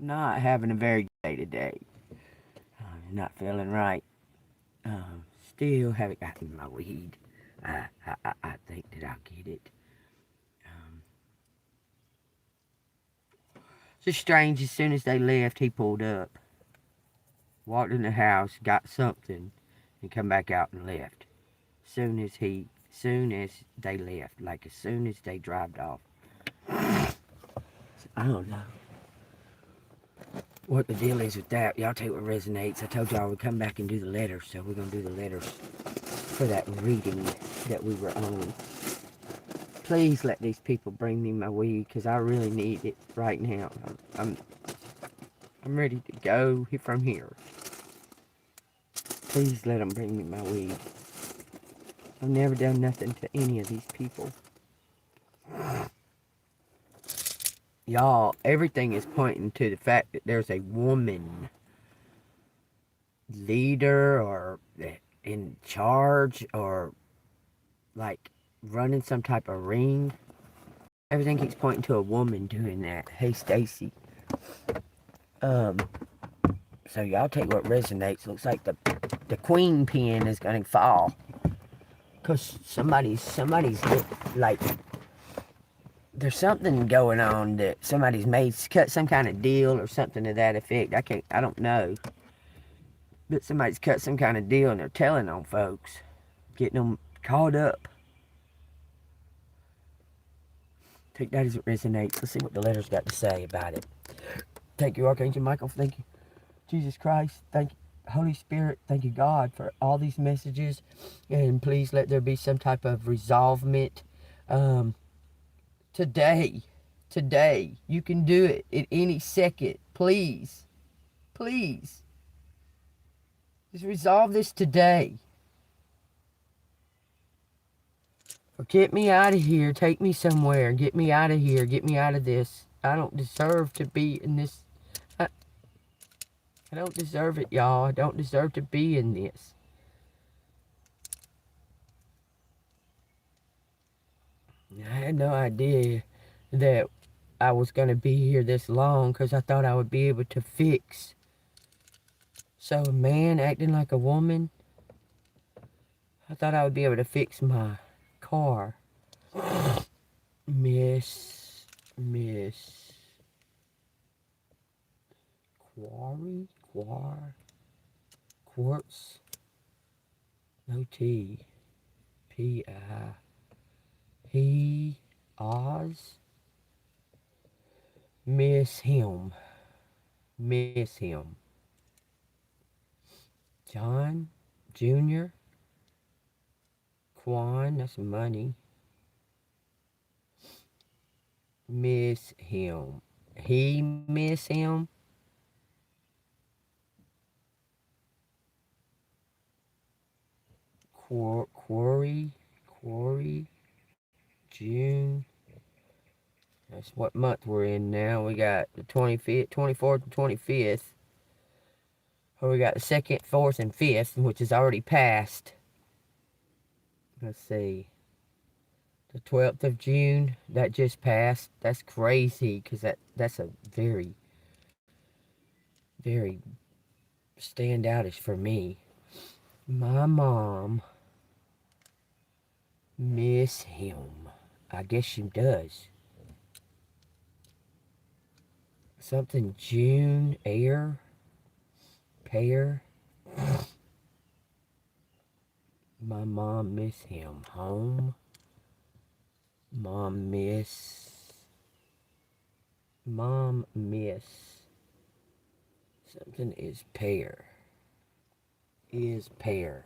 not having a very good day today. Not feeling right. Still haven't gotten my weed. I think that I'll get it. Um, it's just strange. As soon as they left, he pulled up, walked in the house, got something, and come back out and left. Soon as they left, like as soon as they drove off. So I don't know what the deal is with that. Y'all take what resonates. I told y'all we'd come back and do the letters, so we're gonna do the letters for that reading that we were on. Please let these people bring me my weed, because I really need it right now. I'm ready to go from here. Please let them bring me my weed. I've never done nothing to any of these people. Y'all, everything is pointing to the fact that there's a woman leader or in charge or like running some type of ring. Everything keeps pointing to a woman doing that. Hey, Stacy. So y'all take what resonates. Looks like the queen pin is gonna fall. Cause somebody's like, there's something going on that somebody's cut some kind of deal or something to that effect. I don't know. But somebody's cut some kind of deal and they're telling on folks, getting them caught up. Take that as it resonates. Let's see what the letters got to say about it. Thank you, Archangel Michael. Thank you, Jesus Christ. Thank you, Holy Spirit. Thank you, God, for all these messages. And please let there be some type of resolvement. Today, you can do it at any second. Please, please. Just resolve this today. Or get me out of here. Take me somewhere. Get me out of here. Get me out of this. I don't deserve to be in this. I don't deserve it, y'all. I don't deserve to be in this. I had no idea that I was going to be here this long, because I thought I would be able to fix. So a man acting like a woman, I thought I would be able to fix my car. Miss Quartz, no T, P-I, he, Oz, miss him, John, Junior, Quan, that's money, miss him, he miss him, Quarry, June. That's what month we're in now. We got the 25th, 24th, and 25th. Or we got the 2nd, 4th, and 5th, which is already passed. Let's see. The 12th of June, that just passed. That's crazy, because that's a very, very standoutish for me. My mom miss him. I guess she does. Something June, air, pear. My mom miss him. Home. Mom miss. Something is pear. Is pear.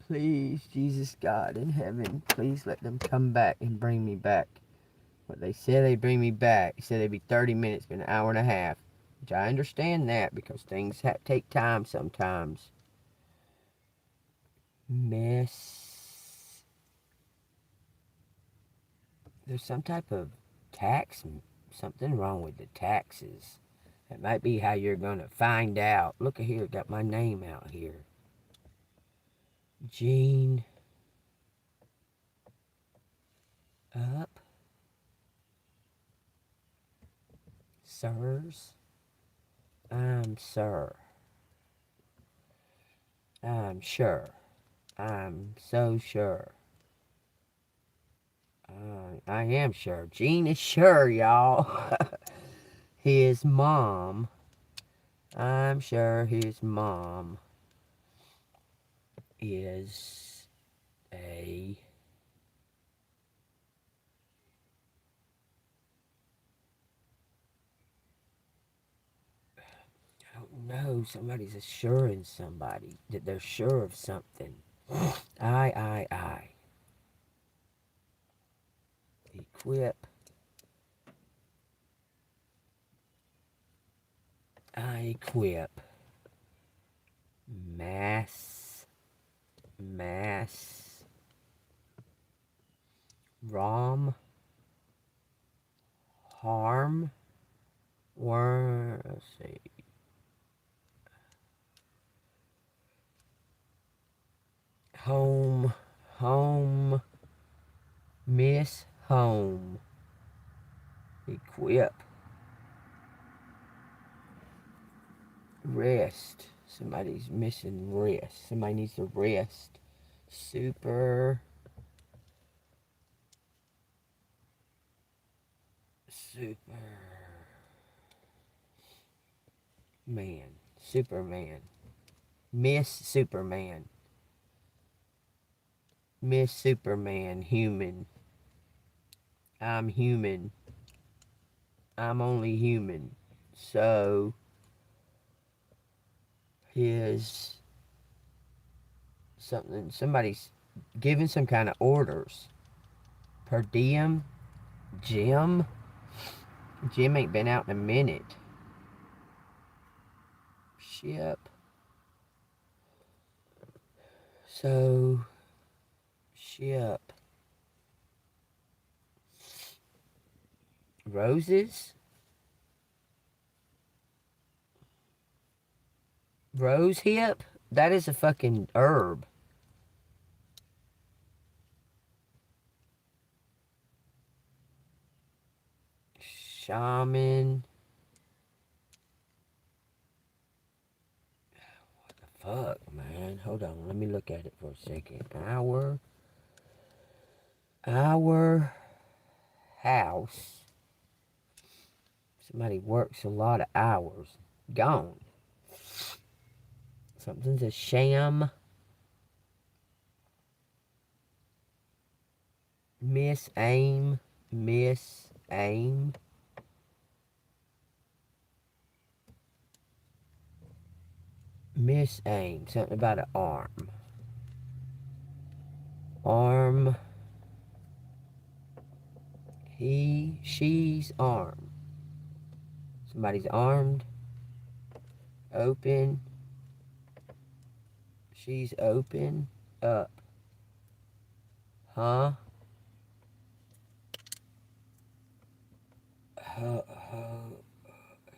Please, Jesus God in heaven, please let them come back and bring me back. But they said they'd bring me back. They said they'd be 30 minutes, been an hour and a half. Which I understand that, because things take time sometimes. Mess. There's some type of tax, something wrong with the taxes. That might be how you're going to find out. Look at here, got my name out here. Gene. Up. Sirs. I'm sir. I'm sure. I'm so sure. I am sure. Gene is sure, y'all. His mom. I'm sure his mom is a... I don't know. Somebody's assuring somebody that they're sure of something. I. Equip. I equip. Mass. ROM. Harm. Let's see. Home. Miss home. Equip. Rest. Somebody's missing rest. Somebody needs to rest. Superman. Superman. Miss Superman. Miss Superman. Human. I'm human. I'm only human. So, somebody's giving some kind of orders. Per diem. Jim ain't been out in a minute. Ship. So, ship. Roses. Rose hip? That is a fucking herb. Shaman. What the fuck, man? Hold on. Let me look at it for a second. Our house. Somebody works a lot of hours. Gone. Something's a sham. Miss aim. Miss aim. Miss aim. Something about an arm. Arm. She's armed. Somebody's armed. Open. She's open. Up. Huh?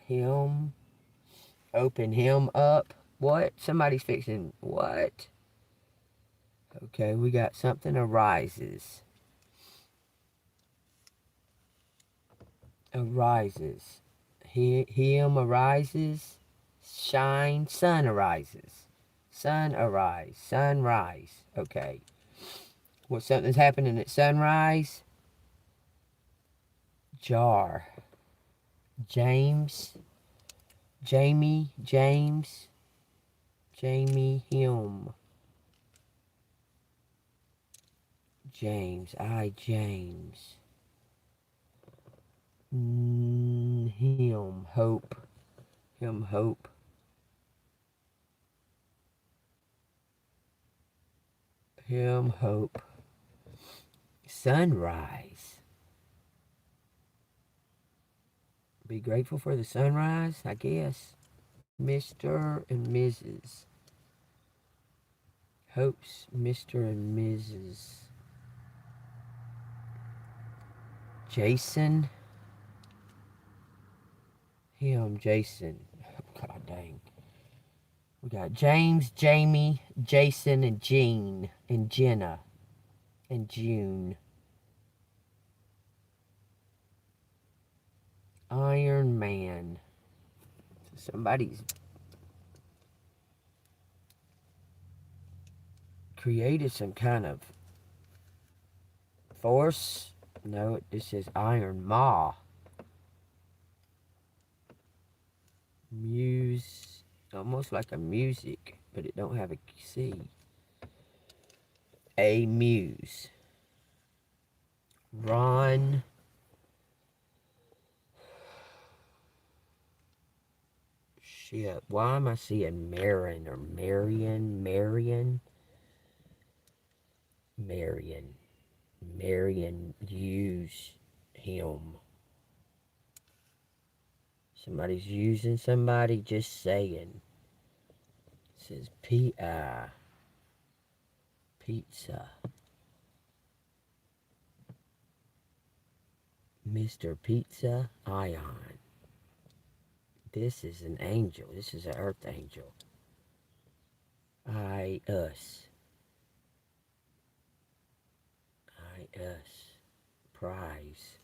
Him. Open him up. What? Somebody's fixing what? Okay, we got something arises. Arises. Him arises. Shine. Sun arises. Sun arise. Sunrise. Okay. What, something's happening at sunrise? Jar. James. Jamie. James. Jamie. Him. James. James. Him. Hope. Him. Hope. Him. Hope. Sunrise. Be grateful for the sunrise, I guess. Mr. and Mrs. Hope's Mr. and Mrs. Jason. Him, Jason. Oh, God dang. We got James, Jamie, Jason, and Jean, and Jenna, and June. Iron Man. So somebody's created some kind of force. No, this is Iron Ma. Muse. Almost like a music, but it don't have a C. A muse. Ron. Shit. Why am I seeing Marin or Marion? Marion. Marion. Marion. Use him. Somebody's using somebody, just saying. It says P.I. Pizza. Mr. Pizza Ion. This is an angel. This is an earth angel. Us. Us. Prize.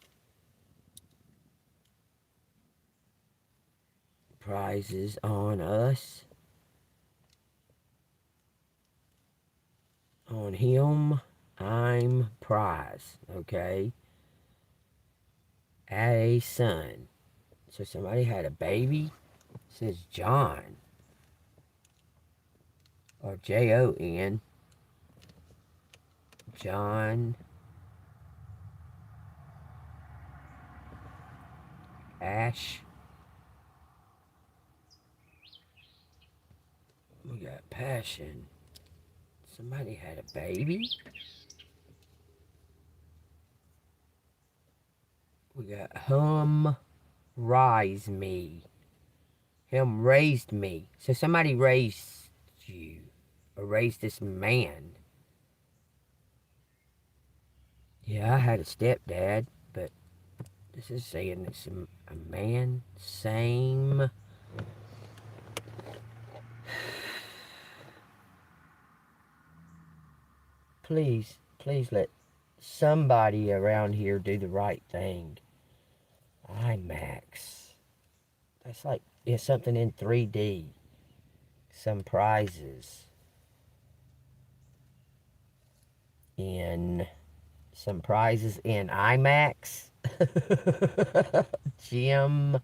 Prizes on us. On him, I'm prize. Okay? A son. So somebody had a baby. It says John. Or Jon. John. Ash. We got passion. Somebody had a baby. We got rise me. Him raised me. So somebody raised you. Or raised this man. Yeah, I had a stepdad, but this is saying it's a man. Same. Please let somebody around here do the right thing. IMAX. That's like, it's something in 3D. Some prizes. Some prizes in IMAX. Jim.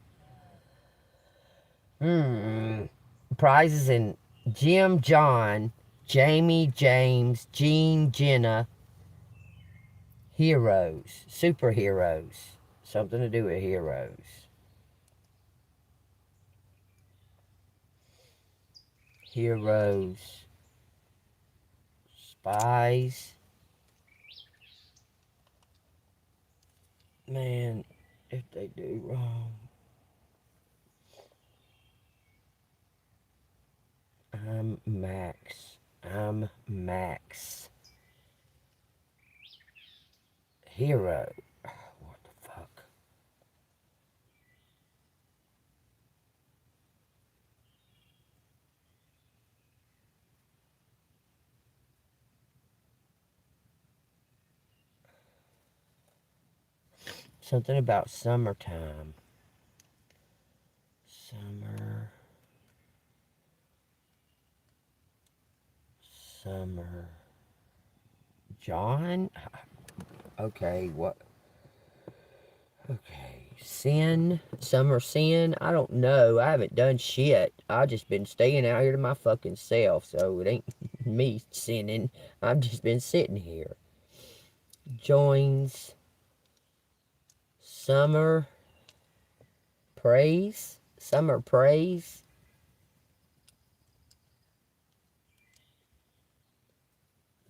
Prizes in Jim, John, Jamie, James, Jean, Jenna. Heroes. Superheroes. Something to do with heroes. Heroes. Spies. Man, if they do wrong. I'm Max. Hero. What the fuck? Something about summertime. Summer. John? Okay, what? Okay. Sin? Summer sin? I don't know. I haven't done shit. I just been staying out here to my fucking self, so it ain't me sinning. I've just been sitting here. Joins. Summer. Praise? Summer praise?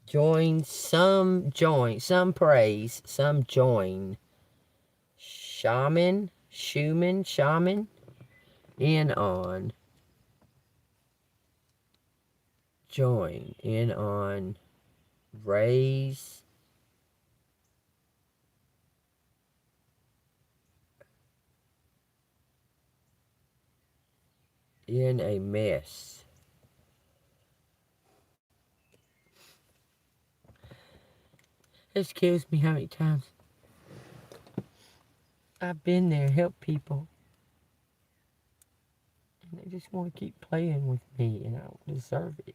Join, some praise, some join. Shaman, in on. Join, in on. Raise. In a mess. Excuse me, how many times? I've been there, helped people. And they just want to keep playing with me, and I don't deserve it.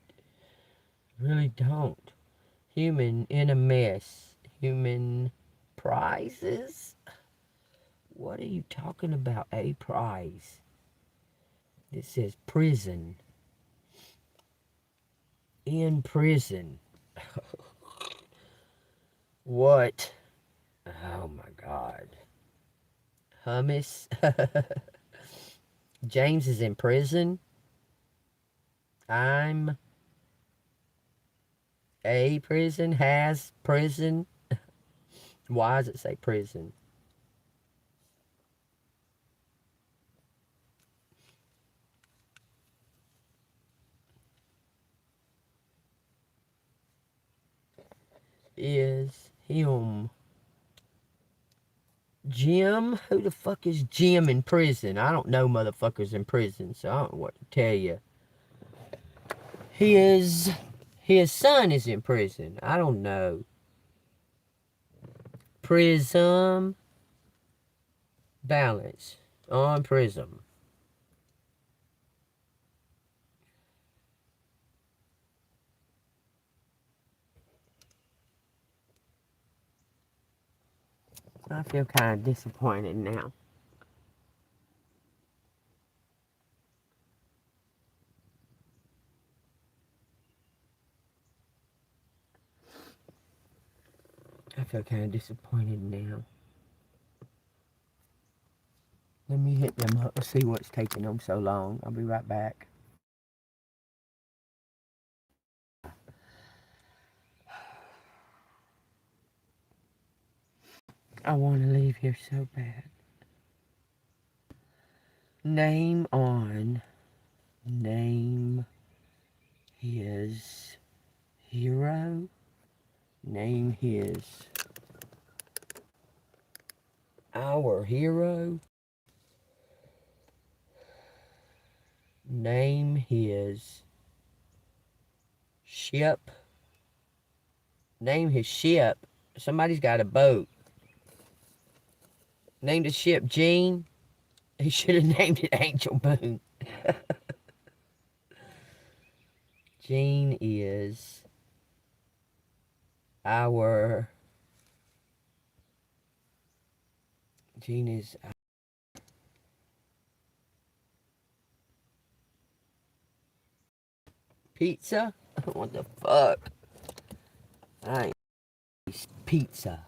I really don't. Human in a mess. Human prizes? What are you talking about, a prize? It says prison. In prison. What? Oh my God. Hummus? James is in prison. I'm a prison. Has prison. Why does it say prison? Is him. Jim? Who the fuck is Jim in prison? I don't know motherfuckers in prison, so I don't know what to tell you. His son is in prison. I don't know. Prism. Balance. On prism. I feel kind of disappointed now. I feel kind of disappointed now. Let me hit them up, see what's taking them so long. I'll be right back. I want to leave here so bad. Name on. Name his hero. Name his. Our hero. Name his ship. Name his ship. Somebody's got a boat. Name the ship Jean. He should have named it ANGELMOON. Jean is our. Jean is our pizza? What the fuck? I ain't pizza.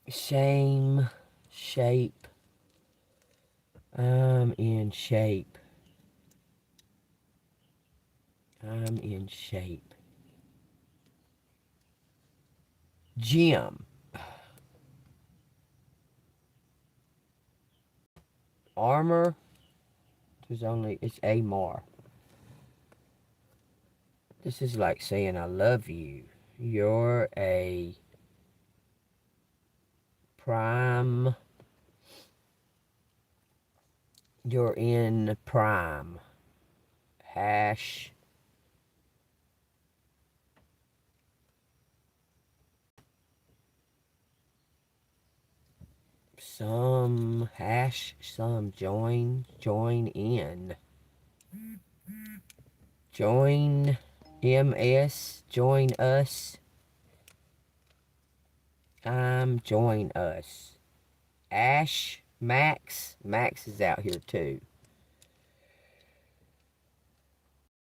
Shame. Shape. I'm in shape. I'm in shape. Jim. Armor. It's Amar. This is like saying I love you. You're a prime. You're in prime. Hash. Some hash. Some join. Join in. Join MS. Join us. Join us. Ash. Max. Max is out here too.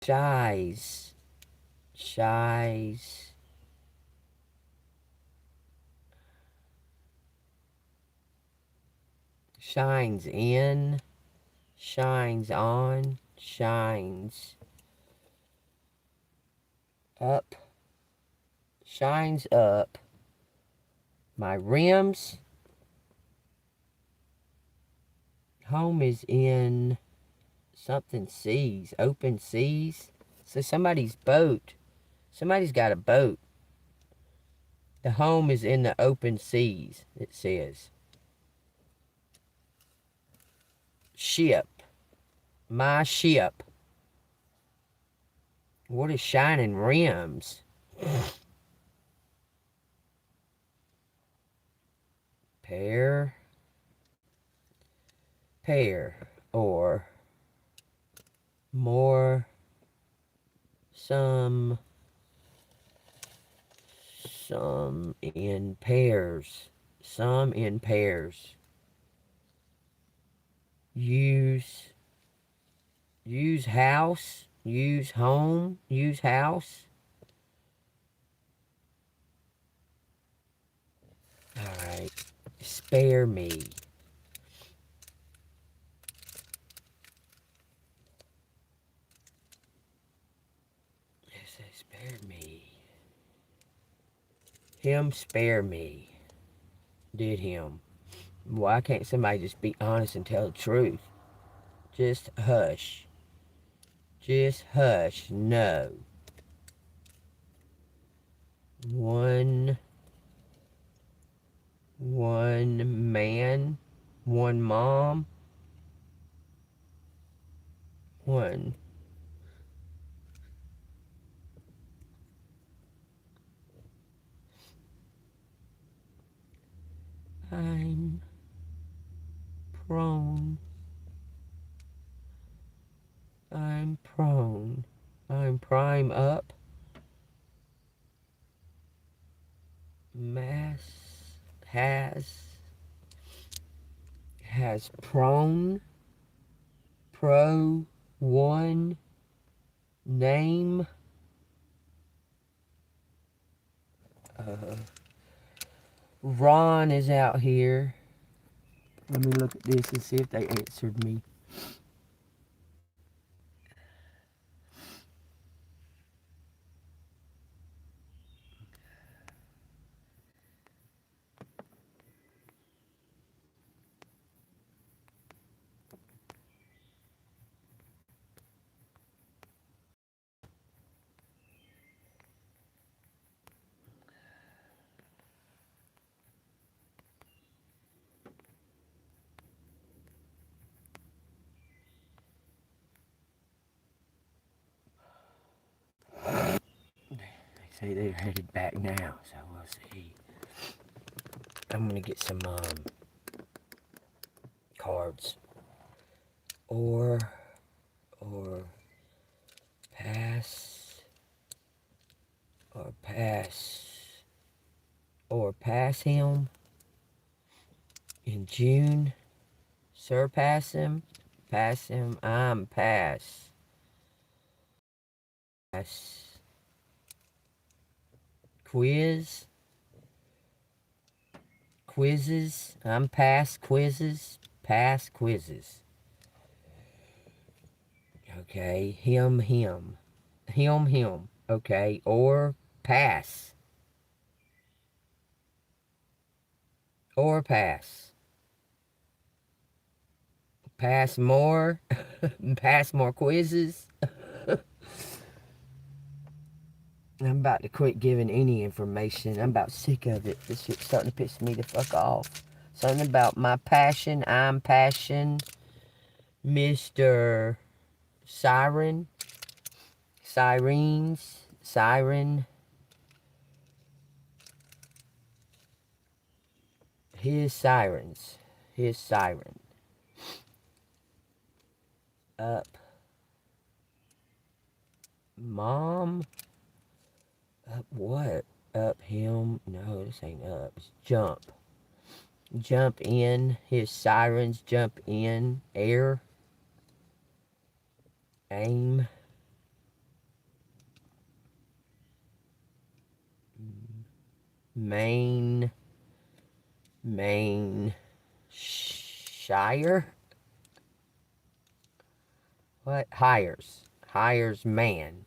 Shies. Shies. Shines in. Shines on. Shines up. Shines up. My rims. Home is in something seas. Open seas. So somebody's boat. Somebody's got a boat. The home is in the open seas, it says. Ship. My ship. What is shining rims? Pair. pair, or more, some in pairs, some in pairs. Use house, use home, use house. Alright, spare me. It says spare me. Him spare me. Did him. Why can't somebody just be honest and tell the truth? Just hush. Just hush. No. One man, one mom, one. I'm prone. I'm prone. I'm prime up. Mass has prone. Pro one name. Ron is out here. Let me look at this and see if they answered me. They say they're headed back now, so we'll see. I'm gonna get some cards. Or pass, or pass him in June. Surpass him, pass him. I'm pass. Quizzes. I'm past quizzes. Past quizzes. Okay. Him. Okay. Or pass. Pass more. Pass more quizzes. I'm about to quit giving any information. I'm about sick of it. This shit's starting to piss me the fuck off. Something about my passion. I'm passion. Mr. Siren. Siren. His siren. Up. Mom. Up what? Up him. No, this ain't up. It's jump. Jump in. His sirens jump in. Air. Aim. Main. Shire. What? Hires man.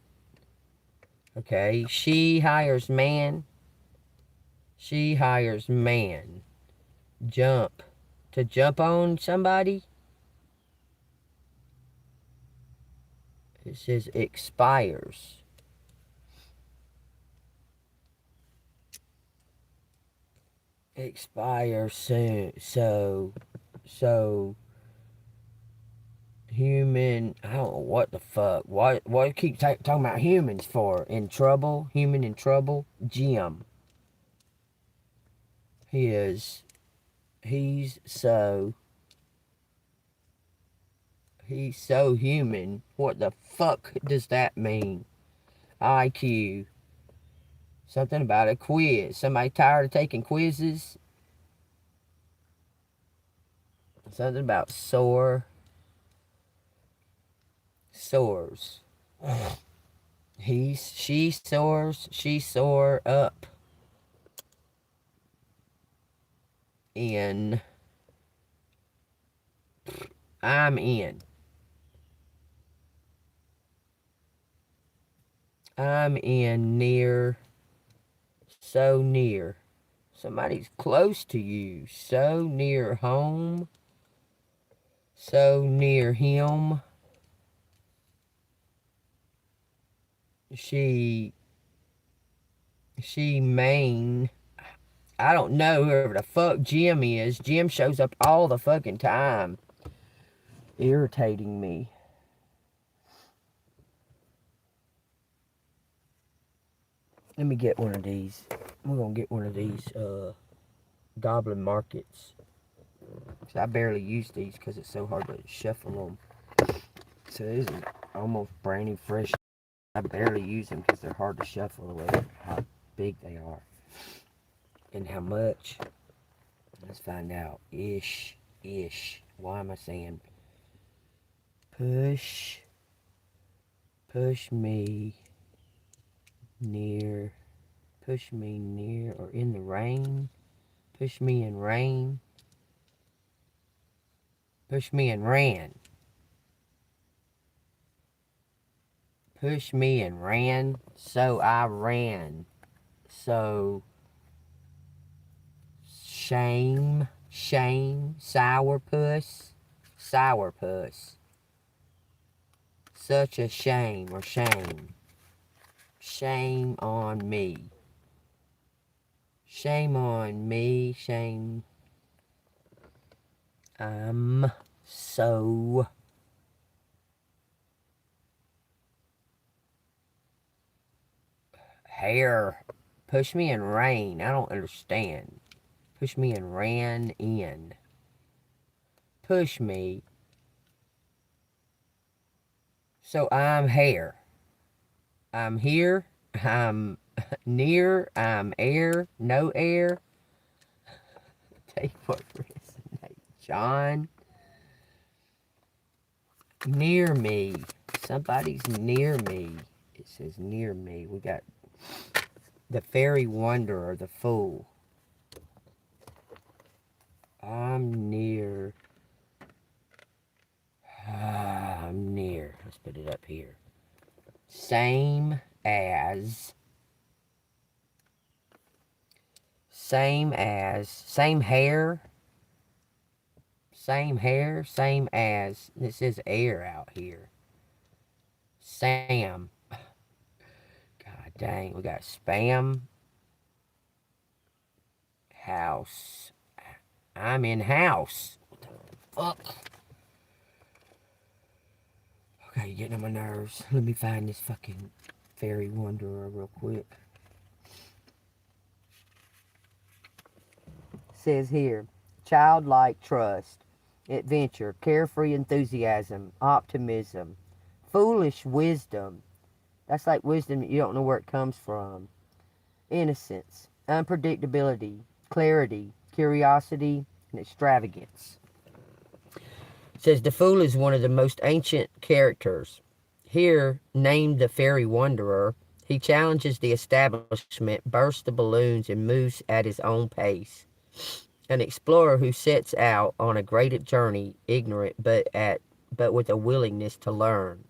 Okay. She hires man. Jump. To jump on somebody. It says expires. Expire soon. So human, I don't know what the fuck. What keep talking about humans for? In trouble? Human in trouble? Jim. He's so He's so human. What the fuck does that mean? IQ. Something about a quiz. Somebody tired of taking quizzes? Something about sore. Soars. She soars. She soar up. In. I'm in. I'm in near. So near. Somebody's close to you. So near home. So near him. She main. I don't know whoever the fuck Jim is. Jim shows up all the fucking time. Irritating me. Let me get one of these. We're gonna get one of these goblin markets. Cause I barely use these because it's so hard to shuffle them. So this is almost brand new fresh. I barely use them because they're hard to shuffle the way how big they are. And how much? Let's find out. Ish. Why am I saying push me near or in the rain? Push me in rain. Push me and ran. Push me and ran. So I ran. So shame, sourpuss. Such a shame or shame. Shame on me. Shame on me, shame. I'm so hair. Push me and rain. I don't understand. Push me and ran in. Push me. So I'm hair. I'm here. I'm near. I'm air. No air. Take what resonate. John. Near me. Somebody's near me. It says near me. We got the fairy wanderer, the fool. I'm near. I'm near. Let's put it up here. Same as. Same hair. Same as. This is air out here. Sam. God dang, we got spam. House. I'm in house. What the fuck? Okay, you're getting on my nerves. Let me find this fucking fairy wanderer real quick. Says here, childlike trust, adventure, carefree enthusiasm, optimism, foolish wisdom. That's like wisdom you don't know where it comes from. Innocence, unpredictability, clarity, curiosity, and extravagance. It says the fool is one of the most ancient characters. Here, named the fairy wanderer, he challenges the establishment, bursts the balloons, and moves at his own pace. An explorer who sets out on a great journey, ignorant but with a willingness to learn.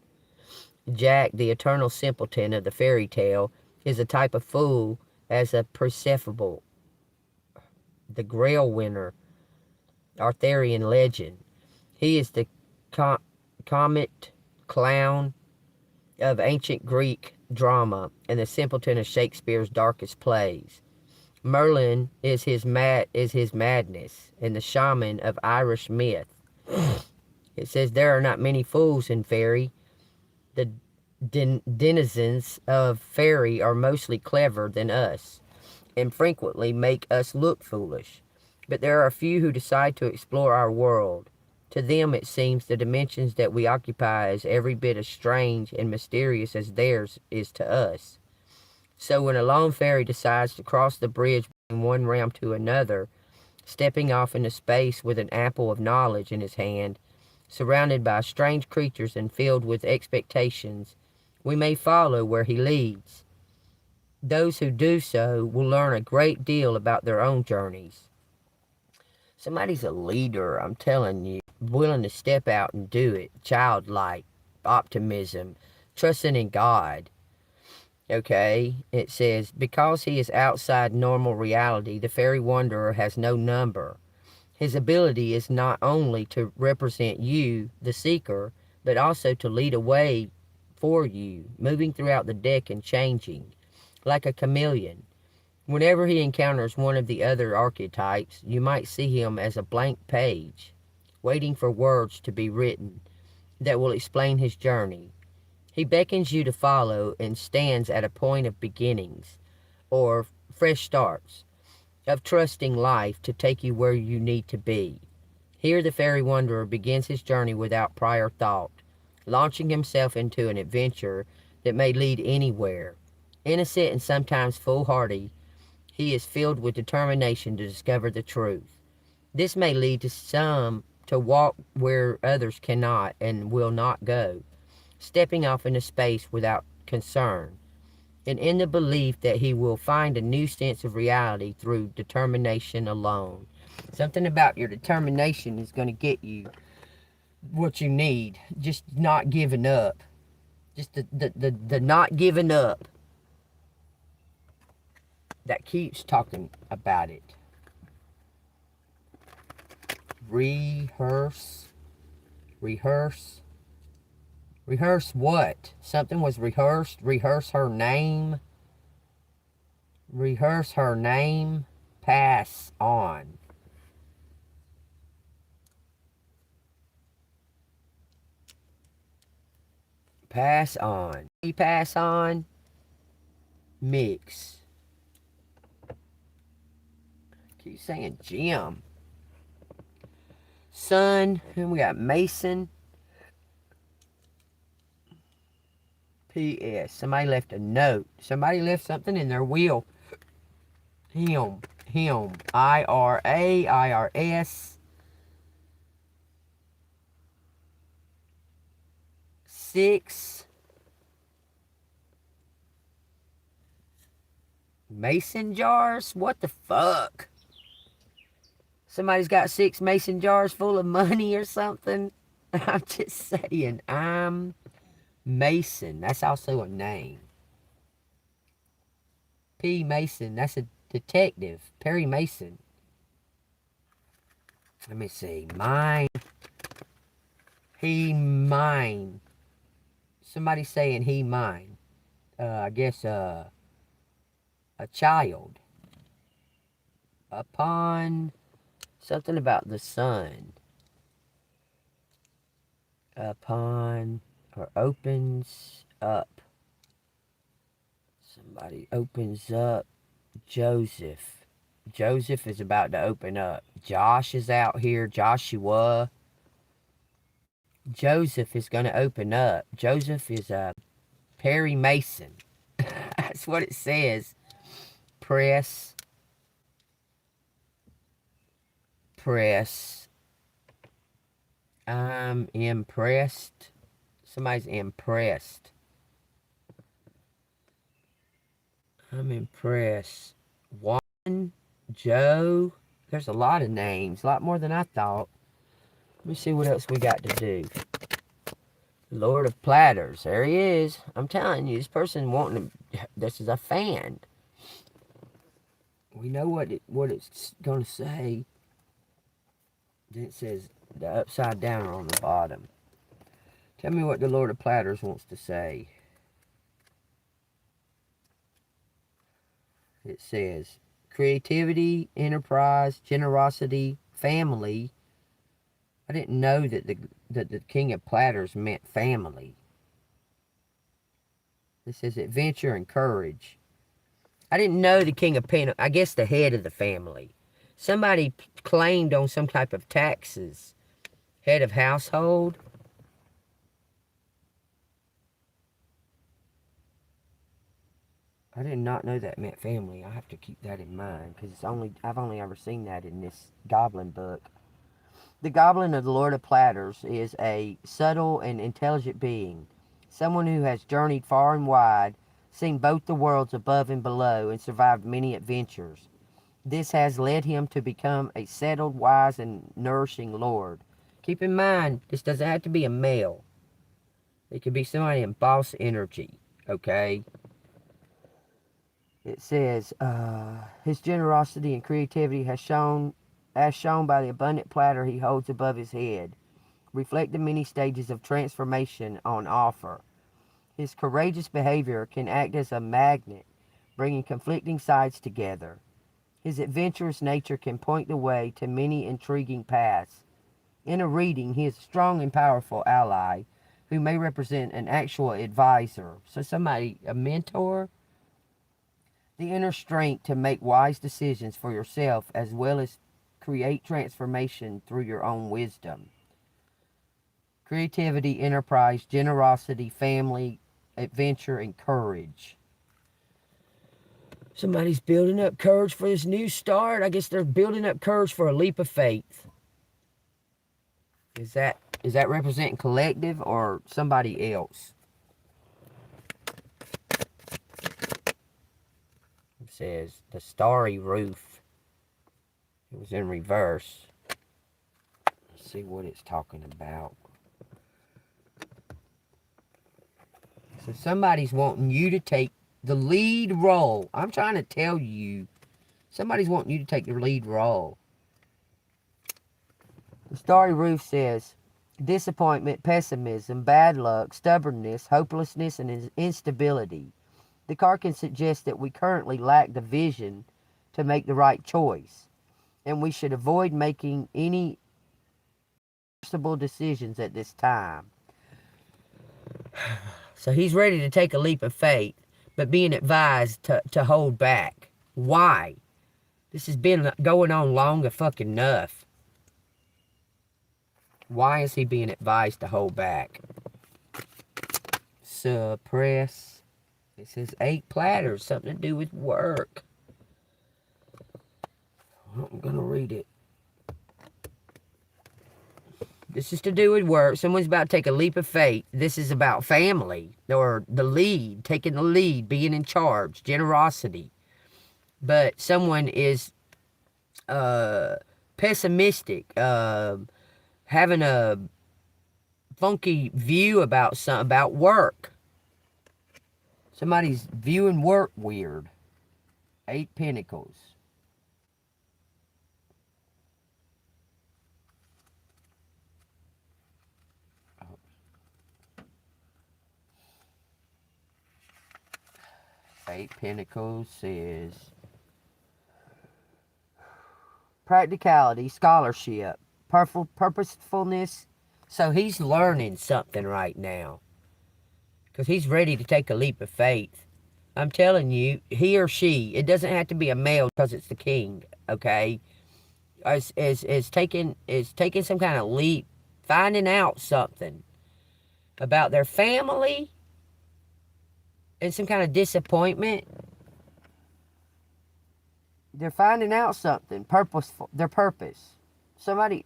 Jack, the eternal simpleton of the fairy tale, is a type of fool as a Persephone, the Grail winner, Arthurian legend. He is the comic clown of ancient Greek drama and the simpleton of Shakespeare's darkest plays. Merlin is his madness, and the shaman of Irish myth. It says there are not many fools in fairy. The denizens of fairy are mostly clever than us, and frequently make us look foolish. But there are a few who decide to explore our world. To them, it seems the dimensions that we occupy is every bit as strange and mysterious as theirs is to us. So when a lone fairy decides to cross the bridge from one realm to another, stepping off into space with an apple of knowledge in his hand, surrounded by strange creatures and filled with expectations, we may follow where he leads. Those who do so will learn a great deal about their own journeys. Somebody's a leader, I'm telling you, willing to step out and do it, childlike, optimism, trusting in God. Okay, it says, because he is outside normal reality, the fairy wanderer has no number. His ability is not only to represent you, the seeker, but also to lead a way for you, moving throughout the deck and changing, like a chameleon. Whenever he encounters one of the other archetypes, you might see him as a blank page, waiting for words to be written that will explain his journey. He beckons you to follow and stands at a point of beginnings, or fresh starts, of trusting life to take you where you need to be. Here the fairy wanderer begins his journey without prior thought, launching himself into an adventure that may lead anywhere. Innocent and sometimes foolhardy, he is filled with determination to discover the truth. This may lead to some to walk where others cannot and will not go, stepping off into space without concern, and in the belief that he will find a new sense of reality through determination alone. Something about your determination is going to get you what you need. Just not giving up. Just the not giving up that keeps talking about it. Rehearse. Rehearse. Rehearse what? Something was rehearsed. Rehearse her name. Rehearse her name. Pass on. Pass on. We pass on. Mix. Keep saying Jim. Sun. And we got Mason. P.S. Somebody left a note. Somebody left something in their will. Him. I-R-A, I-R-S. 6. Mason jars? What the fuck? Somebody's got 6 mason jars full of money or something? I'm just saying. I'm Mason. That's also a name. P. Mason. That's a detective. Perry Mason. Let me see. Mine. He, mine. Somebody's saying he, mine. I guess, a child. Upon something about the sun. Upon, or opens up. Somebody opens up. Joseph. Joseph is about to open up. Josh is out here. Joshua. Joseph is going to open up. Joseph is Perry Mason. That's what it says. Press. I'm impressed. Somebody's impressed. I'm impressed. Juan, Joe. There's a lot of names. A lot more than I thought. Let me see what else we got to do. Lord of Platters. There he is. I'm telling you, this person wanting to... This is a fan. We know what it's going to say. Then it says the upside down on the bottom. Tell me what the Lord of Platters wants to say. It says creativity, enterprise, generosity, family. I didn't know that the King of Platters meant family. It says adventure and courage. I didn't know the King of Pentacles. I guess the head of the family. Somebody claimed on some type of taxes Head of household. I did not know that meant family. I have to keep that in mind because I've only ever seen that in this goblin book. The goblin of the Lord of Platters is a subtle and intelligent being, someone who has journeyed far and wide, seen both the worlds above and below, and survived many adventures. This has led him to become a settled, wise, and nourishing lord. Keep in mind, this doesn't have to be a male. It could be somebody in boss energy, okay? It says, his generosity and creativity has shown, as shown by the abundant platter he holds above his head, reflect the many stages of transformation on offer. His courageous behavior can act as a magnet, bringing conflicting sides together. His adventurous nature can point the way to many intriguing paths. In a reading, he is a strong and powerful ally who may represent an actual advisor. So somebody, a mentor, the inner strength to make wise decisions for yourself as well as create transformation through your own wisdom. Creativity, enterprise, generosity, family, adventure, and courage. Somebody's building up courage for this new start. I guess they're building up courage for a leap of faith. Is that representing collective or somebody else? It says the starry roof. It was in reverse. Let's see what it's talking about. So somebody's wanting you to take the lead role. I'm trying to tell you, somebody's wanting you to take the lead role. The starry roof says disappointment, pessimism, bad luck, stubbornness, hopelessness, and instability. The card can suggest that we currently lack the vision to make the right choice, and we should avoid making any irreversible decisions at this time. So he's ready to take a leap of faith, but being advised to hold back. Why? This has been going on long fucking enough. Why is he being advised to hold back? Suppress. It says 8 platters, something to do with work. I'm going to read it. This is to do with work. Someone's about to take a leap of faith. This is about family, or the lead, taking the lead, being in charge, generosity. But someone is pessimistic, having a funky view about work. Somebody's viewing work weird. 8 Pentacles. Eight Pentacles says practicality, scholarship, purposefulness. So he's learning something right now, because he's ready to take a leap of faith. I'm telling you, he or she, it doesn't have to be a male because it's the king, okay? Is taking some kind of leap, finding out something about their family and some kind of disappointment. They're finding out something purposeful, their purpose. Somebody,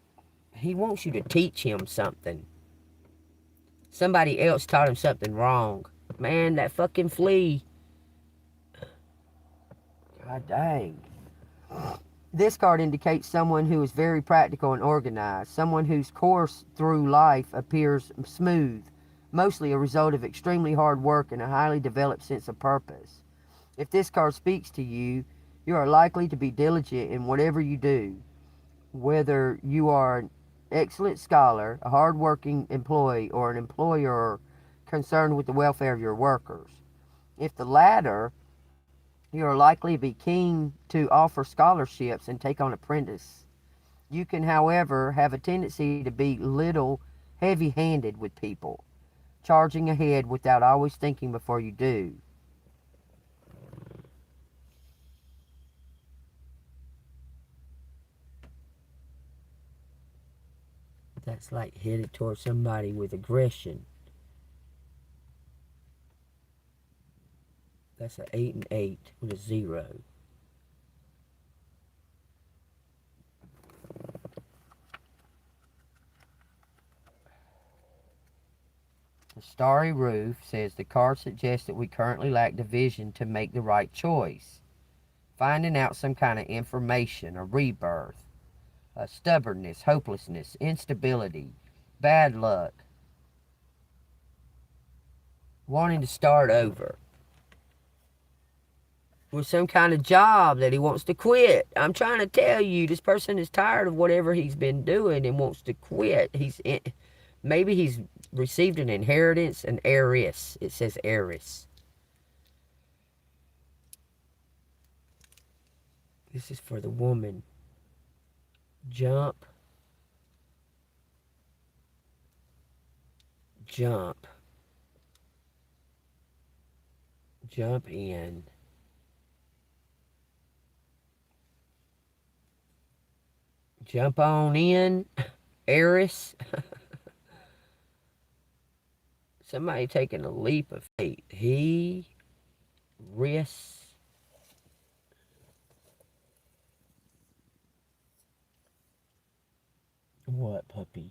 he wants you to teach him something. Somebody else taught him something wrong. Man, that fucking flea. God dang. This card indicates someone who is very practical and organized. Someone whose course through life appears smooth, mostly a result of extremely hard work and a highly developed sense of purpose. If this card speaks to you, you are likely to be diligent in whatever you do, whether you are an excellent scholar, a hard-working employee, or an employer concerned with the welfare of your workers. If the latter, you are likely to be keen to offer scholarships and take on apprentices. You can, however, have a tendency to be little heavy-handed with people, charging ahead without always thinking before you do. That's like headed towards somebody with aggression. That's an 8 and 8 with a 0. The starry roof says the card suggests that we currently lack the vision to make the right choice. Finding out some kind of information, a rebirth, stubbornness, hopelessness, instability, bad luck, wanting to start over with some kind of job that he wants to quit. I'm trying to tell you, this person is tired of whatever he's been doing and wants to quit. Maybe he's received an inheritance, an heiress. It says heiress. This is for the woman. Jump. Jump. Jump in. Jump on in. Heiress. Somebody taking a leap of faith. He risks. What, puppy?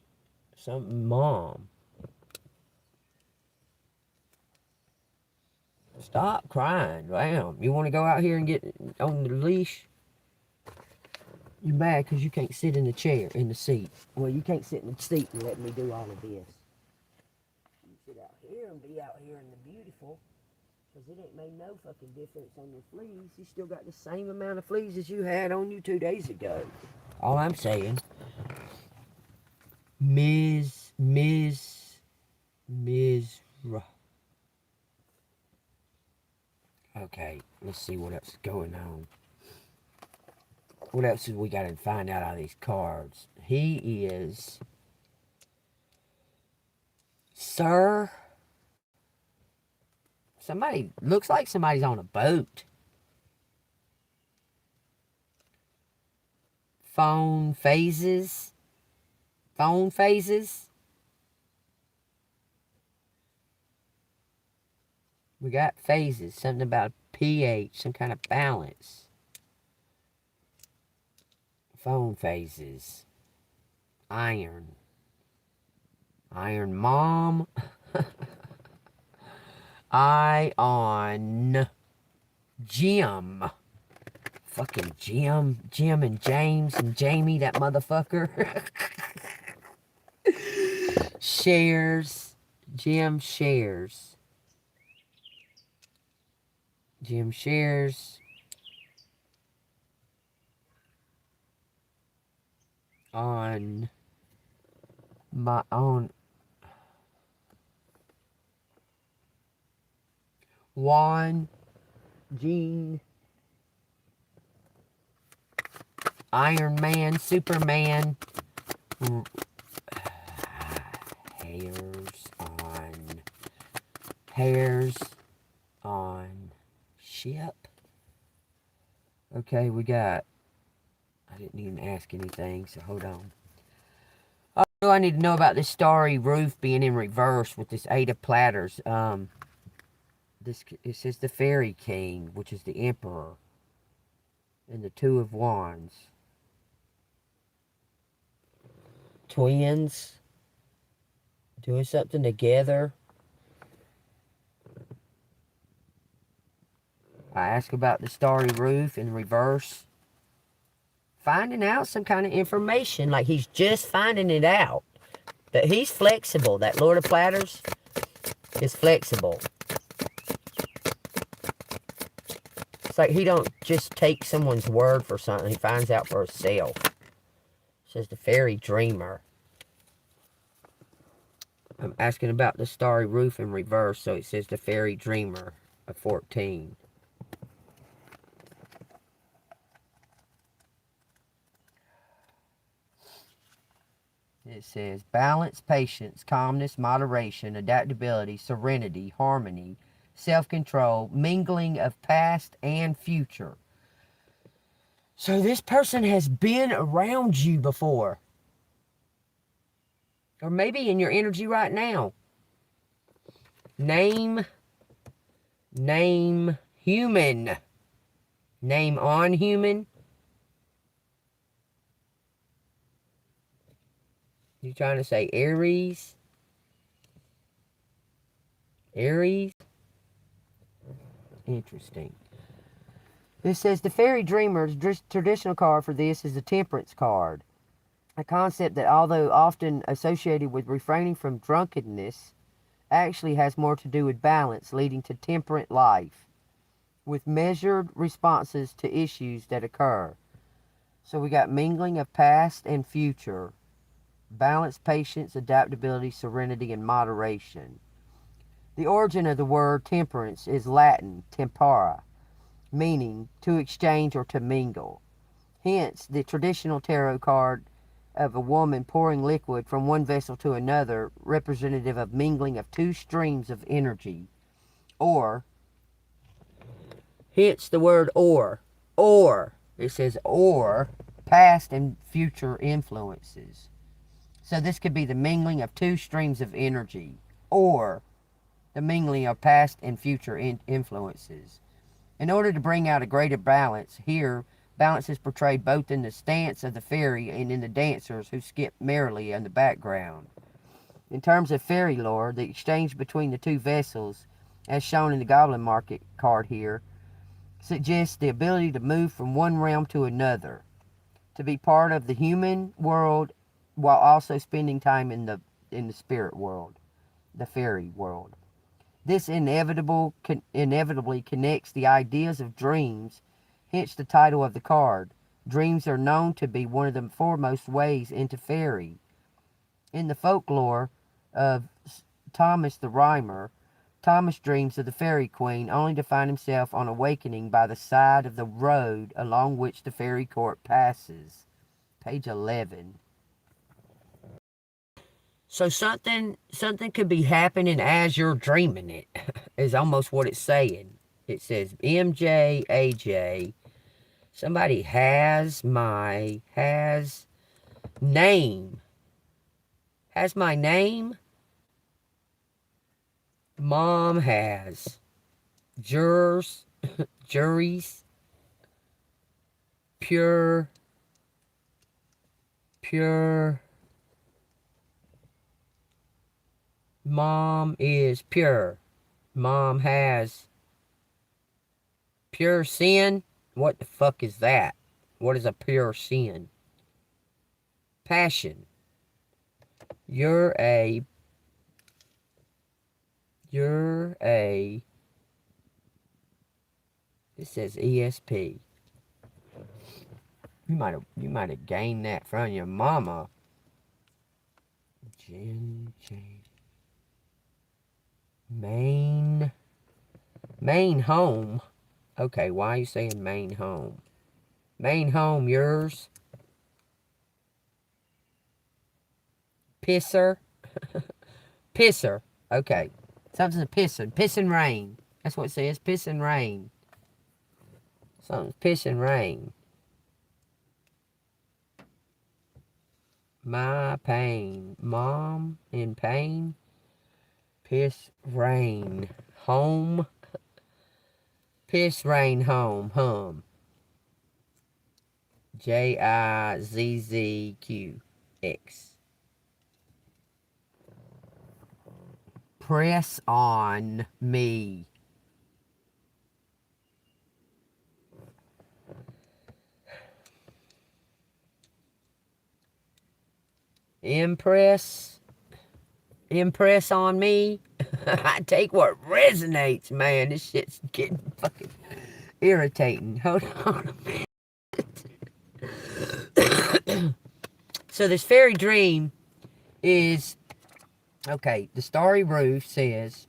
Something, mom. Stop crying. Damn. You want to go out here and get on the leash? You're mad because you can't sit in the chair, in the seat. Well, you can't sit in the seat and let me do all of this. You sit out here and be out here in the beautiful. Because it ain't made no fucking difference on your fleas. You still got the same amount of fleas as you had on you 2 days ago. All I'm saying. Ms. Okay, let's see what else is going on. What else is we got to find out of these cards? He is... Sir... Somebody... Looks like somebody's on a boat. Phone phases. Phone phases. We got phases. Something about pH. Some kind of balance. Phone phases. Iron. Iron mom. Ion. Jim. Fucking Jim. Jim and James and Jamie, that motherfucker. Shares. Jim shares. Jim shares. On my own. Juan. Gene. Iron Man. Superman. Hairs on ship. Okay, we got... I didn't even ask anything, so hold on. Oh, what do I need to know about this starry roof being in reverse with this 8 of platters? It says the Fairy King, which is the Emperor, and the 2 of Wands. Twins doing something together. I ask about the starry roof in reverse. Finding out some kind of information, like he's just finding it out. But he's flexible. That Lord of Platters is flexible. It's like he don't just take someone's word for something. He finds out for himself. It says the Fairy Dreamer. I'm asking about the starry roof in reverse, so it says the Fairy Dreamer of 14. It says balance, patience, calmness, moderation, adaptability, serenity, harmony, self-control, mingling of past and future. So this person has been around you before. Or maybe in your energy right now. Name human. Name on human. You trying to say Aries? Aries? Interesting. It says the fairy dreamer's traditional card for this is the temperance card. A concept that, although often associated with refraining from drunkenness, actually has more to do with balance, leading to temperate life, with measured responses to issues that occur. So we got mingling of past and future, balance, patience, adaptability, serenity, and moderation. The origin of the word temperance is Latin tempora, meaning to exchange or to mingle. Hence, the traditional tarot card of a woman pouring liquid from one vessel to another, representative of mingling of two streams of energy. Or, hence the word or. It says or, past and future influences. So this could be the mingling of two streams of energy, or the mingling of past and future influences. In order to bring out a greater balance, here, balance is portrayed both in the stance of the fairy and in the dancers who skip merrily in the background. In terms of fairy lore, the exchange between the two vessels, as shown in the Goblin Market card here, suggests the ability to move from one realm to another, to be part of the human world while also spending time in the spirit world, the fairy world. This inevitably connects the ideas of dreams, hence the title of the card. Dreams are known to be one of the foremost ways into fairy. In the folklore of Thomas the Rhymer, Thomas dreams of the fairy queen, only to find himself on awakening by the side of the road along which the fairy court passes. Page 11. So something could be happening as you're dreaming it, is almost what it's saying. It says MJ, AJ, somebody has my name. Has my name? Mom has. Jurors, juries, pure. Mom is pure. Mom has pure sin. What the fuck is that? What is a pure sin? Passion. You're a it says ESP. You might have gained that from your mama. Main home. Okay, why are you saying main home? Main home, yours. Pisser. Pisser. Okay. Something's pissing. Pissing rain. That's what it says. Pissing rain. Something's pissing rain. My pain. Mom in pain. Piss rain. Home. Piss rain home. Hum. JIZZQX. Press on me. Impress on me. I take what resonates, man. This shit's getting fucking irritating. Hold on a minute. So this fairy dream is, okay, the starry roof says,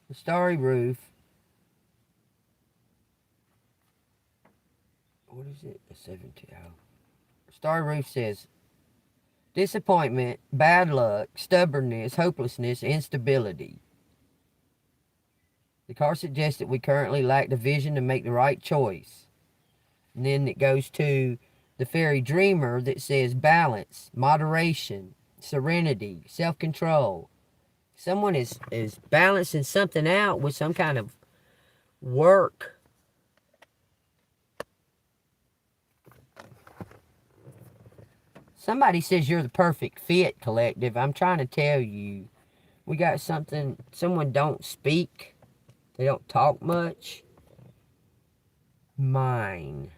the starry roof, what is it? A 17. Oh. Starry roof says, disappointment, bad luck, stubbornness, hopelessness, instability. The card suggests that we currently lack the vision to make the right choice. And then it goes to the fairy dreamer that says balance, moderation, serenity, self-control. Someone is balancing something out with some kind of work. Somebody says you're the perfect fit, collective. I'm trying to tell you. We got something. Someone don't speak. They don't talk much. Mine.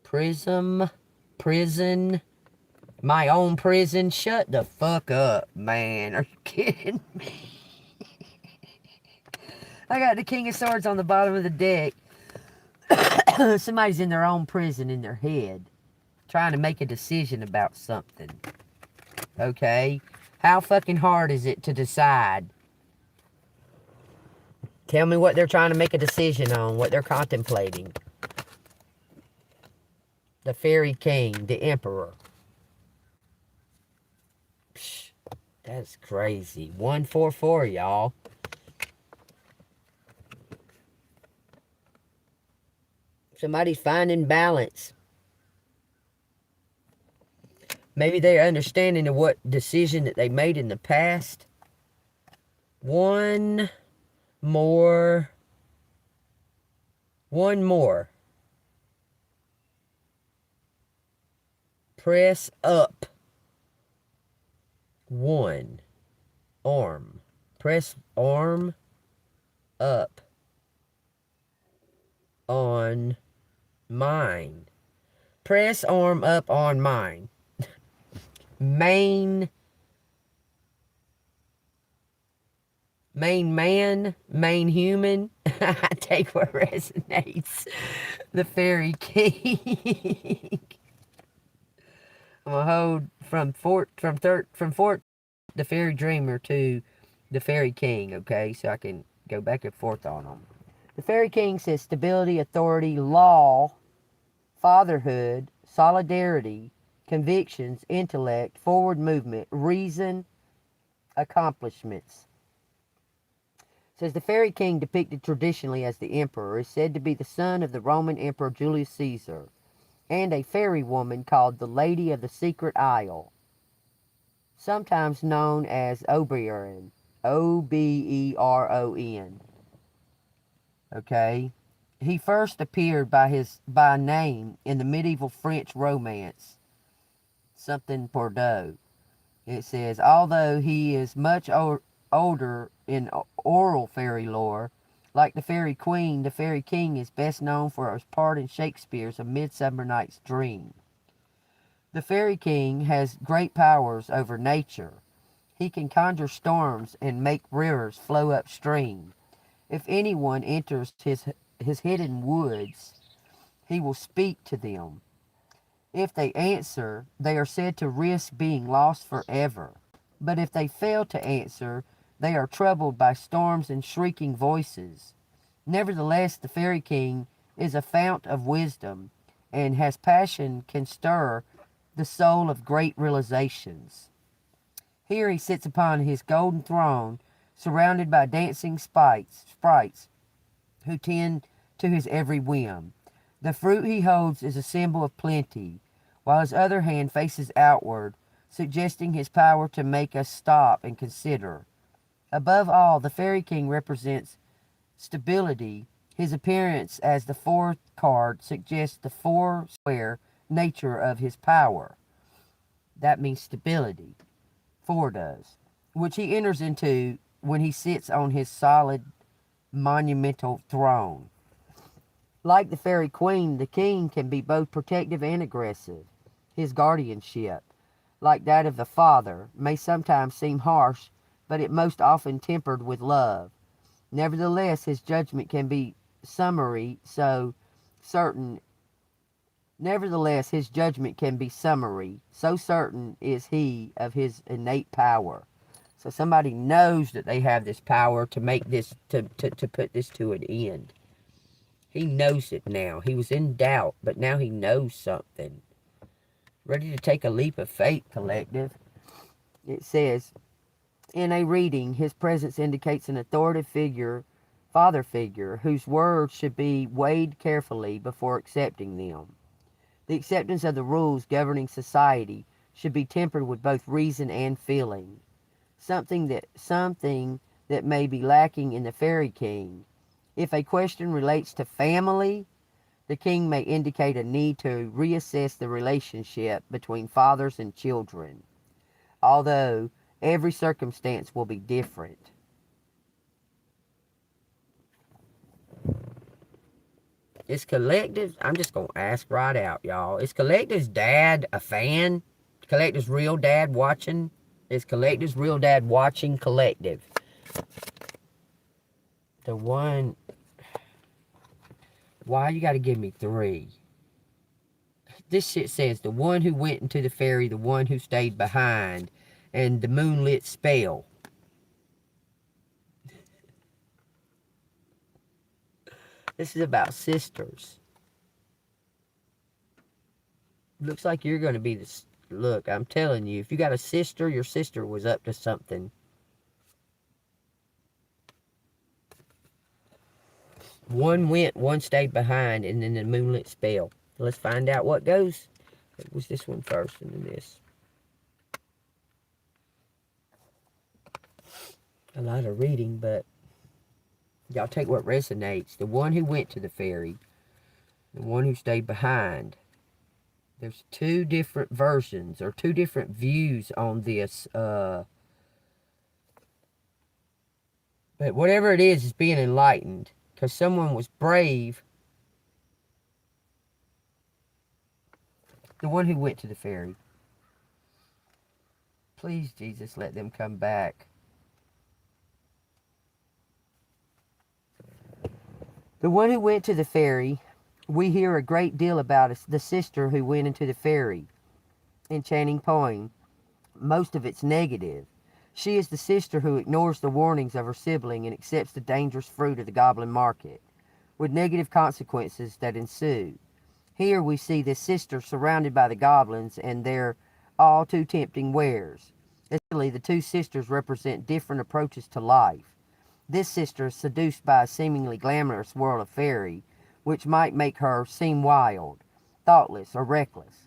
Prism. Prison. My own prison. Shut the fuck up, man. Are you kidding me? I got the King of Swords on the bottom of the deck. Somebody's in their own prison in their head, trying to make a decision about something. Okay? How fucking hard is it to decide? Tell me what they're trying to make a decision on, what they're contemplating. The Fairy King, the Emperor. Psh, that's crazy. 144, y'all. Somebody's finding balance. Maybe they're understanding of what decision that they made in the past. One more. Press up. One. Arm. Press arm up on mine. Press arm up on mine. Main man, main human. I take what resonates. The Fairy King. I'm gonna hold from the Fairy Dreamer to the Fairy King, okay? So I can go back and forth on them. The Fairy King says stability, authority, law, fatherhood, solidarity, convictions, intellect, forward movement, reason, accomplishments. It says the Fairy King, depicted traditionally as the Emperor, is said to be the son of the Roman Emperor Julius Caesar and a fairy woman called the Lady of the Secret Isle, sometimes known as Oberon, O-B-E-R-O-N. Okay? He first appeared by name in the medieval French romance, something Bordeaux. It says, although he is much older in oral fairy lore, like the Fairy Queen, the Fairy King is best known for his part in Shakespeare's A Midsummer Night's Dream. The Fairy King has great powers over nature. He can conjure storms and make rivers flow upstream. If anyone enters his hidden woods, he will speak to them. If they answer, they are said to risk being lost forever. But if they fail to answer, they are troubled by storms and shrieking voices. Nevertheless, the Fairy King is a fount of wisdom, and his passion can stir the soul of great realizations. Here he sits upon his golden throne, surrounded by dancing sprites who tend to his every whim. The fruit he holds is a symbol of plenty, while his other hand faces outward, suggesting his power to make us stop and consider. Above all, the Fairy King represents stability. His appearance as the fourth card suggests the four-square nature of his power. That means stability. Four does. Which he enters into when he sits on his solid, monumental throne. Like the Fairy Queen, the King can be both protective and aggressive. His guardianship, like that of the father, may sometimes seem harsh, but it most often tempered with love. Nevertheless, his judgment can be summary, so certain is he of his innate power. So somebody knows that they have this power to make this, to put this to an end. He knows it now. He was in doubt, but now he knows something. Ready to take a leap of faith, collective. It says, in a reading, his presence indicates an authoritative figure father figure whose words should be weighed carefully before accepting them. The acceptance of the rules governing society should be tempered with both reason and feeling, something that may be lacking in the fairy king. If a question relates to family, the king may indicate a need to reassess the relationship between fathers and children, although every circumstance will be different. Is Collective's, I'm just going to ask right out, y'all. Is Collective's dad a fan? Collective's real dad watching? Is Collective's real dad watching Collective? The one... Why you got to give me 3? This shit says the one who went into the ferry, the one who stayed behind, and the moonlit spell. This is about sisters. Looks like you're going to be the... Look, I'm telling you, if you got a sister, your sister was up to something. One went, one stayed behind, and then the moonlit spell. Let's find out what goes. It was this one first, and then this. A lot of reading, but y'all take what resonates. The one who went to the ferry, the one who stayed behind. There's 2 different versions, or 2 different views on this. But whatever it is being enlightened. Because someone was brave. The one who went to the ferry. Please, Jesus, let them come back. The one who went to the ferry, we hear a great deal about the sister who went into the ferry. Enchanting poem. Most of it's negative. She is the sister who ignores the warnings of her sibling and accepts the dangerous fruit of the goblin market, with negative consequences that ensue. Here we see this sister surrounded by the goblins and their all too tempting wares. Essentially, the 2 sisters represent different approaches to life. This sister is seduced by a seemingly glamorous world of fairy, which might make her seem wild, thoughtless, or reckless.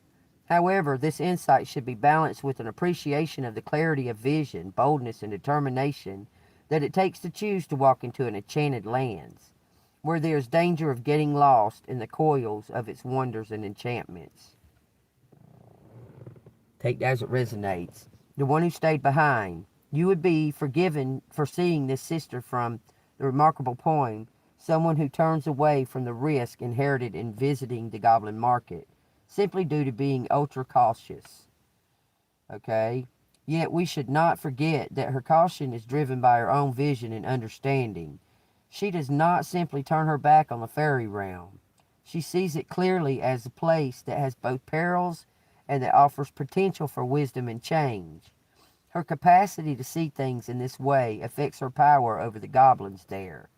However, this insight should be balanced with an appreciation of the clarity of vision, boldness, and determination that it takes to choose to walk into an enchanted lands, where there is danger of getting lost in the coils of its wonders and enchantments. Take that as it resonates. The one who stayed behind. You would be forgiven for seeing this sister from the remarkable poem, someone who turns away from the risk inherited in visiting the goblin market, simply due to being ultra cautious. Okay? Yet we should not forget that her caution is driven by her own vision and understanding. She does not simply turn her back on the fairy realm. She sees it clearly as a place that has both perils and that offers potential for wisdom and change. Her capacity to see things in this way affects her power over the goblins there,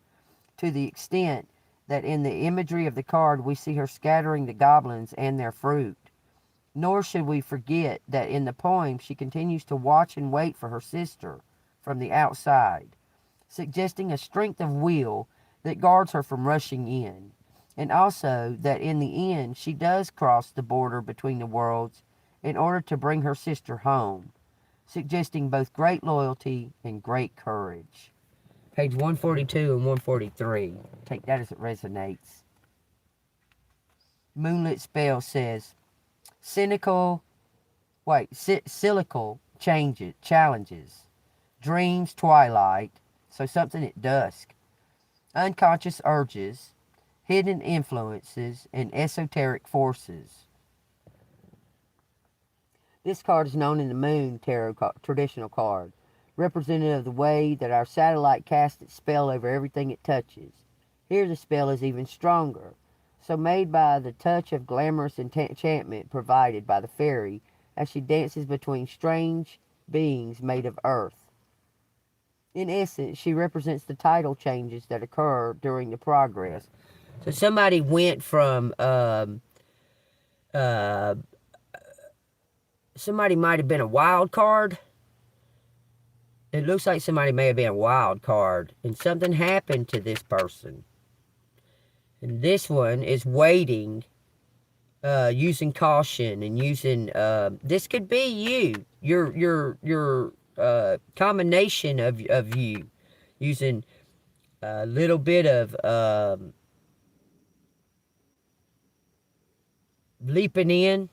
to the extent that in the imagery of the card we see her scattering the goblins and their fruit. Nor should we forget that in the poem she continues to watch and wait for her sister from the outside, suggesting a strength of will that guards her from rushing in, and also that in the end she does cross the border between the worlds in order to bring her sister home, suggesting both great loyalty and great courage. Page 142 and 143. Take that as it resonates. Moonlit Spell says, cyclical challenges, dreams, twilight, so something at dusk, unconscious urges, hidden influences, and esoteric forces. This card is known in the Moon Tarot traditional card, representative of the way that our satellite casts its spell over everything it touches. Here the spell is even stronger, so made by the touch of glamorous enchantment provided by the fairy as she dances between strange beings made of earth. In essence, she represents the tidal changes that occur during the progress. So somebody went from, somebody might have been a wild card, It looks like somebody may have been a wild card, and something happened to this person. And this one is waiting, using caution and using, this could be you. Your combination of you. Using a little bit of, leaping in,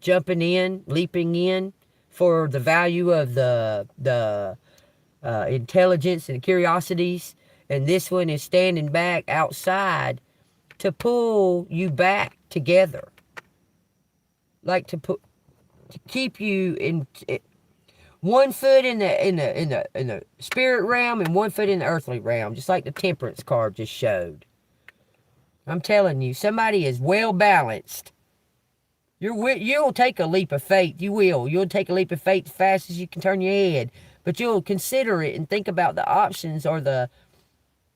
jumping in, leaping in for the value of the intelligence and curiosities. And this one is standing back outside to pull you back together. Like to keep you in one foot in the spirit realm and one foot in the earthly realm, just like the temperance card just showed. I'm telling you, somebody is well balanced. You'll take a leap of faith. You will. You'll take a leap of faith as fast as you can turn your head. But you'll consider it and think about the options, or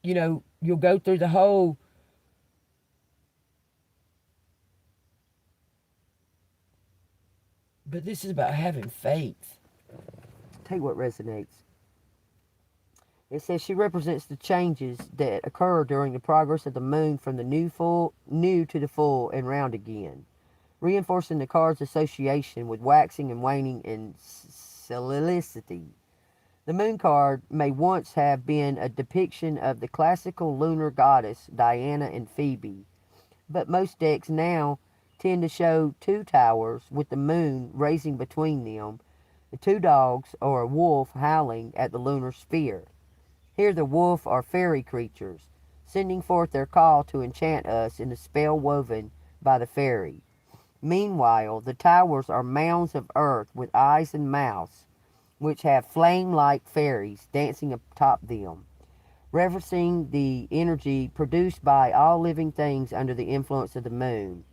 you'll go through the whole. But this is about having faith. Tell you what resonates. It says she represents the changes that occur during the progress of the moon from the new to the full and round again, reinforcing the card's association with waxing and waning in cyclicity. The moon card may once have been a depiction of the classical lunar goddess Diana and Phoebe, but most decks now tend to show two towers with the moon rising between them, the two dogs or a wolf howling at the lunar sphere. Here the wolf are fairy creatures, sending forth their call to enchant us in the spell woven by the fairy. Meanwhile, the towers are mounds of earth with eyes and mouths, which have flame-like fairies dancing atop them, referencing the energy produced by all living things under the influence of the moon.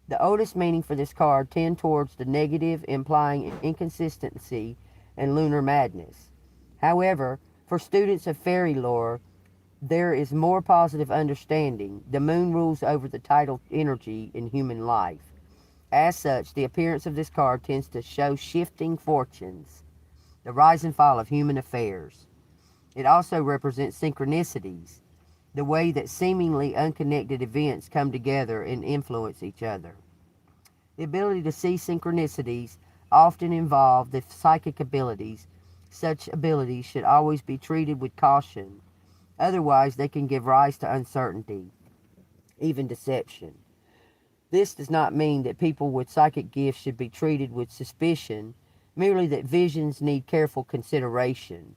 The oldest meaning for this card tend towards the negative, implying inconsistency and lunar madness. However, for students of fairy lore, there is more positive understanding. The moon rules over the tidal energy in human life. As such, the appearance of this card tends to show shifting fortunes, the rise and fall of human affairs. It also represents synchronicities, the way that seemingly unconnected events come together and influence each other. The ability to see synchronicities often involve the psychic abilities. Such abilities should always be treated with caution. Otherwise, they can give rise to uncertainty, even deception. This does not mean that people with psychic gifts should be treated with suspicion, merely that visions need careful consideration.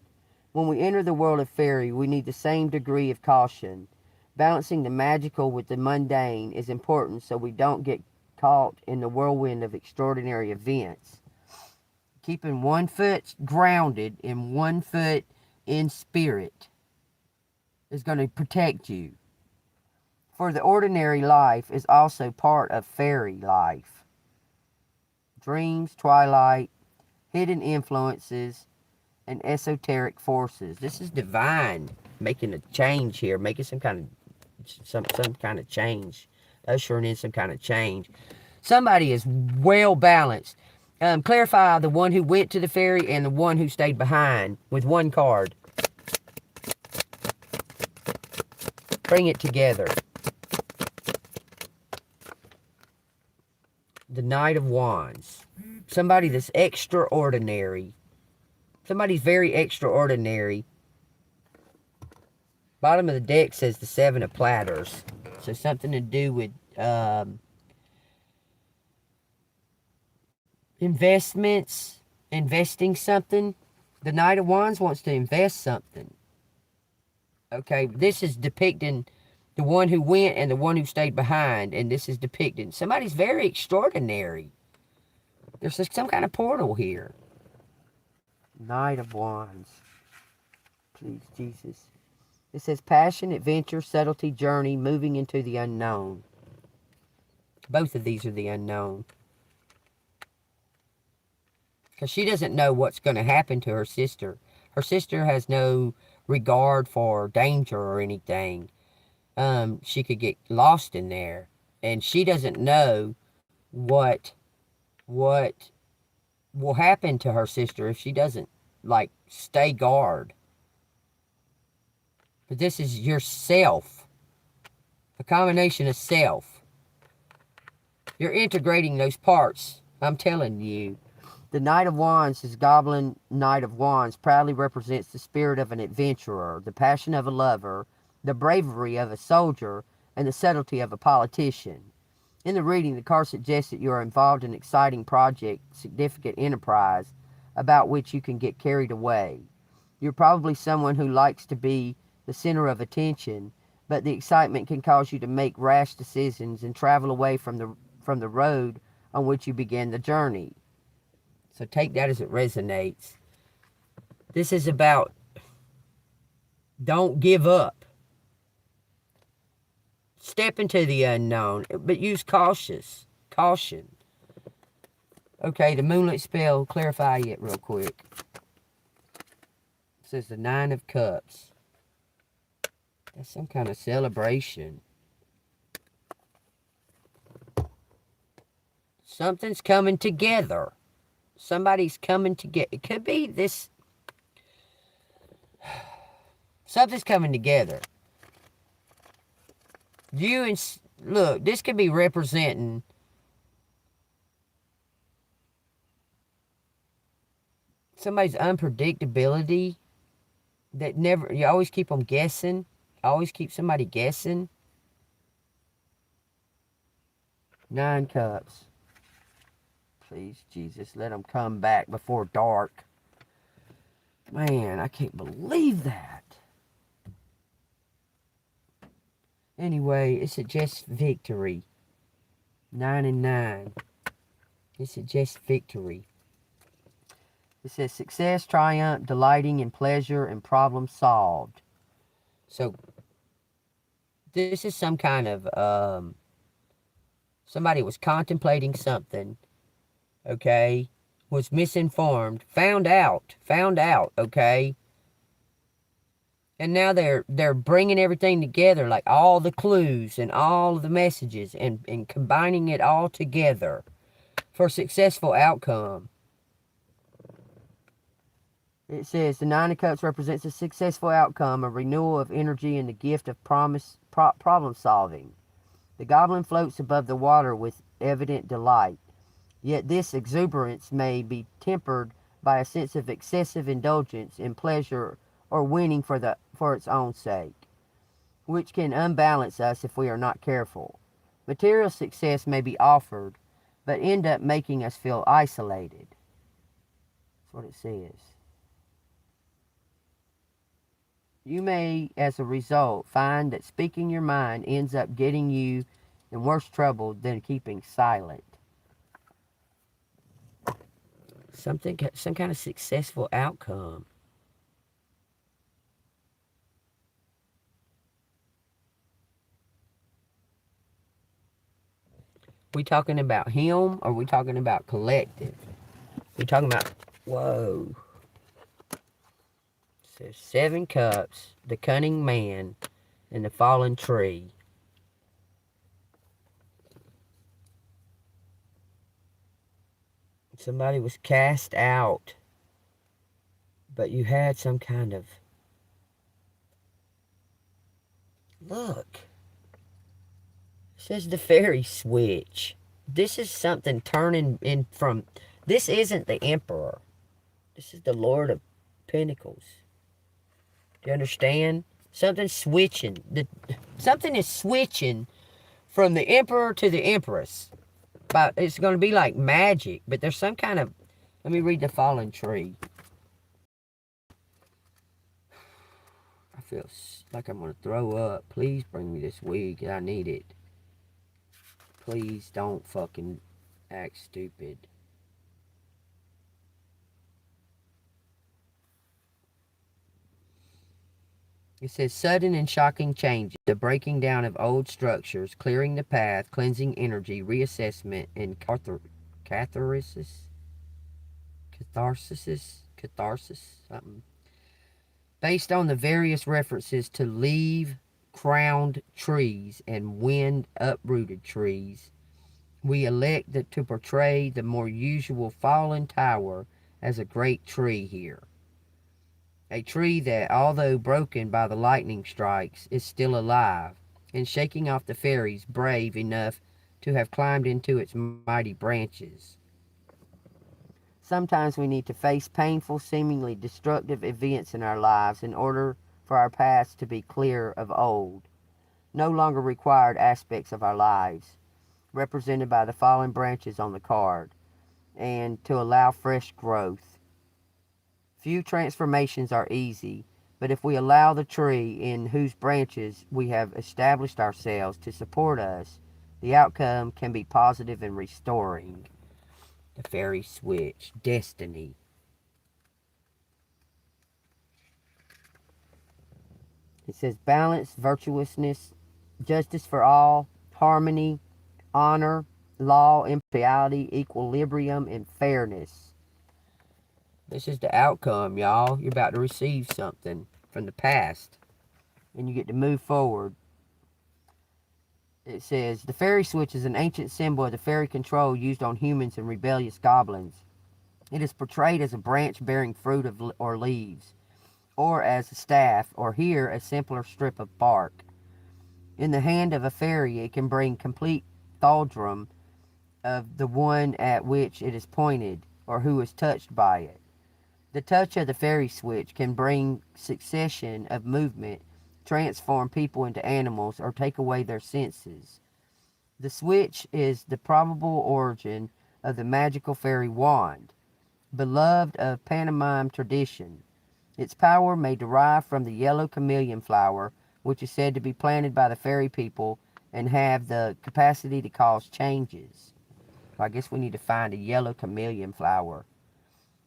When we enter the world of fairy, we need the same degree of caution. Balancing the magical with the mundane is important so we don't get caught in the whirlwind of extraordinary events. Keeping one foot grounded and one foot in spirit is going to protect you. For the ordinary life is also part of fairy life. Dreams, twilight, hidden influences, and esoteric forces. This is divine, making a change here, making some kind of change, ushering in some kind of change. Somebody is well balanced. Clarify the one who went to the fairy and the one who stayed behind with one card. Bring it together. The Knight of Wands. Somebody that's extraordinary. Somebody's very extraordinary. Bottom of the deck says the Seven of Platters. So something to do with investments, investing something. The Knight of Wands wants to invest something. Okay, this is depicting the one who went and the one who stayed behind. And this is depicting somebody's very extraordinary. There's some kind of portal here. Knight of Wands. Please, Jesus. It says passion, adventure, subtlety, journey, moving into the unknown. Both of these are the unknown. Because she doesn't know what's going to happen to her sister. Her sister has no regard for danger or anything. She could get lost in there. And she doesn't know what will happen to her sister if she doesn't like, stay guard. But this is yourself. A combination of self. You're integrating those parts. I'm telling you. The Knight of Wands, his Goblin Knight of Wands, proudly represents the spirit of an adventurer, the passion of a lover, the bravery of a soldier, and the subtlety of a politician. In the reading, the card suggests that you are involved in an exciting project, significant enterprise, about which you can get carried away. You're probably someone who likes to be the center of attention, but the excitement can cause you to make rash decisions and travel away from the road on which you began the journey. So take that as it resonates. This is about don't give up. Step into the unknown, but use caution. Okay, the moonlit spell, clarify it real quick. It says the 9 of Cups. That's some kind of celebration. Something's coming together. Somebody's coming together. It could be this. Something's coming together. Look, this could be representing somebody's unpredictability that never, you always keep them guessing. Always keep somebody guessing. 9 Cups. Please, Jesus, let them come back before dark. Man, I can't believe that. Anyway, it suggests victory. 9 and 9. It suggests victory. It says success, triumph, delighting in pleasure, and problem solved. So, this is some kind of, somebody was contemplating something, okay, was misinformed, found out, okay, and now they're bringing everything together, like all the clues and all of the messages, and combining it all together for a successful outcome. It says the 9 of Cups represents a successful outcome, a renewal of energy, and the gift of problem solving. The goblin floats above the water with evident delight. Yet this exuberance may be tempered by a sense of excessive indulgence in pleasure or winning for its own sake, which can unbalance us if we are not careful. Material success may be offered, but end up making us feel isolated. That's what it says. You may, as a result, find that speaking your mind ends up getting you in worse trouble than keeping silent. Some kind of successful outcome. We talking about him, or we talking about collective? We talking about, whoa. It says 7 Cups, the cunning man, and the fallen tree. Somebody was cast out, but you had some kind of, look, it says the fairy switch. This is something turning in from, this isn't the Emperor. This is the Lord of Pentacles. Do you understand? Something's switching. Something is switching from the Emperor to the Empress. But it's going to be like magic. But there's some kind of, let me read the fallen tree. I feel like I'm going to throw up. Please bring me this wig. I need it. Please don't fucking act stupid. It says sudden and shocking changes, the breaking down of old structures, clearing the path, cleansing energy, reassessment, and catharsis, something. Based on the various references to leaf-crowned trees and wind-uprooted trees, we elect to portray the more usual fallen tower as a great tree here. A tree that, although broken by the lightning strikes, is still alive, and shaking off the fairies brave enough to have climbed into its mighty branches. Sometimes we need to face painful, seemingly destructive events in our lives in order for our paths to be clear of old, no longer required aspects of our lives, represented by the fallen branches on the card, and to allow fresh growth. Few transformations are easy, but if we allow the tree in whose branches we have established ourselves to support us, the outcome can be positive and restoring. The fairy switch, destiny. It says balance, virtuousness, justice for all, harmony, honor, law, impartiality, equilibrium, and fairness. This is the outcome, y'all. You're about to receive something from the past, and you get to move forward. It says, the fairy switch is an ancient symbol of the fairy control used on humans and rebellious goblins. It is portrayed as a branch bearing fruit or leaves, or as a staff, or here a simpler strip of bark. In the hand of a fairy, it can bring complete thraldom of the one at which it is pointed, or who is touched by it. The touch of the fairy switch can bring succession of movement, transform people into animals, or take away their senses. The switch is the probable origin of the magical fairy wand, beloved of pantomime tradition. Its power may derive from the yellow chameleon flower, which is said to be planted by the fairy people and have the capacity to cause changes. So I guess we need to find a yellow chameleon flower.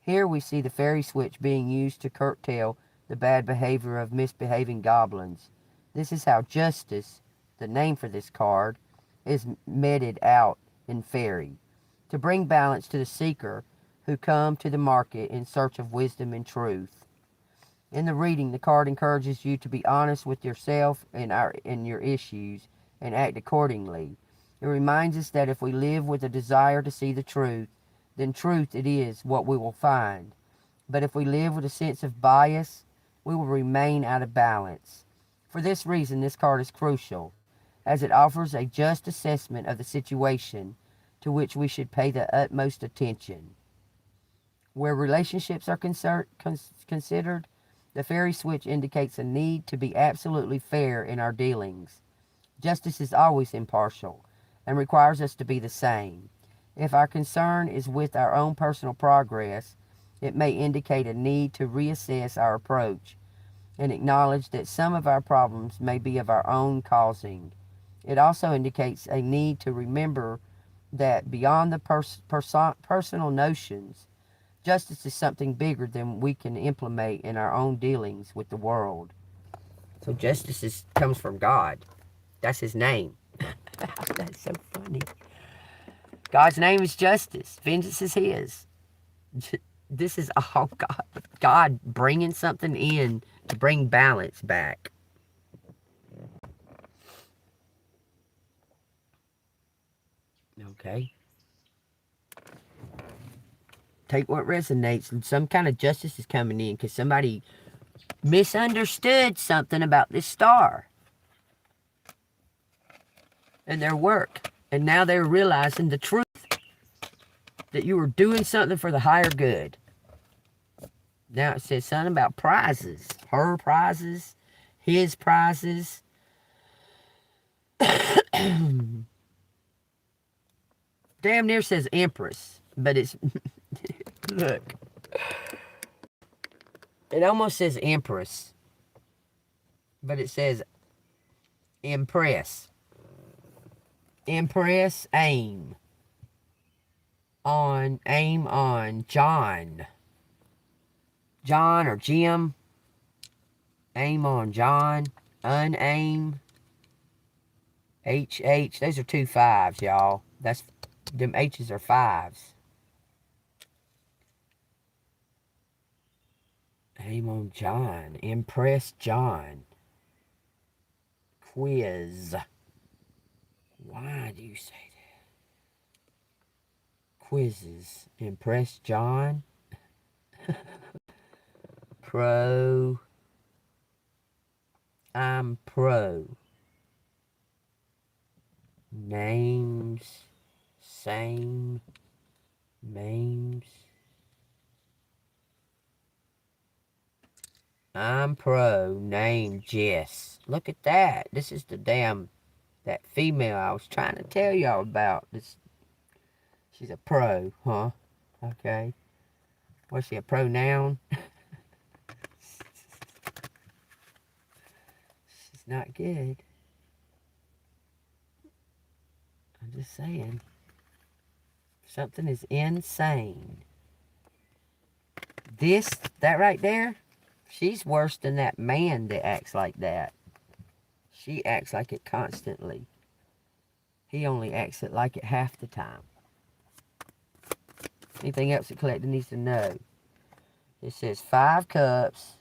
Here we see the fairy switch being used to curtail the bad behavior of misbehaving goblins. This is how justice, the name for this card, is meted out in fairy, to bring balance to the seeker who come to the market in search of wisdom and truth. In the reading, the card encourages you to be honest with yourself and your issues and act accordingly. It reminds us that if we live with a desire to see the truth, then truth it is what we will find. But if we live with a sense of bias, we will remain out of balance. For this reason, this card is crucial, as it offers a just assessment of the situation to which we should pay the utmost attention. Where relationships are considered, the fairy switch indicates a need to be absolutely fair in our dealings. Justice is always impartial and requires us to be the same. If our concern is with our own personal progress, it may indicate a need to reassess our approach and acknowledge that some of our problems may be of our own causing. It also indicates a need to remember that beyond the personal notions, justice is something bigger than we can implement in our own dealings with the world. So justice comes from God. That's his name. That's so funny. God's name is justice. Vengeance is his. This is all God bringing something in to bring balance back. Okay. Take what resonates, and some kind of justice is coming in because somebody misunderstood something about this star and their work. And now they're realizing the truth, that you were doing something for the higher good. Now it says something about prizes. Her prizes, his prizes. Damn near says Empress, but it's... Look. It almost says Empress, but it says Impress. Impress, aim on John. John or Jim. Aim on John. Unaim. HH. Those are 2 5s, y'all. Them H's are 5s. Aim on John. Impress John. Quiz. Why do you say that? Quizzes. Impress John. pro. I'm pro. Names. Same. Names. I'm pro. Name Jess. Look at that. This is the damn, that female I was trying to tell y'all about. This, she's a pro, huh? Okay. Was she a pronoun? She's not good. I'm just saying. Something is insane. That right there, she's worse than that man that acts like that. She acts like it constantly. He only acts it like it half the time. Anything else the collector needs to know? It says 5 cups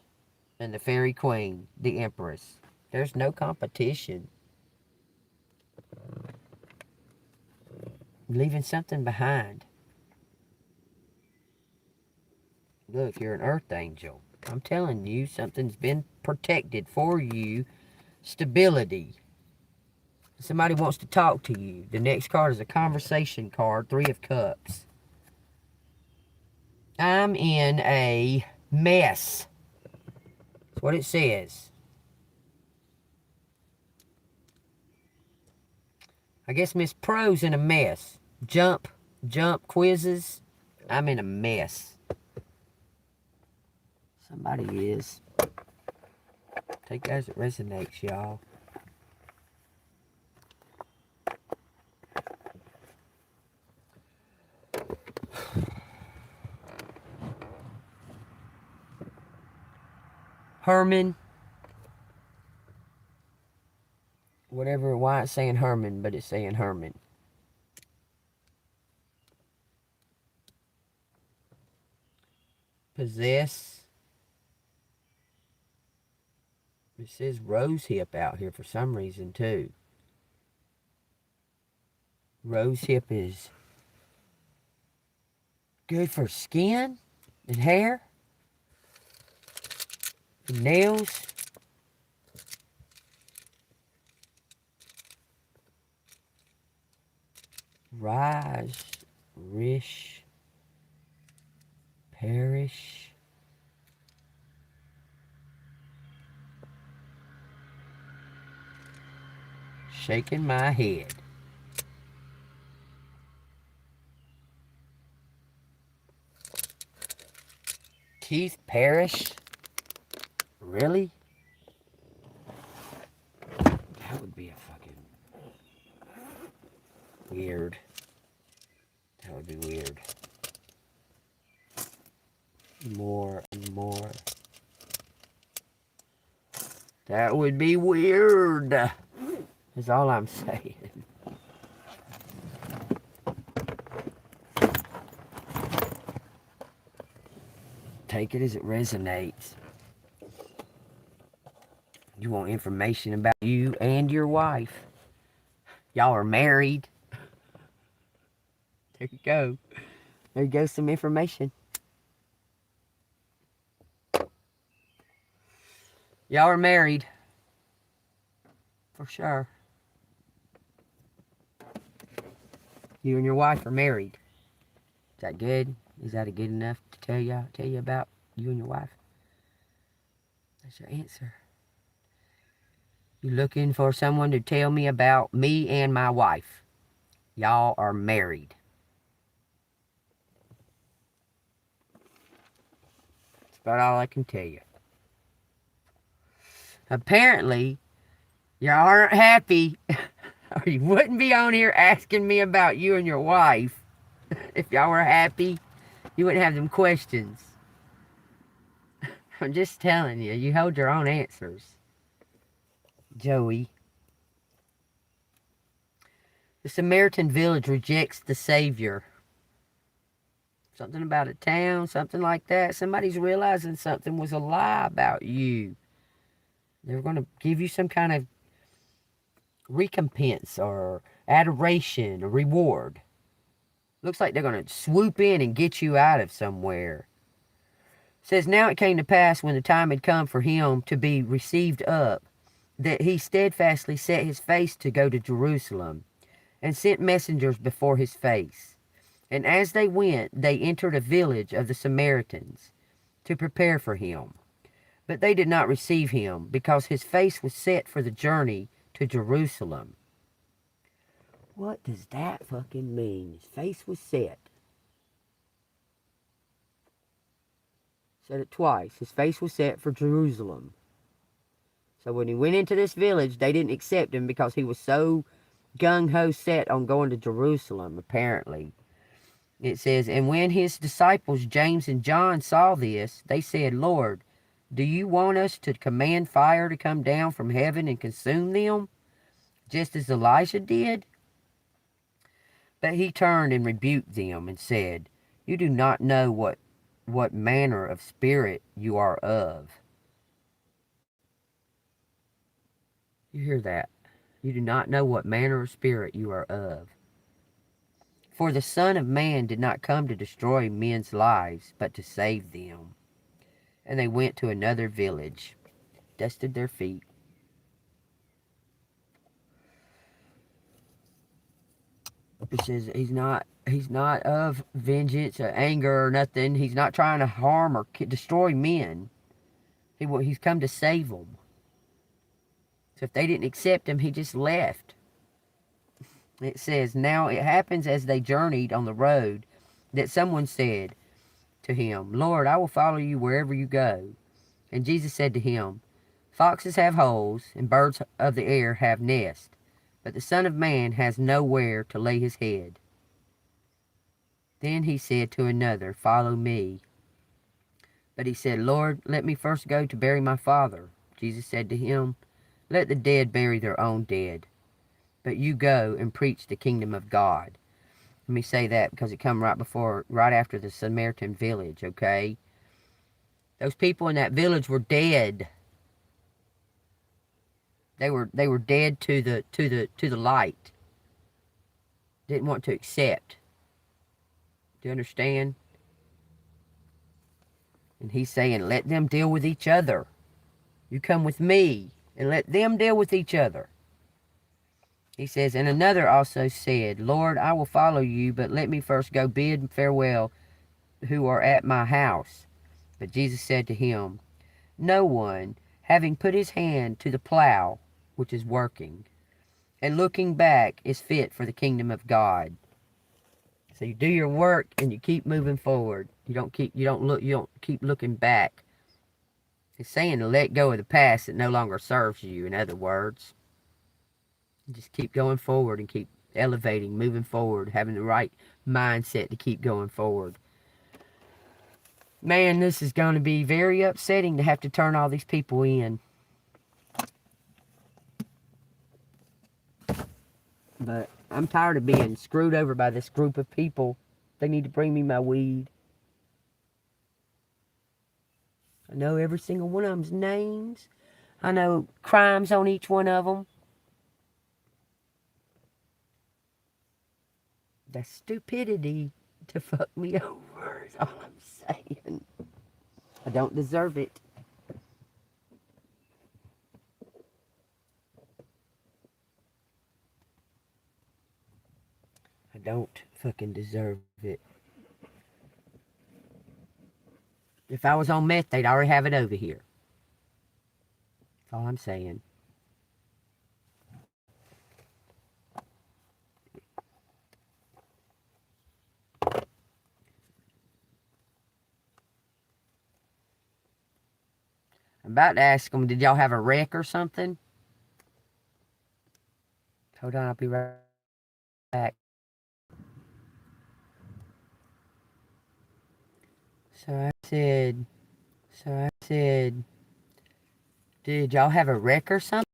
and the fairy queen, the empress. There's no competition. Leaving something behind. Look, you're an earth angel. I'm telling you, something's been protected for you. Stability. Somebody wants to talk to you. The next card is a conversation card, 3 of cups. I'm in a mess. That's what it says. I guess Miss Pro's in a mess. Jump quizzes. I'm in a mess. Somebody is. Take that as it resonates, y'all. Herman. Whatever, why it's saying Herman, but it's saying Herman. Possess. It says rose hip out here for some reason too. Rose hip is good for skin and hair and nails. Rise, rish, perish. Shaking my head. Keith Parrish? Really? That would be a fucking weird. That would be weird. More and more. That would be weird. That's all I'm saying. Take it as it resonates. You want information about you and your wife. Y'all are married. There you go. There goes some information. Y'all are married. For sure. You and your wife are married. Is that good? Is that good enough to tell you about you and your wife? That's your answer. You looking for someone to tell me about me and my wife. Y'all are married. That's about all I can tell you. Apparently, y'all aren't happy, or you wouldn't be on here asking me about you and your wife. If y'all were happy, you wouldn't have them questions. I'm just telling you, you hold your own answers. Joey. The Samaritan village rejects the Savior. Something about a town, something like that. Somebody's realizing something was a lie about you. They're going to give you some kind of recompense or adoration or reward. Looks like they're going to swoop in and get you out of somewhere. It says, now it came to pass when the time had come for him to be received up, that he steadfastly set his face to go to Jerusalem, and sent messengers before his face. And as they went, they entered a village of the Samaritans to prepare for him. But they did not receive him, because his face was set for the journey to Jerusalem. What does that fucking mean? His face was set. Said it twice. His face was set for Jerusalem. So when he went into this village, they didn't accept him because he was so gung-ho set on going to Jerusalem, apparently. It says, and when his disciples, James and John, saw this, they said, Lord, do you want us to command fire to come down from heaven and consume them, just as Elijah did? But he turned and rebuked them and said, you do not know what manner of spirit you are of. You hear that? You do not know what manner of spirit you are of. For the Son of Man did not come to destroy men's lives, but to save them. And they went to another village, dusted their feet. It says he's not of vengeance or anger or nothing. He's not trying to harm or destroy men. He's come to save them. So if they didn't accept him, he just left. It says, now it happens as they journeyed on the road that someone said to him, Lord, I will follow you wherever you go. And Jesus said to him, foxes have holes, and birds of the air have nests, but the Son of Man has nowhere to lay his head. Then he said to another, follow me. But he said, Lord, let me first go to bury my father. Jesus said to him, let the dead bury their own dead, but you go and preach the kingdom of God. Let me say that because it come right after the Samaritan village, okay? Those people in that village were dead. They were dead to the light. Didn't want to accept. Do you understand? And he's saying, let them deal with each other. You come with me and let them deal with each other. He says, and another also said, Lord, I will follow you, but let me first go bid farewell who are at my house. But Jesus said to him, no one, having put his hand to the plow, which is working, and looking back, is fit for the kingdom of God. So you do your work and you keep moving forward. You don't keep looking back. It's saying to let go of the past that no longer serves you, in other words. Just keep going forward and keep elevating, moving forward, having the right mindset to keep going forward. Man, this is going to be very upsetting to have to turn all these people in. But I'm tired of being screwed over by this group of people. They need to bring me my weed. I know every single one of them's names. I know crimes on each one of them. The stupidity to fuck me over is all I'm saying. I don't deserve it. I don't fucking deserve it. If I was on meth, they'd already have it over here. That's all I'm saying. I'm about to ask them, did y'all have a wreck or something? Hold on, I'll be right back. So I said, did y'all have a wreck or something?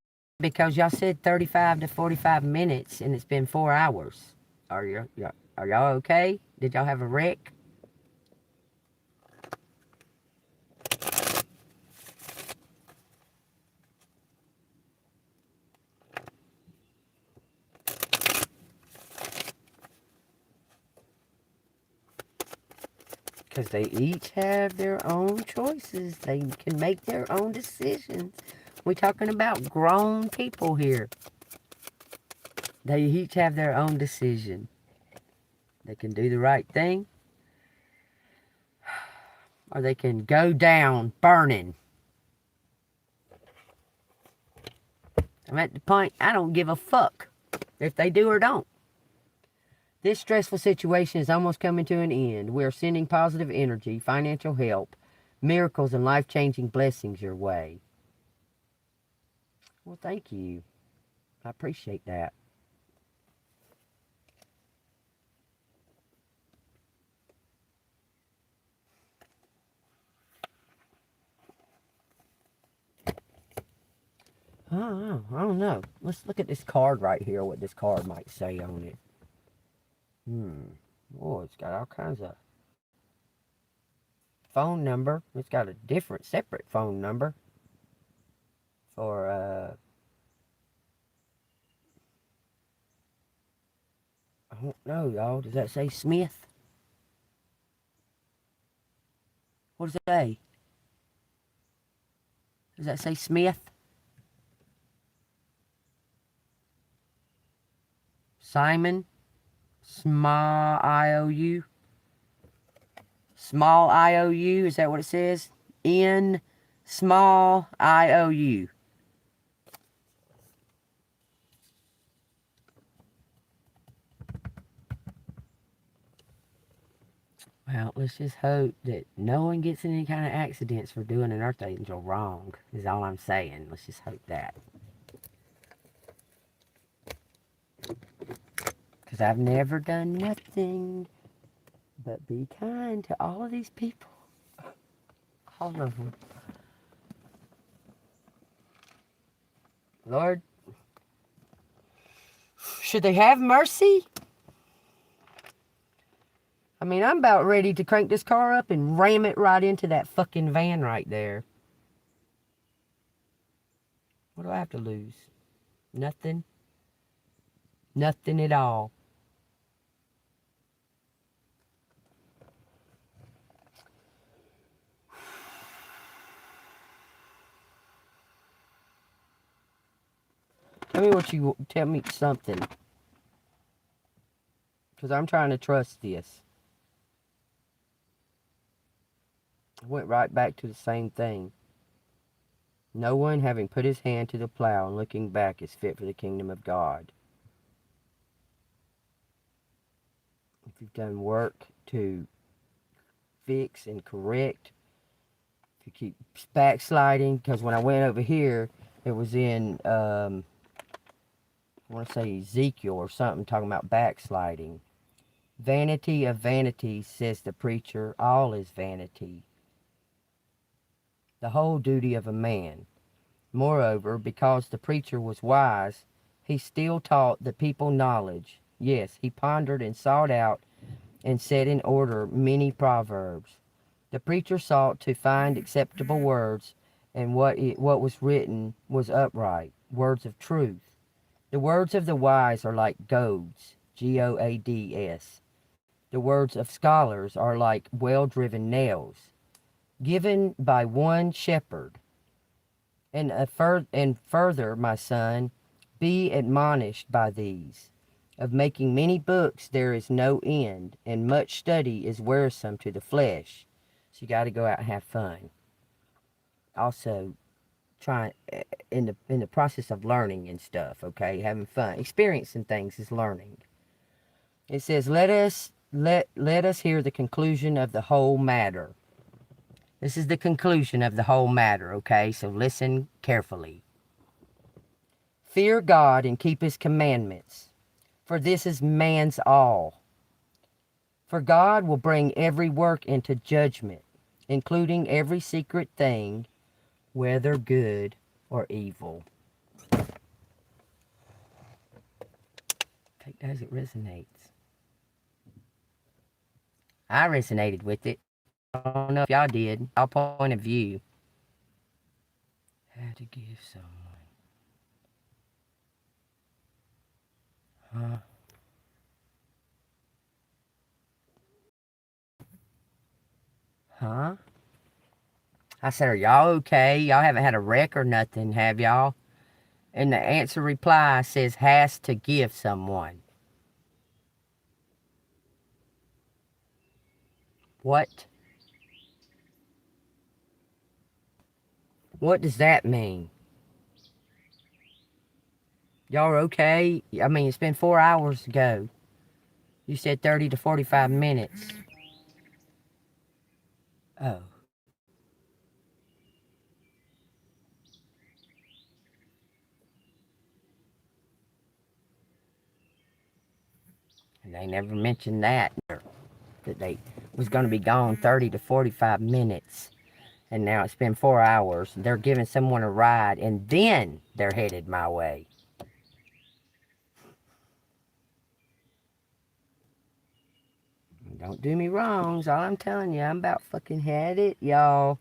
Because y'all said 35 to 45 minutes and it's been 4 hours. Are y'all okay? Did y'all have a wreck? Because they each have their own choices. They can make their own decisions. We're talking about grown people here. They each have their own decision. They can do the right thing, or they can go down burning. I'm at the point, I don't give a fuck if they do or don't. This stressful situation is almost coming to an end. We are sending positive energy, financial help, miracles, and life-changing blessings your way. Well, thank you. I appreciate that. I don't know. Let's look at this card right here, what this card might say on it. Oh, it's got all kinds of phone number. It's got a different, separate phone number for, I don't know, y'all. Does that say Smith? What does it say? Does that say Smith? Simon? Small IOU? Small IOU? Is that what it says? N small IOU. Well, let's just hope that no one gets in any kind of accidents for doing an Earth Angel wrong, is all I'm saying. Let's just hope that. Because I've never done nothing but be kind to all of these people. All of them. Lord, should they have mercy? I mean, I'm about ready to crank this car up and ram it right into that fucking van right there. What do I have to lose? Nothing. Nothing at all. Tell me something. Because I'm trying to trust this. I went right back to the same thing. No one having put his hand to the plow and looking back is fit for the kingdom of God. If you've done work to fix and correct, if you keep backsliding, because when I went over here, it was in, I want to say Ezekiel or something, talking about backsliding. Vanity of vanities, says the preacher, all is vanity. The whole duty of a man. Moreover, because the preacher was wise, he still taught the people knowledge. Yes, he pondered and sought out and set in order many proverbs. The preacher sought to find acceptable words, and what was written was upright, words of truth. The words of the wise are like goads, G-O-A-D-S. The words of scholars are like well-driven nails, given by one shepherd. And further, my son, be admonished by these. Of making many books there is no end, and much study is wearisome to the flesh. So you got to go out and have fun. Also, try in the process of learning and stuff. Okay, having fun, experiencing things is learning. It says, let us hear the conclusion of the whole matter. This is the conclusion of the whole matter, okay? So listen carefully. Fear God and keep his commandments, for this is man's all. For God will bring every work into judgment, including every secret thing, whether good or evil. Take that as it resonates. I resonated with it. I don't know if y'all did. Our point of view. Had to give someone. Huh? Huh? I said, are y'all okay? Y'all haven't had a wreck or nothing, have y'all? And the answer reply says, has to give someone. What? What does that mean? Y'all are okay? I mean, it's been 4 hours ago. You said 30 to 45 minutes. Oh. And they never mentioned that they was going to be gone 30 to 45 minutes. And now it's been 4 hours. They're giving someone a ride, and then they're headed my way. Don't do me wrong. All I'm telling you, I'm about fucking had it, y'all.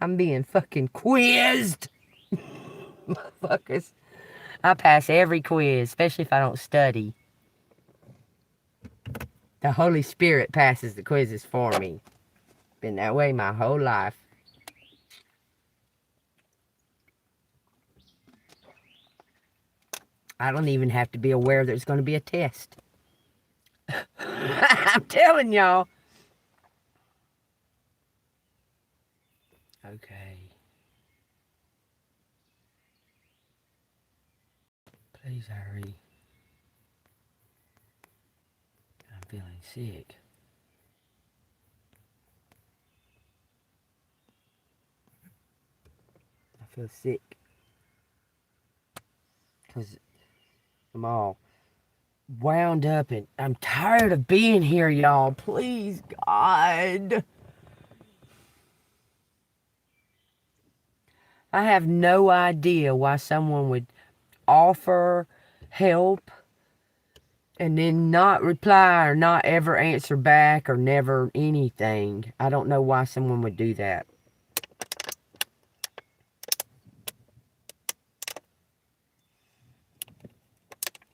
I'm being fucking quizzed. Motherfuckers. I pass every quiz, especially if I don't study. The Holy Spirit passes the quizzes for me. Been that way my whole life. I don't even have to be aware there's going to be a test. I'm telling y'all. Okay. Please hurry. I'm feeling sick. I feel sick. Because I'm all wound up and I'm tired of being here, y'all. Please, God. I have no idea why someone would offer help and then not reply or not ever answer back or never anything. I don't know why someone would do that.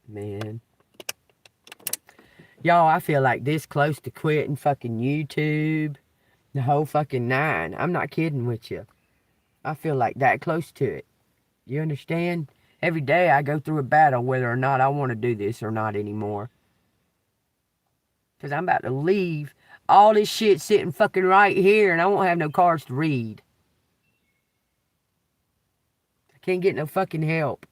Man. Y'all, I feel like this close to quitting fucking YouTube. The whole fucking nine. I'm not kidding with you. I feel like that close to it. You understand? Every day I go through a battle whether or not I want to do this or not anymore. Because I'm about to leave all this shit sitting fucking right here and I won't have no cards to read. I can't get no fucking help.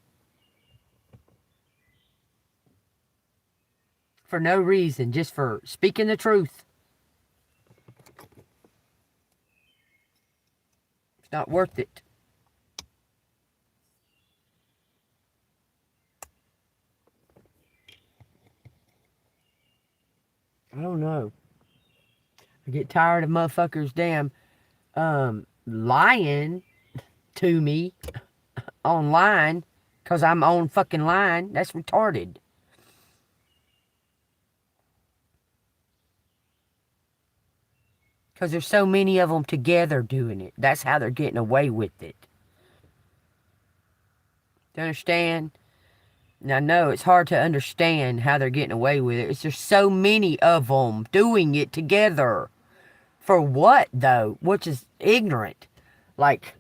For no reason, just for speaking the truth. It's not worth it. I don't know. I get tired of motherfuckers damn lying to me online because I'm on fucking line. That's retarded. Because there's so many of them together doing it. That's how they're getting away with it. Do you understand? And I know it's hard to understand how they're getting away with it. It's just so many of them doing it together. For what, though? Which is ignorant. Like,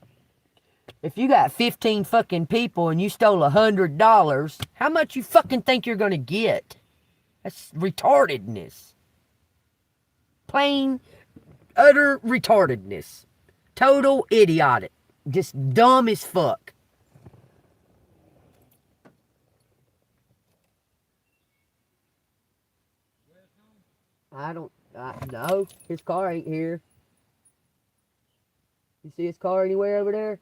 if you got 15 fucking people and you stole $100, how much you fucking think you're going to get? That's retardedness. Plain, utter retardedness. Total idiotic. Just dumb as fuck. No, his car ain't here. You see his car anywhere over there?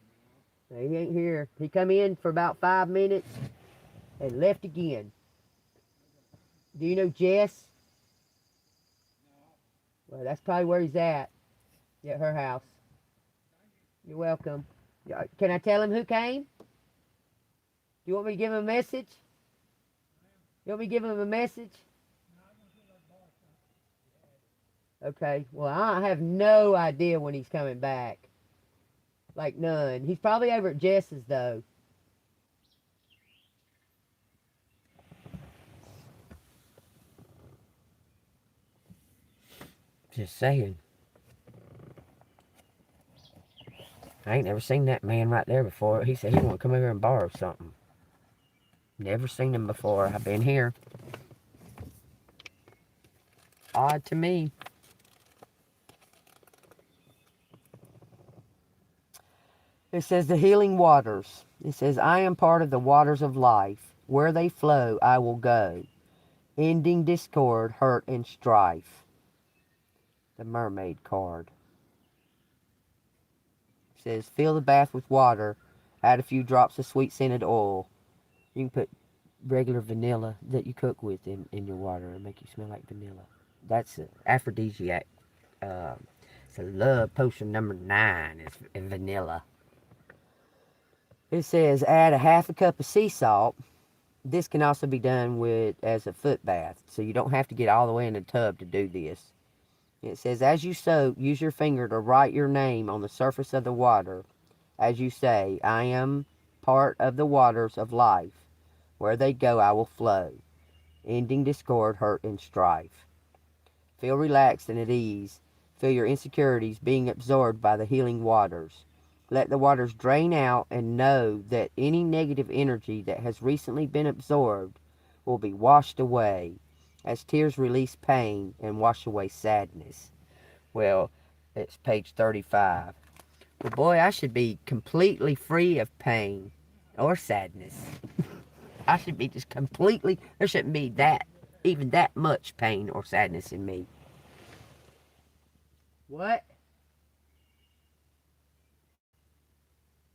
No, he ain't here. He come in for about 5 minutes and left again. Do you know Jess? Well, that's probably where he's at her house. You're welcome. Can I tell him who came? Do you want me to give him a message? You want me to give him a message? Okay. Well, I have no idea when he's coming back. Like, none. He's probably over at Jess's, though. Just saying. I ain't never seen that man right there before. He said he wanted to come over here and borrow something. Never seen him before. I've been here. Odd to me. It says the healing waters. It says, I am part of the waters of life. Where they flow, I will go, ending discord, hurt, and strife. The mermaid card. It says, fill the bath with water. Add a few drops of sweet scented oil. You can put regular vanilla that you cook with in your water and make you smell like vanilla. That's an aphrodisiac. It's a love potion number 9 is vanilla. It says add a half a cup of sea salt. This can also be done with as a foot bath, so you don't have to get all the way in the tub to do this. It says as you soak, use your finger to write your name on the surface of the water. As you say, I am part of the waters of life. Where they go, I will flow, ending discord, hurt, and strife. Feel relaxed and at ease. Feel your insecurities being absorbed by the healing waters. Let the waters drain out and know that any negative energy that has recently been absorbed will be washed away as tears release pain and wash away sadness. Well, it's page 35. Well, boy, I should be completely free of pain or sadness. I should be just completely, there shouldn't be even that much pain or sadness in me. What?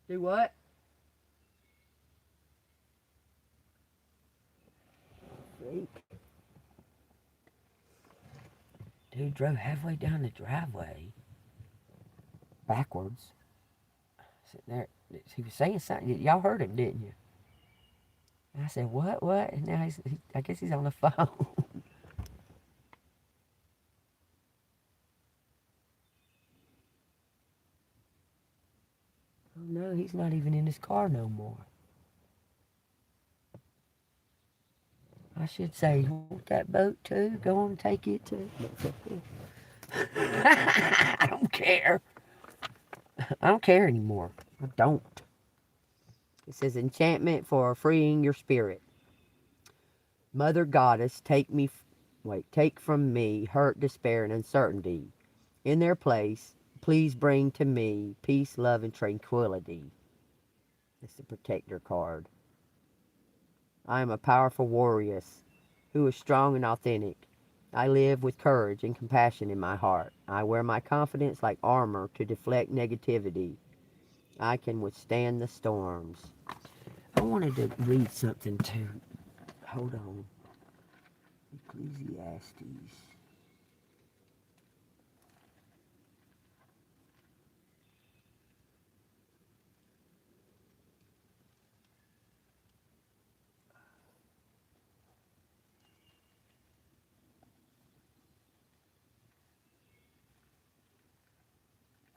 Do what? Freak. Dude drove halfway down the driveway. Backwards. Sitting there. He was saying something. Y'all heard him, didn't you? And I said, what? And now I guess he's on the phone. Oh, no, he's not even in his car no more. I should say, you want that boat too? Go on and take it too. I don't care. I don't care anymore. I don't. It says enchantment for freeing your spirit. Mother Goddess, take from me hurt, despair, and uncertainty. In their place, please bring to me peace, love, and tranquility. It's the protector card. I am a powerful warrior who is strong and authentic. I live with courage and compassion in my heart. I wear my confidence like armor to deflect negativity. I can withstand the storms. I wanted to read something too. Hold on. Ecclesiastes.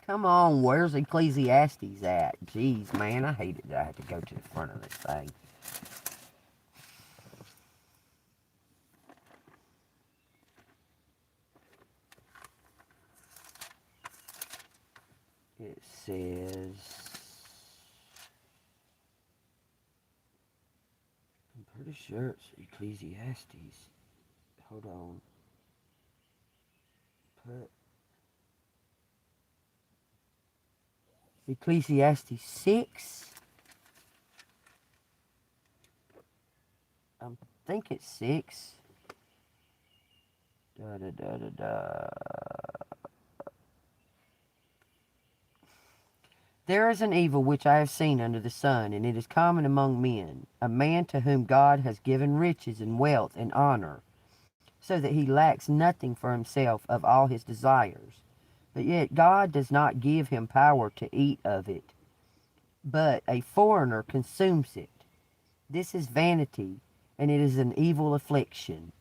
Come on, where's Ecclesiastes at? Jeez, man, I hate it that I have to go to the front of this thing. It says, I'm pretty sure it's Ecclesiastes. Hold on. Put Ecclesiastes 6. I think it's 6. There is an evil which I have seen under the sun, and it is common among men, a man to whom God has given riches and wealth and honor, so that he lacks nothing for himself of all his desires. But yet God does not give him power to eat of it, but a foreigner consumes it. This is vanity, and it is an evil affliction.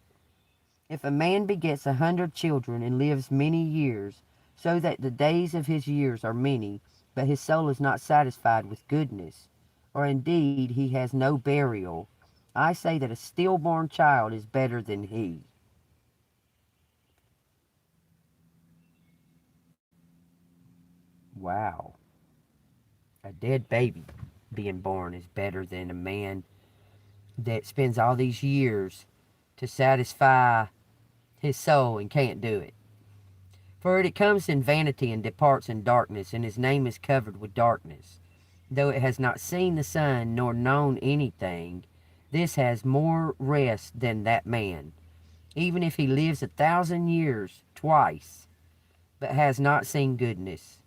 If a man begets 100 children and lives many years, so that the days of his years are many, but his soul is not satisfied with goodness, or indeed he has no burial, I say that a stillborn child is better than he. Wow. A dead baby being born is better than a man that spends all these years to satisfy his soul and can't do it. For it comes in vanity and departs in darkness, and his name is covered with darkness. Though it has not seen the sun nor known anything, this has more rest than that man, even if he lives 1,000 years twice, but has not seen goodness.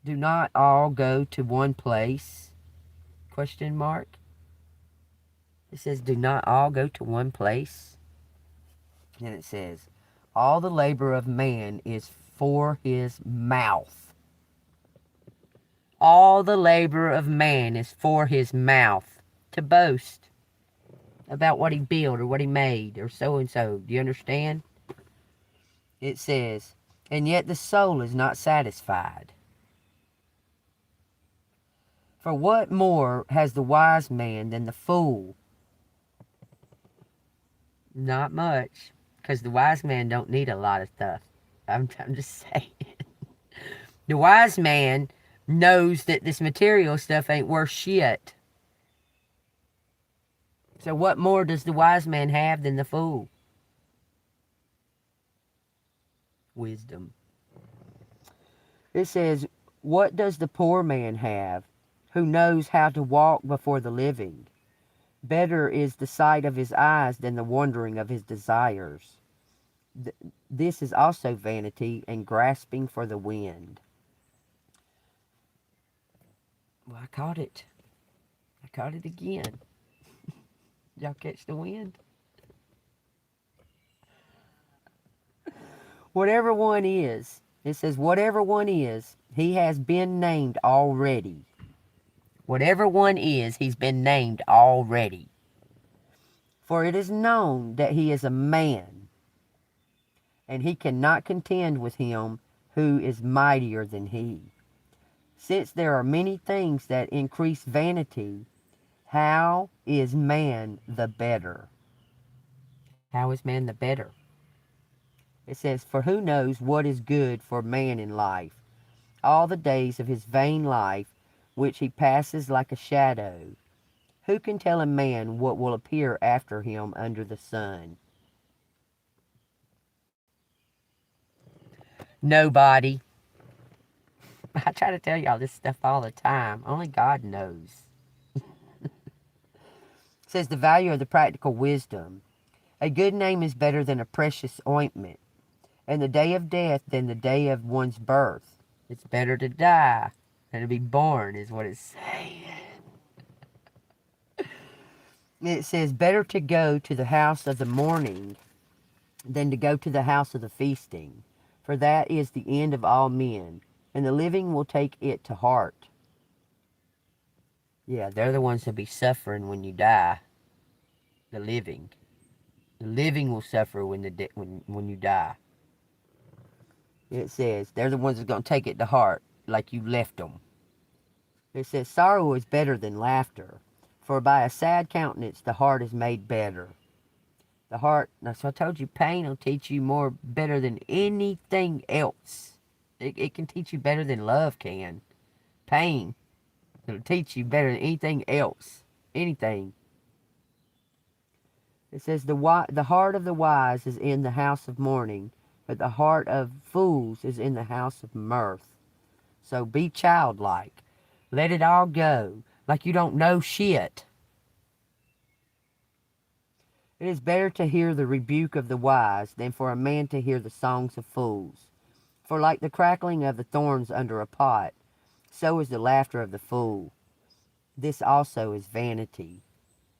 Do not all go to one place? Question mark. It says, do not all go to one place? And it says, all the labor of man is for his mouth. All the labor of man is for his mouth, to boast about what he built or what he made or so and so. Do you understand? It says, and yet the soul is not satisfied. For what more has the wise man than the fool? Not much, because the wise man don't need a lot of stuff. I'm just saying. The wise man knows that this material stuff ain't worth shit. So what more does the wise man have than the fool? Wisdom. It says, what does the poor man have, who knows how to walk before the living? Better is the sight of his eyes than the wandering of his desires. This is also vanity and grasping for the wind. Well, I caught it. I caught it again. Y'all catch the wind? Whatever one is, it says, whatever one is, he has been named already. Whatever one is, he's been named already. For it is known that he is a man, and he cannot contend with him who is mightier than he. Since there are many things that increase vanity, how is man the better? How is man the better? It says, for who knows what is good for man in life, all the days of his vain life, which he passes like a shadow. Who can tell a man what will appear after him under the sun? Nobody. I try to tell y'all this stuff all the time. Only God knows. It says the value of the practical wisdom. A good name is better than a precious ointment, and the day of death than the day of one's birth. It's better to die than to be born, is what it's saying. It says, better to go to the house of the mourning than to go to the house of the feasting, for that is the end of all men, and the living will take it to heart. Yeah, they're the ones that be suffering when you die. The living. The living will suffer when you die. It says, they're the ones that's going to take it to heart, like you left them. It says, sorrow is better than laughter, for by a sad countenance the heart is made better. The heart, so I told you, pain will teach you better than anything else. It can teach you better than love can. Pain, it'll teach you better than anything else. Anything. It says, the heart of the wise is in the house of mourning, but the heart of fools is in the house of mirth. So be childlike. Let it all go, like you don't know shit. It is better to hear the rebuke of the wise than for a man to hear the songs of fools. For like the crackling of the thorns under a pot, so is the laughter of the fool. This also is vanity.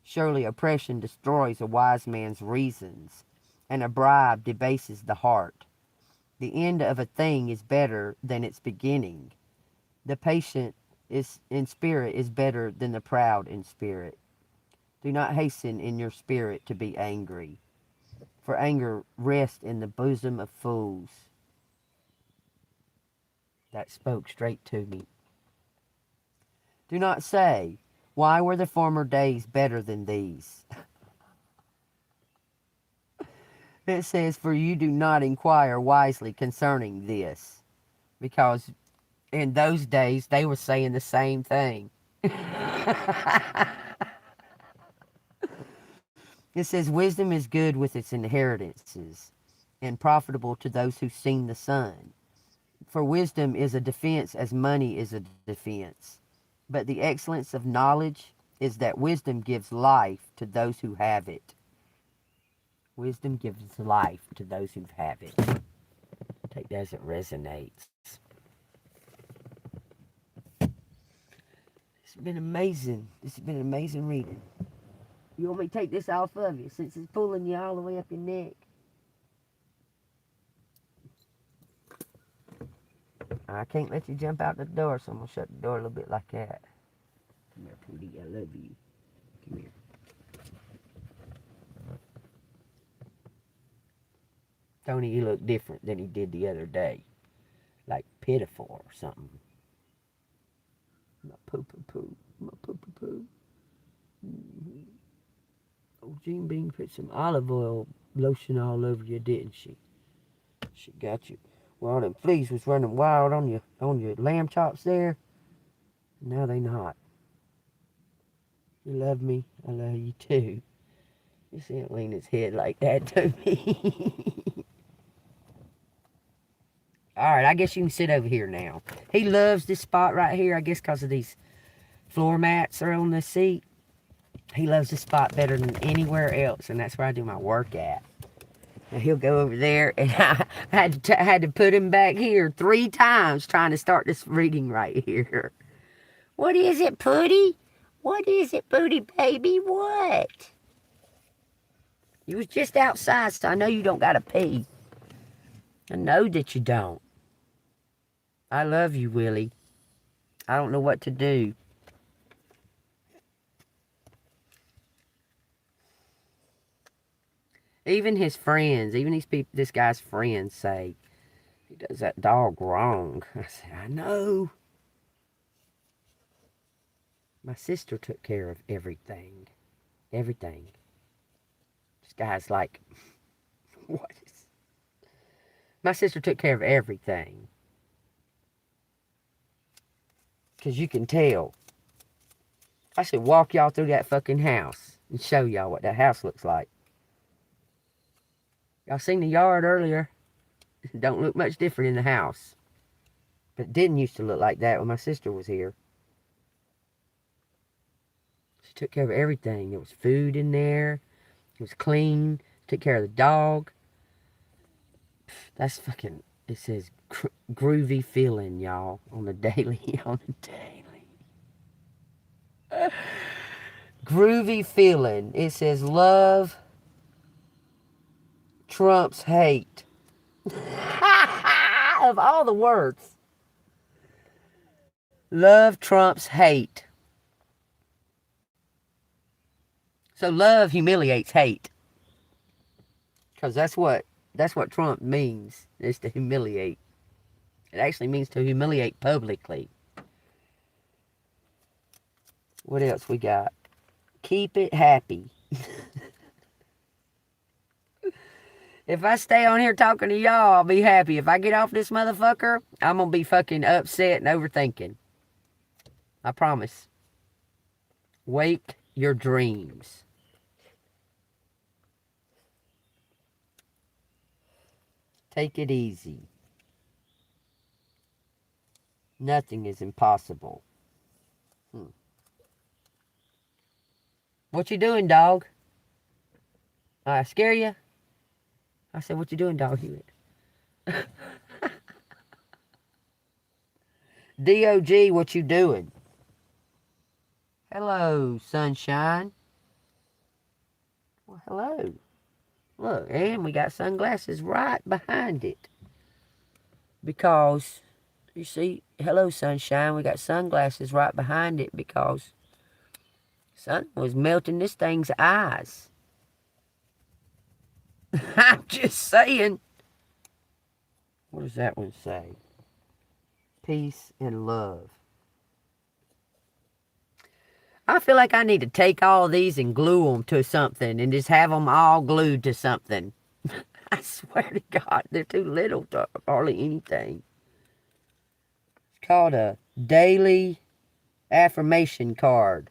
Surely oppression destroys a wise man's reasons, and a bribe debases the heart. The end of a thing is better than its beginning. The patient in spirit is better than the proud in spirit. Do not hasten in your spirit to be angry, for anger rests in the bosom of fools. That spoke straight to me. Do not say, why were the former days better than these? It says, for you do not inquire wisely concerning this, because in those days, they were saying the same thing. It says, wisdom is good with its inheritances and profitable to those who've seen the sun. For wisdom is a defense as money is a defense. But the excellence of knowledge is that wisdom gives life to those who have it. Wisdom gives life to those who have it. Take that as it resonates. It's been amazing. This has been an amazing reading. You want me to take this off of you since it's pulling you all the way up your neck? I can't let you jump out the door, so I'm going to shut the door a little bit like that. Come here, Pootie. I love you. Come here. Tony, you look different than he did the other day. Like pitiful or something. My poo-poo-poo. My poo-poo-poo. Mm-hmm. Oh, JEANBEAN put some olive oil lotion all over you, didn't she? She got you. Well, them fleas was running wild on your lamb chops there. Now they not. You love me. I love you too. You see it lean its head like that to me. Alright, I guess you can sit over here now. He loves this spot right here, I guess because of these floor mats are on the seat. He loves this spot better than anywhere else, and that's where I do my work at. Now he'll go over there, and I had to put him back here 3 times trying to start this reading right here. What is it, Pootie? What is it, Pootie, baby? What? You was just outside, so I know you don't got to pee. I know that you don't. I love you, Willie. I don't know what to do. Even his friends, even these people, this guy's friends say, he does that dog wrong. I said, I know. My sister took care of everything. Everything. This guy's like, what is... My sister took care of everything. Because you can tell. I should walk y'all through that fucking house and show y'all what that house looks like. Y'all seen the yard earlier. It don't look much different in the house. But it didn't used to look like that when my sister was here. She took care of everything. There was food in there. It was clean. Took care of the dog. That's fucking... It says groovy feeling, y'all. On the daily. On the daily. Groovy feeling. It says love trumps hate. Of all the words. Love trumps hate. So love humiliates hate. Because that's what Trump means, is to humiliate. It actually means to humiliate publicly. What else we got? Keep it happy. If I stay on here talking to y'all, I'll be happy. If I get off this motherfucker, I'm going to be fucking upset and overthinking. I promise. Wake your dreams. Take it easy. Nothing is impossible. What you doing, dog? I scare you? I said, what you doing, dog? D.O.G., what you doing? Hello, sunshine. Well, hello. Look, and we got sunglasses right behind it. Because, you see, hello, sunshine. We got sunglasses right behind it because sun was melting this thing's eyes. I'm just saying. What does that one say? Peace and love. I feel like I need to take all these and glue them to something and just have them all glued to something. I swear to God, they're too little to hardly anything. called a daily affirmation card.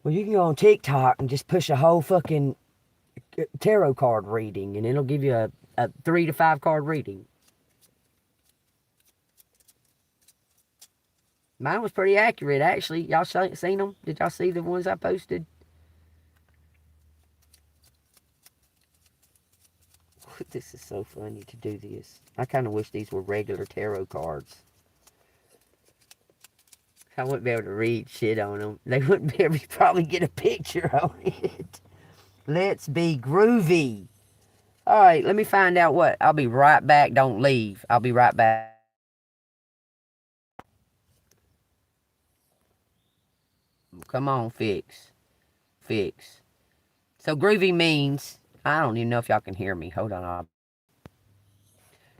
Well, you can go on TikTok and just push a whole fucking tarot card reading, and it'll give you a 3 to 5 card reading. Mine was pretty accurate, actually. Y'all seen them? Did y'all see the ones I posted? This is so funny to do this. I kind of wish these were regular tarot cards. I wouldn't be able to read shit on them. They wouldn't be able to probably get a picture on it. Let's be groovy. All right, let me find out what. I'll be right back. Don't leave. I'll be right back. Come on, fix. So groovy means, I don't even know if y'all can hear me. Hold on.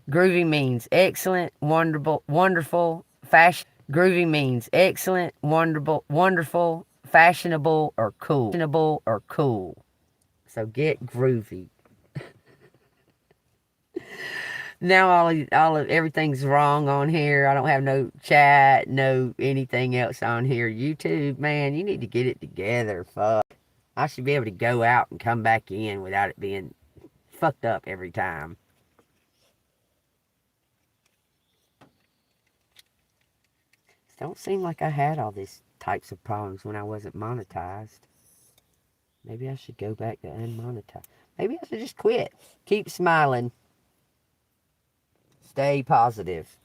Groovy means excellent, wonderful, fashion. Groovy means excellent, wonderful, fashionable, or cool. So get groovy. Now all of everything's wrong on here. I don't have no chat, no anything else on here. YouTube, man, you need to get it together. Fuck. I should be able to go out and come back in without it being fucked up every time. It don't seem like I had all these types of problems when I wasn't monetized. Maybe I should go back to unmonetized. Maybe I should just quit. Keep smiling. Stay positive.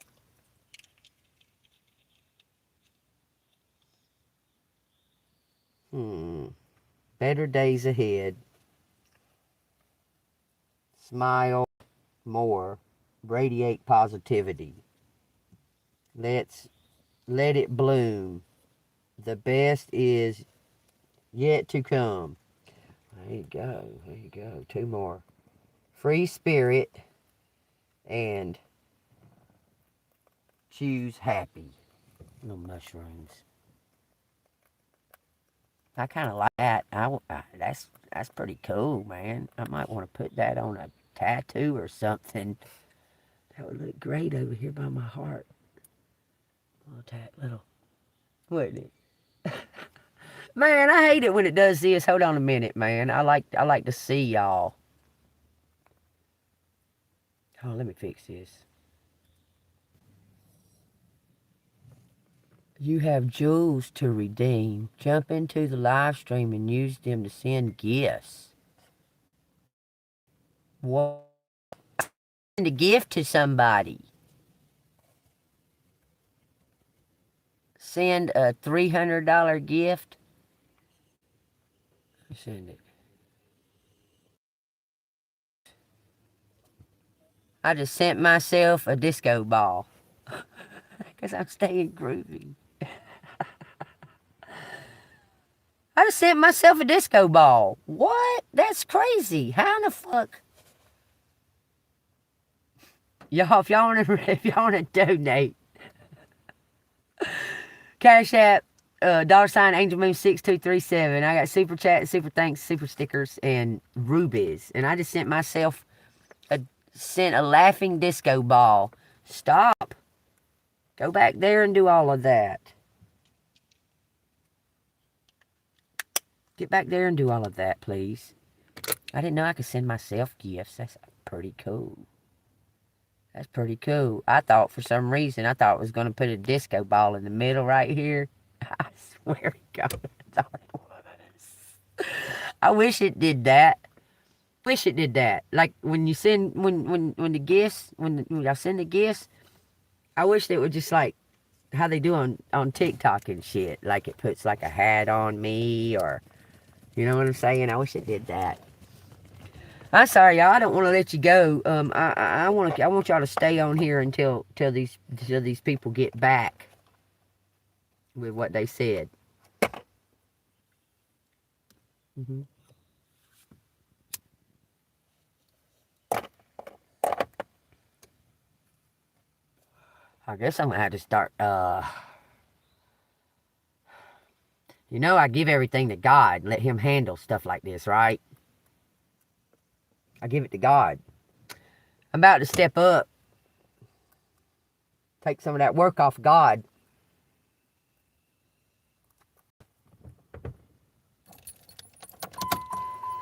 Better days ahead. Smile more. Radiate positivity. Let it bloom. The best is yet to come. There you go. 2 more. Free spirit and choose happy. No mushrooms. I kind of like that. That's pretty cool, man. I might want to put that on a tattoo or something. That would look great over here by my heart. Little. Wouldn't it? Man, I hate it when it does this. Hold on a minute, man. I like to see y'all. Oh, let me fix this. You have jewels to redeem. Jump into the live stream and use them to send gifts. What? Send a gift to somebody. Send a $300 gift. Send it. I just sent myself a disco ball. Because I'm staying groovy. I just sent myself a disco ball. What? That's crazy. How in the fuck? Y'all, if y'all want to donate, Cash App, $Angelmoon 6237. I got super chat, super thanks, super stickers, and rubies. And I just sent myself sent a laughing disco ball. Stop. Go back there and do all of that. Get back there and do all of that, please. I didn't know I could send myself gifts. That's pretty cool. That's pretty cool. I thought for some reason, I thought it was going to put a disco ball in the middle right here. I swear to God, I thought it was. I wish it did that. Like when you send, when the gifts, when I send the gifts, I wish they would just like how they do on TikTok and shit. Like it puts like a hat on me or, you know what I'm saying? I wish it did that. I'm sorry, y'all. I don't want to let you go. I want y'all to stay on here until these people get back with what they said. I guess I'm gonna have to start. You know, I give everything to God and let Him handle stuff like this, right? I give it to God. I'm about to step up. Take some of that work off God.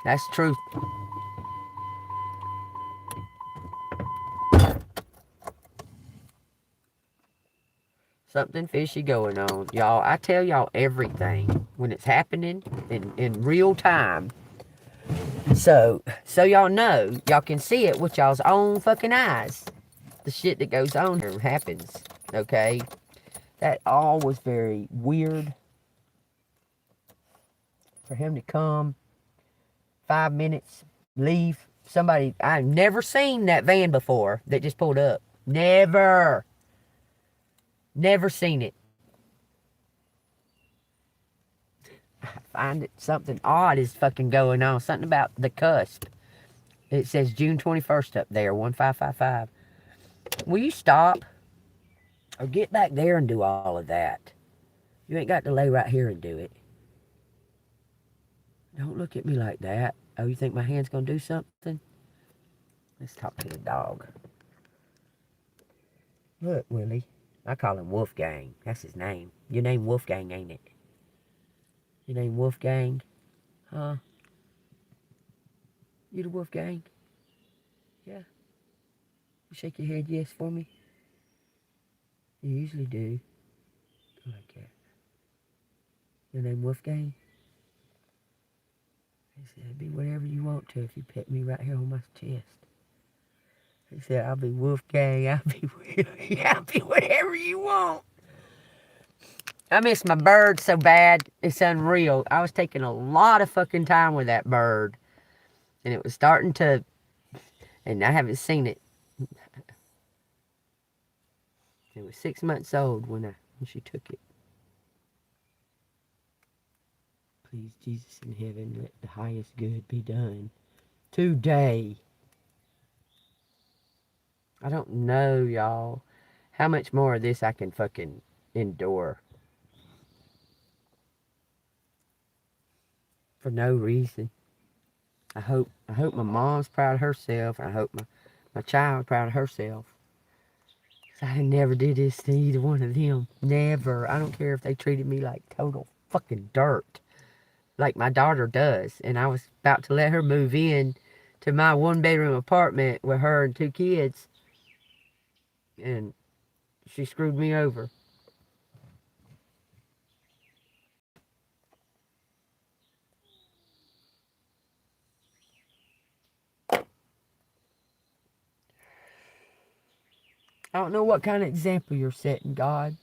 That's truth. Something fishy going on. Y'all, I tell y'all everything when it's happening in real time. So y'all know, y'all can see it with y'all's own fucking eyes. The shit that goes on here happens, okay? That all was very weird. For him to come, 5 minutes, leave. Somebody, I've never seen that van before that just pulled up. Never seen it. I find it something odd is fucking going on. Something about the cusp. It says June 21st up there, 1555. Will you stop? Or get back there and do all of that. You ain't got to lay right here and do it. Don't look at me like that. Oh, you think my hand's gonna do something? Let's talk to the dog. Look, Willie. I call him Wolfgang. That's his name. Your name Wolfgang, ain't it? Your name Wolfgang? Huh? You the Wolfgang? Yeah. You shake your head yes for me? You usually do. I like that. Your name Wolfgang? He said, be whatever you want to if you pet me right here on my chest. He said, I'll be Wolfgang. I'll be whatever you want. I miss my bird so bad. It's unreal. I was taking a lot of fucking time with that bird. And it was starting to... And I haven't seen it. It was 6 months old when she took it. Please, Jesus in heaven, let the highest good be done today. I don't know, y'all, how much more of this I can fucking endure. For no reason. I hope my mom's proud of herself. I hope my child's proud of herself. Cause I never did this to either one of them. Never. I don't care if they treated me like total fucking dirt. Like my daughter does. And I was about to let her move in to my 1-bedroom apartment with her and 2 kids. And she screwed me over. I don't know what kind of example you're setting, God.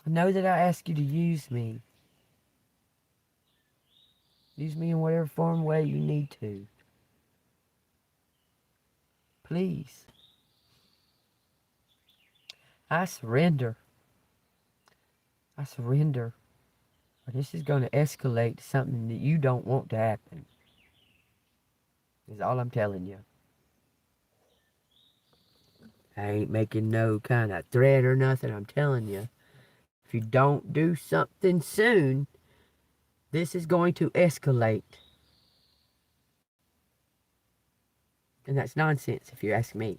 I know that I ask you to use me. Use me in whatever form way you need to. Please. I surrender. I surrender. Or this is going to escalate to something that you don't want to happen. Is all I'm telling you. I ain't making no kind of threat or nothing. I'm telling you. If you don't do something soon, this is going to escalate. And that's nonsense if you ask me.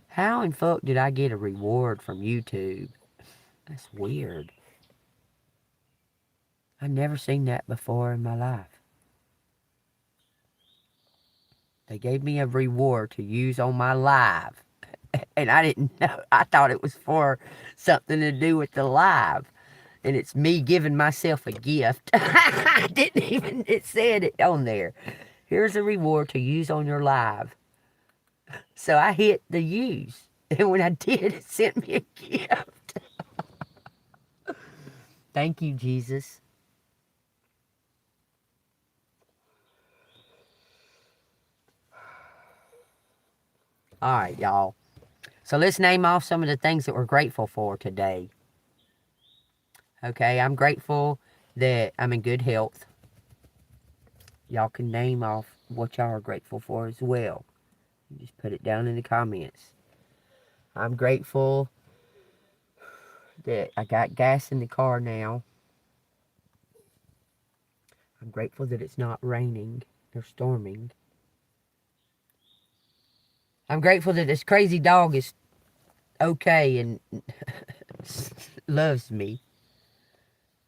How in fuck did I get a reward from YouTube? That's weird. I've never seen that before in my life. They gave me a reward to use on my live. And I didn't know. I thought it was for something to do with the live. And it's me giving myself a gift. I didn't even, it said it on there. Here's a reward to use on your live. So I hit the use. And when I did, it sent me a gift. Thank you, Jesus. All right, y'all. So let's name off some of the things that we're grateful for today. Okay, I'm grateful that I'm in good health. Y'all can name off what y'all are grateful for as well. You just put it down in the comments. I'm grateful that I got gas in the car now. I'm grateful that it's not raining or storming. I'm grateful that this crazy dog is okay and loves me.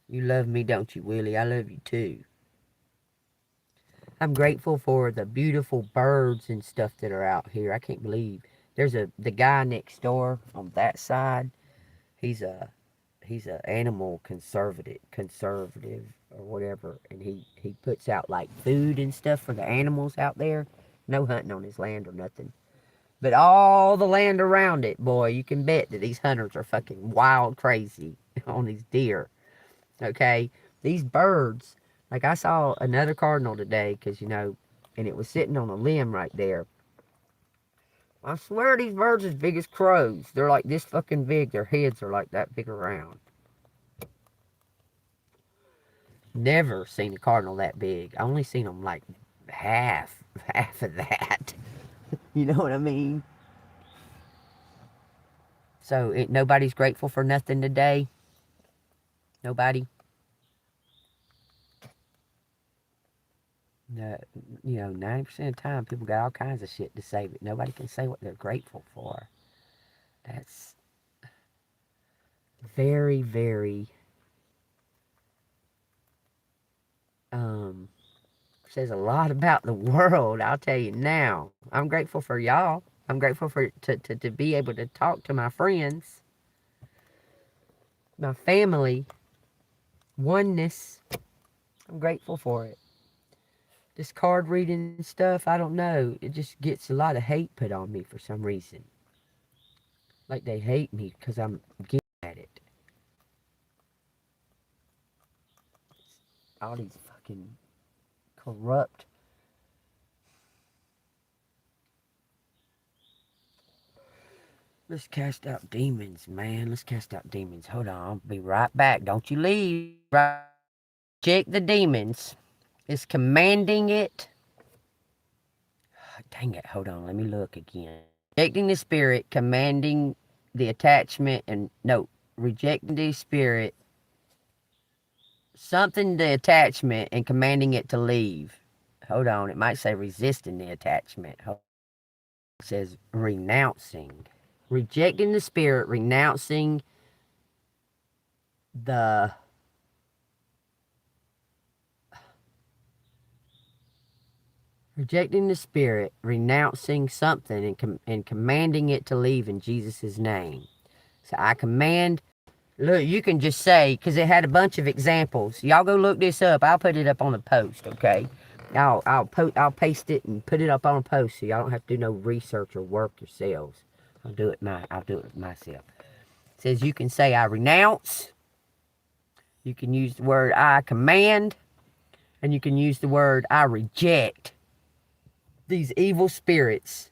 You love me, don't you, Willie? I love you too. I'm grateful for the beautiful birds and stuff that are out here. I can't believe there's the guy next door on that side. He's a animal conservative or whatever, and he puts out like food and stuff for the animals out there. No hunting on his land or nothing. But all the land around it, boy, you can bet that these hunters are fucking wild crazy on these deer. Okay? These birds, like I saw another cardinal today, because, and it was sitting on a limb right there. I swear these birds are as big as crows. They're like this fucking big. Their heads are like that big around. Never seen a cardinal that big. I only seen them like half of that. You know what I mean? So nobody's grateful for nothing today. Nobody. 90% of the time people got all kinds of shit to say, but nobody can say what they're grateful for. That's very, very says a lot about the world, I'll tell you now. I'm grateful for y'all. I'm grateful to be able to talk to my friends, my family, oneness. I'm grateful for it. This card reading stuff, I don't know. It just gets a lot of hate put on me for some reason. Like they hate me because I'm good at it. All these fucking corrupt. Let's cast out demons, man. Let's cast out demons. Hold on. I'll be right back. Don't you leave. Reject the demons. It's commanding it. Dang it. Hold on. Let me look again. Rejecting the spirit, commanding the attachment, and no, rejecting the spirit, something the attachment, and commanding it to leave. Hold on. It might say resisting the attachment. It says renouncing. Rejecting the spirit, renouncing the rejecting the spirit, renouncing something, and commanding it to leave in Jesus' name. So I command. Look, you can just say, because it had a bunch of examples. Y'all go look this up. I'll put it up on the post, okay? I'll paste it and put it up on a post so y'all don't have to do no research or work yourselves. I'll do it myself. It says you can say I renounce. You can use the word I command. And you can use the word I reject these evil spirits.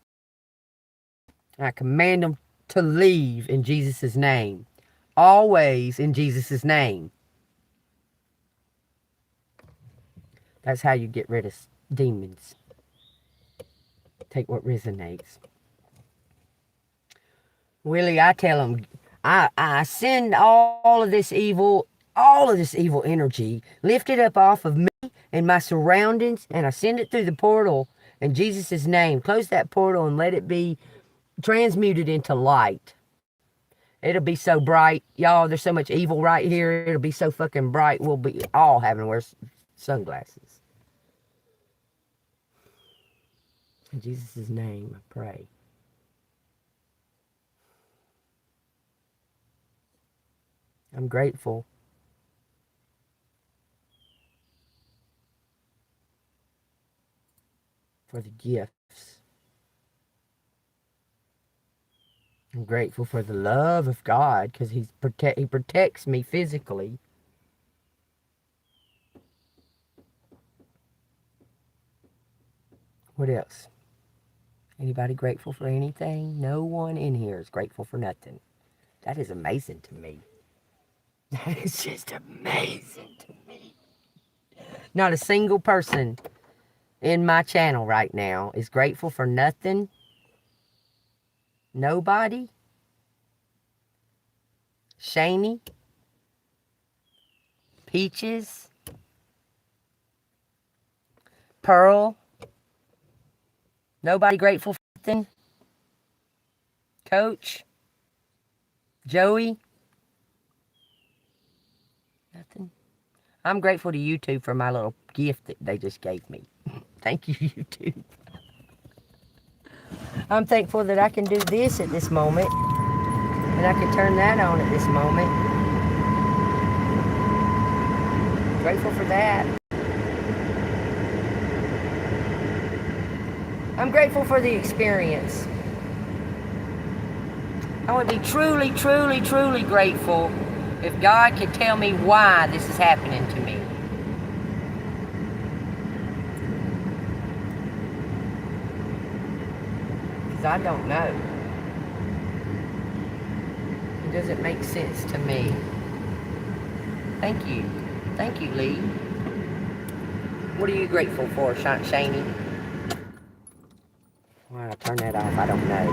I command them to leave in Jesus' name. Always in Jesus' name. That's how you get rid of demons. Take what resonates. Willie, I tell them, I send all of this evil energy, lift it up off of me and my surroundings, and I send it through the portal in Jesus' name. Close that portal and let it be transmuted into light. It'll be so bright. Y'all, there's so much evil right here. It'll be so fucking bright. We'll be all having to wear sunglasses. In Jesus' name, I pray. I'm grateful for the gifts. I'm grateful for the love of God because He protects me physically. What else? Anybody grateful for anything? No one in here is grateful for nothing. That is amazing to me. That is just amazing to me. Not a single person in my channel right now is grateful for nothing. Nobody. Shani. Peaches. Pearl. Nobody grateful for nothing. Coach. Joey. Nothing. I'm grateful to YouTube for my little gift that they just gave me. Thank you, YouTube. I'm thankful that I can do this at this moment. And I can turn that on at this moment. Grateful for that. I'm grateful for the experience. I would be truly, truly, truly grateful if God could tell me why this is happening to me. Because I don't know. It doesn't make sense to me. Thank you. Thank you, Lee. What are you grateful for, Shani? Why did I turn that off? I don't know.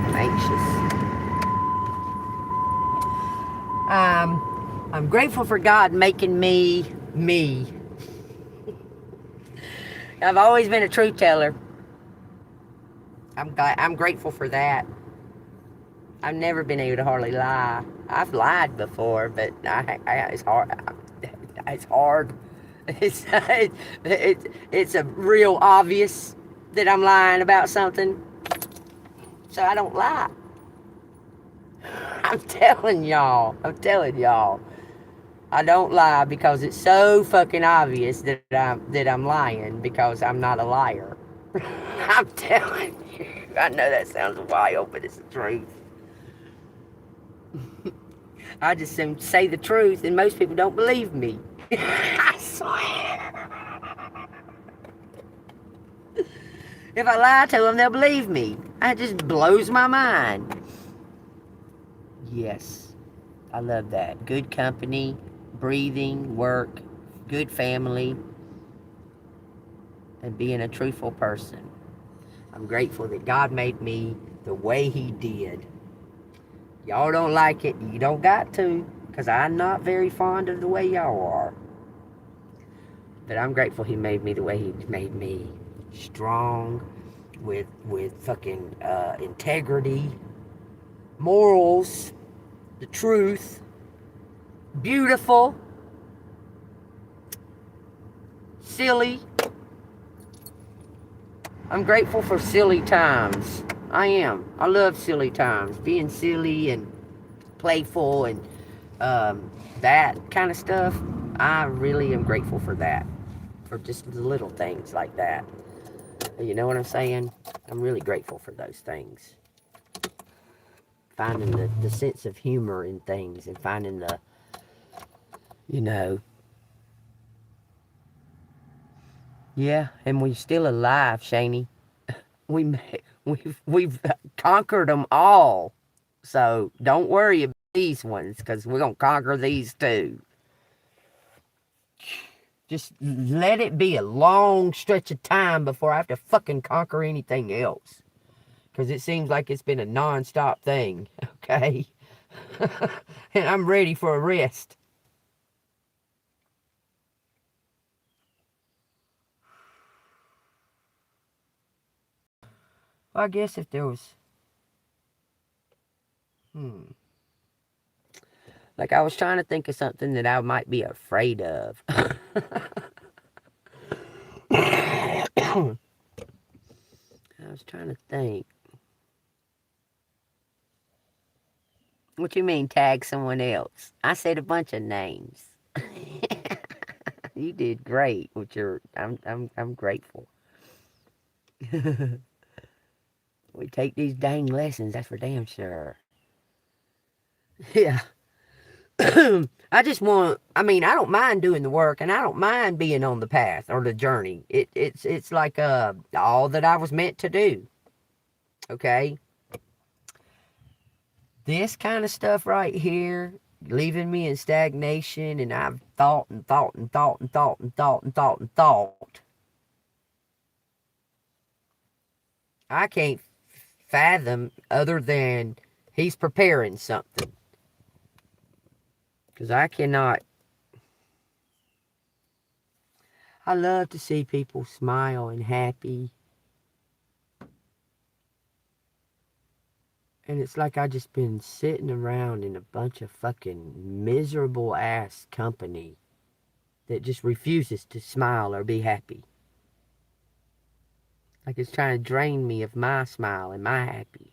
I'm anxious. I'm grateful for God making me, me. I've always been a truth teller. I'm grateful for that. I've never been able to hardly lie. I've lied before, but it's hard. It's hard. It's a real obvious that I'm lying about something. So I don't lie. I'm telling y'all. I don't lie because it's so fucking obvious that I'm lying because I'm not a liar. I'm telling you. I know that sounds wild, but it's the truth. I just say the truth and most people don't believe me. I swear. If I lie to them, they'll believe me. It just blows my mind. Yes, I love that. Good company, breathing, work, good family, and being a truthful person. I'm grateful that God made me the way He did. Y'all don't like it, you don't got to, because I'm not very fond of the way y'all are. But I'm grateful He made me the way He made me. Strong, with fucking integrity, morals, the truth, beautiful, silly. I'm grateful for silly times. I am. I love silly times. Being silly and playful and that kind of stuff. I really am grateful for that. For just the little things like that. You know what I'm saying? I'm really grateful for those things. Finding the sense of humor in things and finding the, you know. Yeah, and we're still alive, Shani. We've conquered them all. So don't worry about these ones, because we're going to conquer these too. Just let it be a long stretch of time before I have to fucking conquer anything else. Because it seems like it's been a non-stop thing, okay? And I'm ready for a rest. Well, I guess if there was... Like, I was trying to think of something that I might be afraid of. I was trying to think. What you mean, tag someone else? I said a bunch of names. You did great with your... I'm grateful. We take these dang lessons, that's for damn sure. Yeah. I just want, I don't mind doing the work, and I don't mind being on the path or the journey. It's like all that I was meant to do. Okay? This kind of stuff right here, leaving me in stagnation, and I've thought and thought and thought and thought and thought and thought and thought. I can't fathom other than He's preparing something. Because I I love to see people smile and happy. And it's like I just been sitting around in a bunch of fucking miserable ass company that just refuses to smile or be happy. Like it's trying to drain me of my smile and my happy.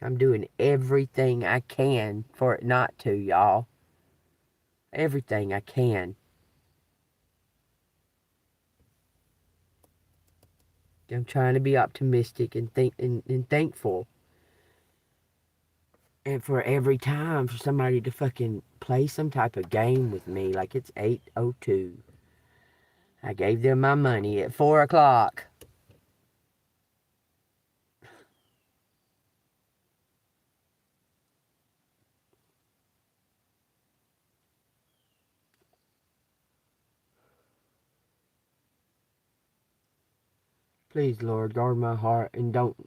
I'm doing everything I can for it not to, y'all. Everything I can. I'm trying to be optimistic and thankful. And for every time for somebody to fucking play some type of game with me, like it's 8:02. I gave them my money at 4 o'clock. Please, Lord, guard my heart and don't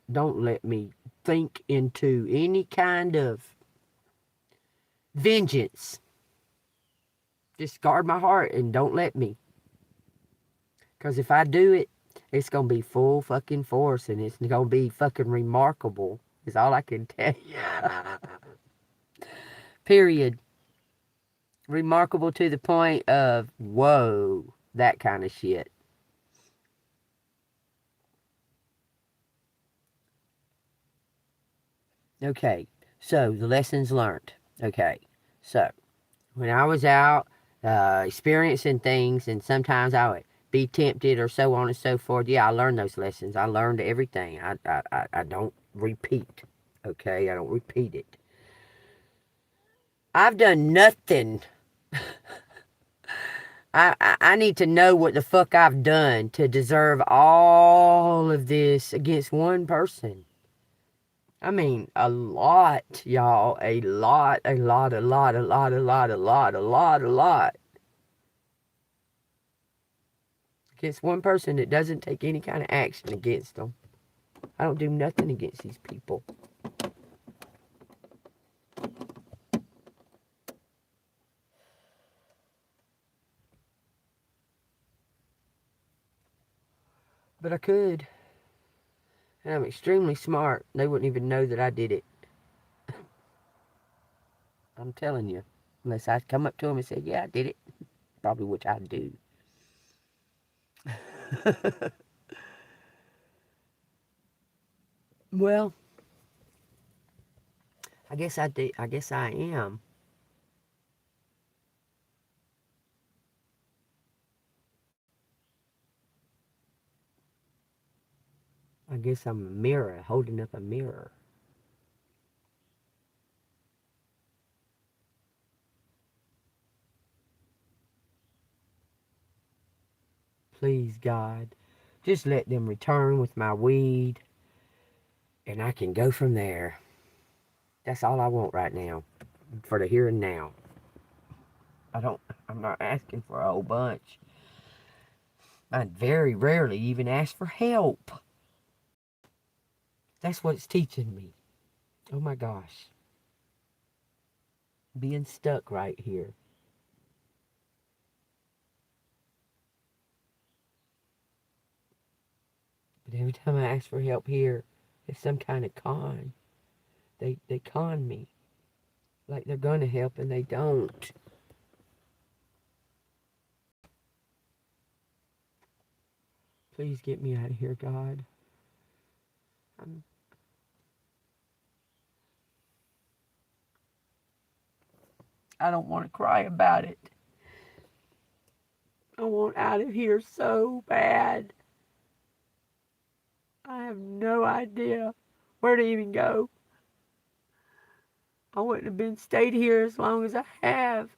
let me think into any kind of vengeance. Just guard my heart and don't let me. Because if I do it, it's going to be full fucking force and it's going to be fucking remarkable. Is all I can tell you. Period. Remarkable to the point of, whoa, that kind of shit. Okay, so the lessons learned. Okay, so when I was out experiencing things and sometimes I would be tempted or so on and so forth, yeah, I learned those lessons. I learned everything. I don't repeat, okay? I don't repeat it. I've done nothing. I need to know what the fuck I've done to deserve all of this against one person. I mean, a lot, y'all. A lot. Against one person that doesn't take any kind of action against them. I don't do nothing against these people. But I could. And I'm extremely smart. They wouldn't even know that I did it. I'm telling you. Unless I come up to them and say, yeah, I did it. Probably which I do. Well, I guess I do. I guess I am. I guess I'm a mirror, holding up a mirror. Please, God, just let them return with my weed, and I can go from there. That's all I want right now, for the here and now. I'm not asking for a whole bunch. I very rarely even ask for help. That's what it's teaching me. Oh my gosh. Being stuck right here. But every time I ask for help here, it's some kind of con. They con me. Like they're going to help and they don't. Please get me out of here, God. I don't want to cry about it. I want out of here so bad. I have no idea where to even go. I wouldn't have been stayed here as long as I have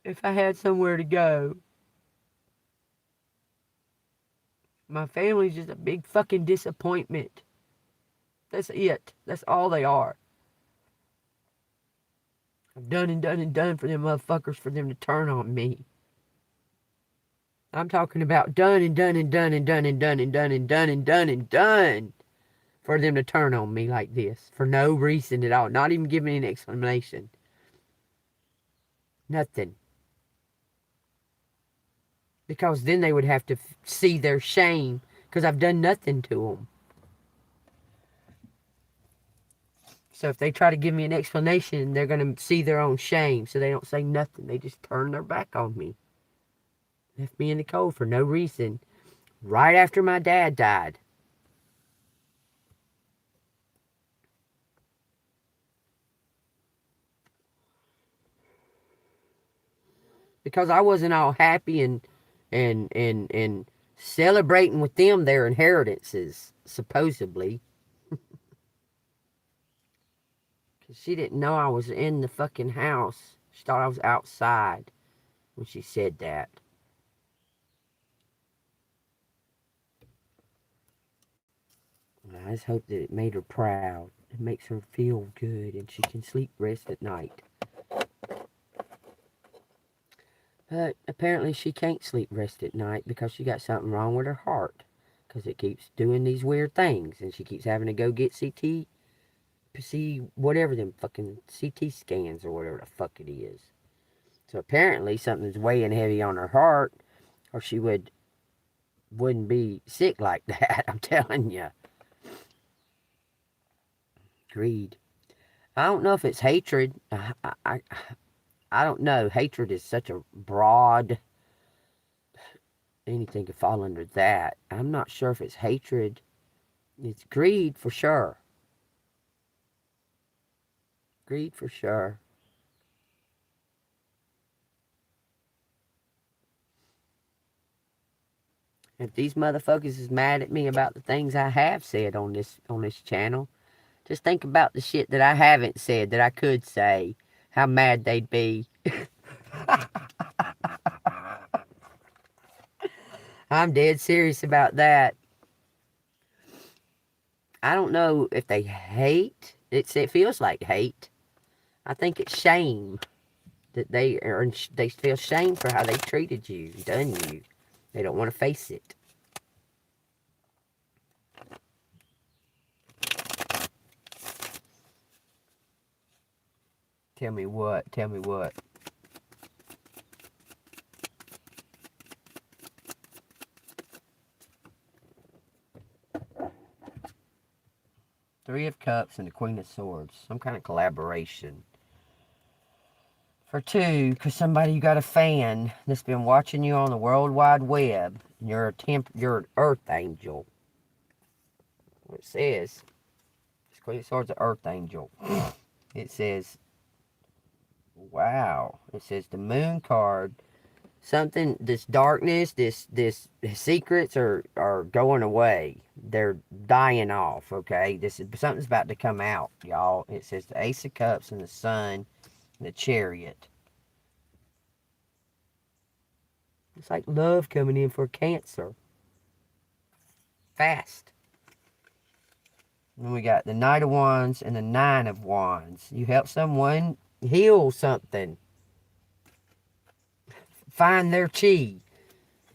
if I had somewhere to go. My family's just a big fucking disappointment. That's it. That's all they are. I've done and done and done for them motherfuckers for them to turn on me. I'm talking about done and done and done and done and done and done and done and done and done for them to turn on me like this for no reason at all. Not even giving an explanation. Nothing. Because then they would have to see their shame because I've done nothing to them. So if they try to give me an explanation, they're going to see their own shame. So they don't say nothing. They just turn their back on me. Left me in the cold for no reason. Right after my dad died. Because I wasn't all happy and celebrating with them their inheritances, supposedly. Because she didn't know I was in the fucking house. She thought I was outside when she said that. I just hope that it made her proud. It makes her feel good and she can sleep rest at night. But apparently she can't sleep rest at night because she got something wrong with her heart. Because it keeps doing these weird things. And she keeps having to go get whatever them fucking CT scans or whatever the fuck it is. So apparently something's weighing heavy on her heart or she wouldn't be sick like that. I'm telling you. Greed. I don't know if it's hatred. I don't know. Hatred is such a broad... Anything could fall under that. I'm not sure if it's hatred. It's greed for sure. Greed for sure. If these motherfuckers is mad at me about the things I have said on this channel, just think about the shit that I haven't said that I could say. How mad they'd be. I'm dead serious about that. I don't know if they hate. It feels like hate. I think it's shame. That they feel shame for how they treated you, done you. They don't want to face it. Tell me what? Tell me what? Three of Cups and the Queen of Swords. Some kind of collaboration. For two, because you got a fan that's been watching you on the World Wide Web. And you're an Earth Angel. What it says. This Queen of Swords, an Earth Angel. It says, wow. It says the Moon card. Something, this darkness, this secrets are going away. They're dying off, okay? Something's about to come out, y'all. It says the Ace of Cups and the Sun and the Chariot. It's like love coming in for Cancer. Fast. And we got the Knight of Wands and the Nine of Wands. You help someone heal something. Find their chi.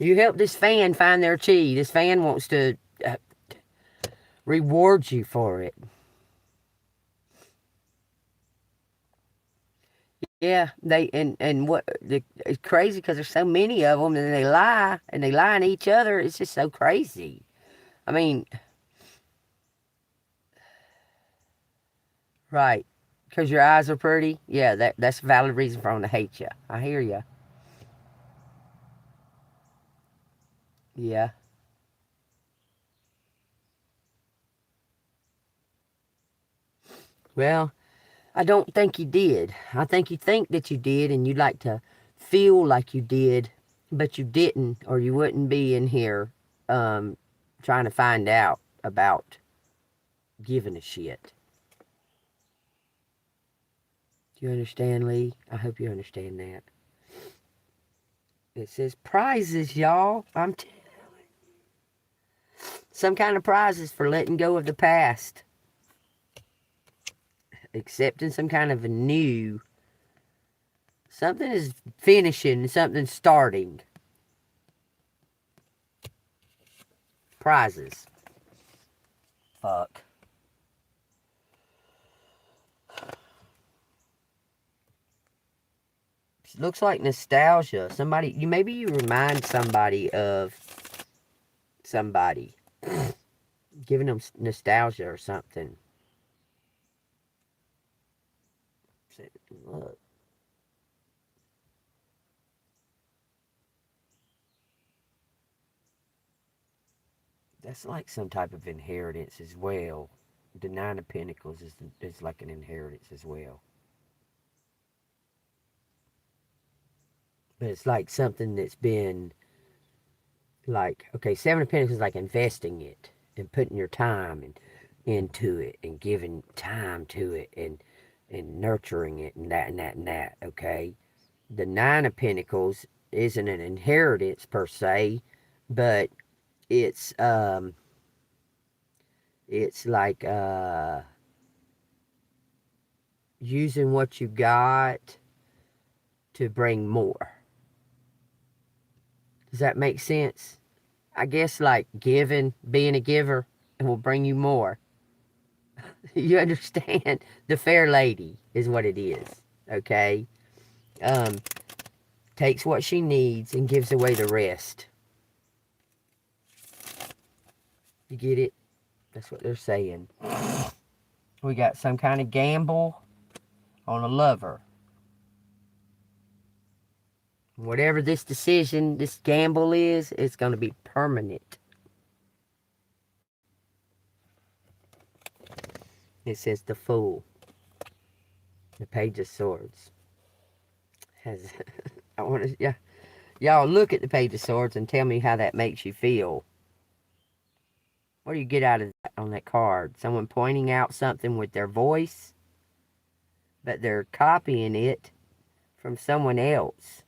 You help this fan find their chi. This fan wants to reward you for it. Yeah, it's crazy because there's so many of them and they lie on each other. It's just so crazy. I mean, right? Because your eyes are pretty. Yeah, that's a valid reason for them to hate you. I hear you. Yeah. Well, I don't think you did. I think you think that you did and you'd like to feel like you did, but you didn't, or you wouldn't be in here trying to find out about giving a shit. Do you understand, Lee? I hope you understand that. It says prizes, y'all. I'm telling you. Some kind of prizes for letting go of the past. Accepting some kind of a new. Something is finishing and something's starting. Prizes. Fuck. Looks like nostalgia. Somebody, maybe you remind somebody of somebody. Giving them nostalgia or something. Look. That's like some type of inheritance as well. The Nine of Pentacles is like an inheritance as well. But it's like something that's been like, okay, Seven of Pentacles is like investing it and putting your time into it and giving time to it and nurturing it and that and that and that, okay? The Nine of Pentacles isn't an inheritance per se, but it's like using what you got to bring more. Does that make sense? I guess like giving, being a giver, will bring you more. You understand? The fair lady is what it is, okay? Takes what she needs and gives away the rest. You get it? That's what they're saying. We got some kind of gamble on a lover. Whatever this decision, this gamble is, it's going to be permanent. It says the Fool. The Page of Swords. I want to, yeah. Y'all look at the Page of Swords and tell me how that makes you feel. What do you get out of that on that card? Someone pointing out something with their voice, but they're copying it from someone else.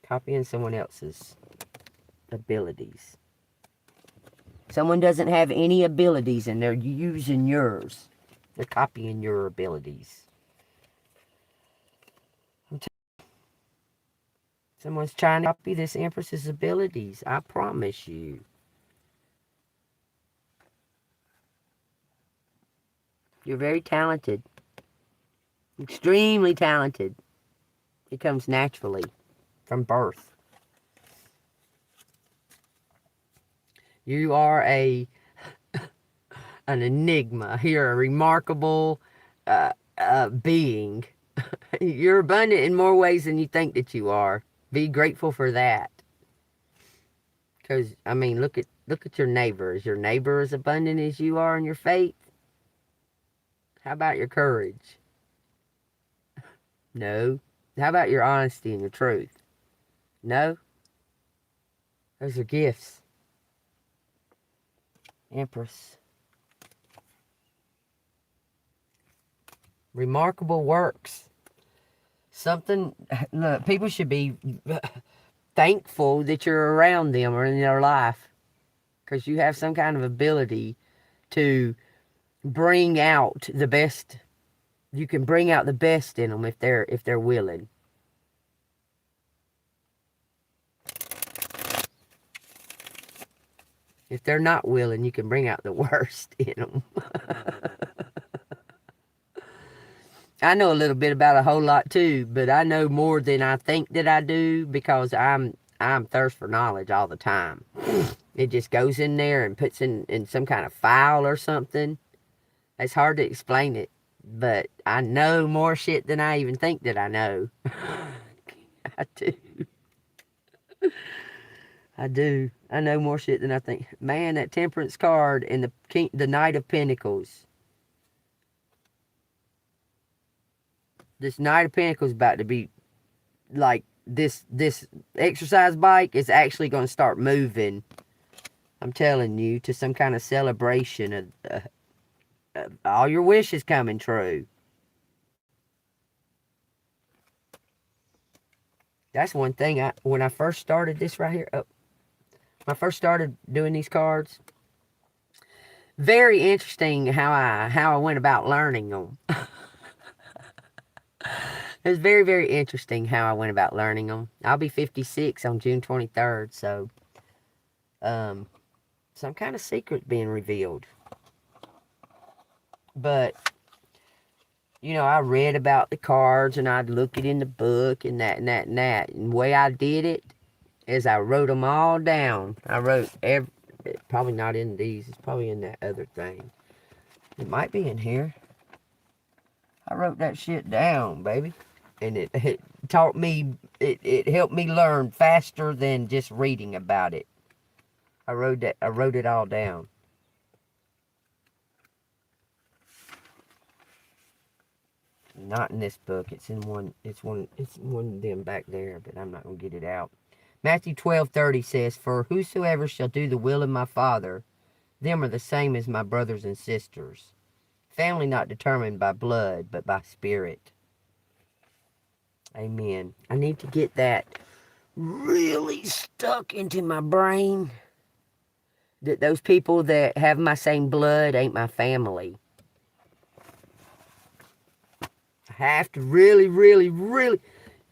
Copying someone else's abilities. Someone doesn't have any abilities and they're using yours. They're copying your abilities. Someone's trying to copy this Empress's abilities. I promise you. You're very talented. Extremely talented. It comes naturally from birth. You are an enigma. You're a remarkable being. You're abundant in more ways than you think that you are. Be grateful for that. Because, I mean, look at your neighbor. Is your neighbor as abundant as you are in your faith? How about your courage? No. How about your honesty and your truth? No. Those are gifts. Empress. Remarkable works. Something, look, people should be thankful that you're around them or in their life. Because you have some kind of ability to bring out the best. You can bring out the best in them if they're willing. If they're not willing, you can bring out the worst in them. I know a little bit about a whole lot too, but I know more than I think that I do because I'm thirst for knowledge all the time. It just goes in there and puts in some kind of file or something. It's hard to explain it, but I know more shit than I even think that I know. I do. I do. I know more shit than I think. Man, that Temperance card and the Knight of Pentacles. This Knight of Pentacles is about to be like this exercise bike is actually going to start moving. I'm telling you, to some kind of celebration of all your wishes coming true. That's one thing. When I first started this right here, when I first started doing these cards, very interesting how I went about learning them. It was very, very interesting how I went about learning them. I'll be 56 on June 23rd, so some kind of secret being revealed. But You know, I read about the cards and I'd look it in the book and that and that and that. And the way I did it is I wrote them all down. I wrote probably not in these. It's probably in that other thing. It might be in here. I wrote that shit down, baby. And it taught me, it helped me learn faster than just reading about it. I wrote it all down. Not in this book. It's one of them back there, but I'm not gonna get it out. Matthew 12:30 says, "For whosoever shall do the will of my Father, them are the same as my brothers and sisters. Family not determined by blood, but by spirit." Amen. I need to get that really stuck into my brain. That those people that have my same blood ain't my family. I have to really.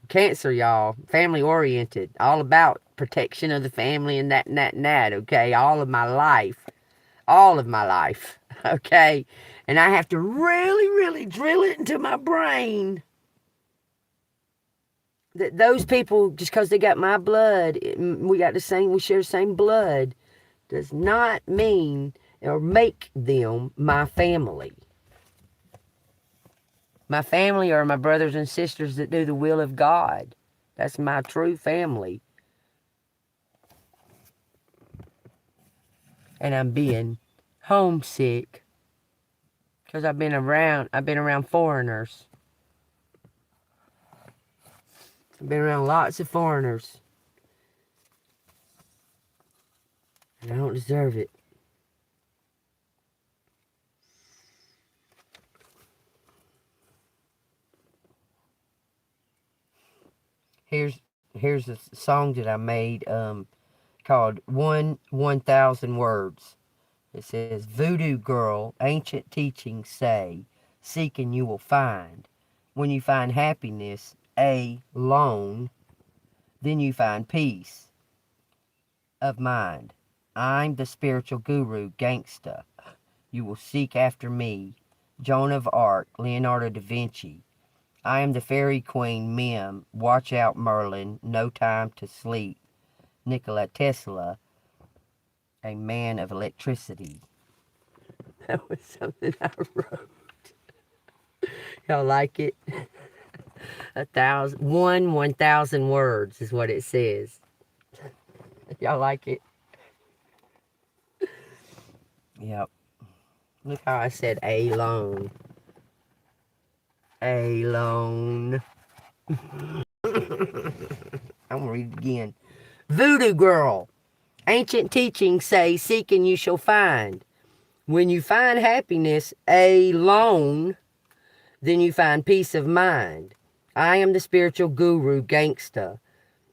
Cancer, y'all. Family oriented. All about protection of the family and that, okay? All of my life. Okay? And I have to really drill it into my brain that those people, just because they got my blood, we share the same blood, does not mean or make them my family. My family are my brothers and sisters that do the will of God. That's my true family. And I'm being homesick because I've been around foreigners. I've been around lots of foreigners. And I don't deserve it. Here's a song that I made called 1,000 Words. It says, "Voodoo girl, ancient teachings say, seek and you will find. When you find happiness alone, then you find peace of mind. I'm the spiritual guru, gangsta. You will seek after me. Joan of Arc, Leonardo da Vinci. I am the fairy queen, Mim. Watch out, Merlin. No time to sleep. Nikola Tesla, a man of electricity." That was something I wrote. Y'all like it? 1,000 words is what it says. Y'all like it? Yep. Look how I said alone. Alone. I'm gonna read it again. Voodoo girl. Ancient teachings say, seek and you shall find. When you find happiness alone, then you find peace of mind. I am the spiritual guru, gangsta.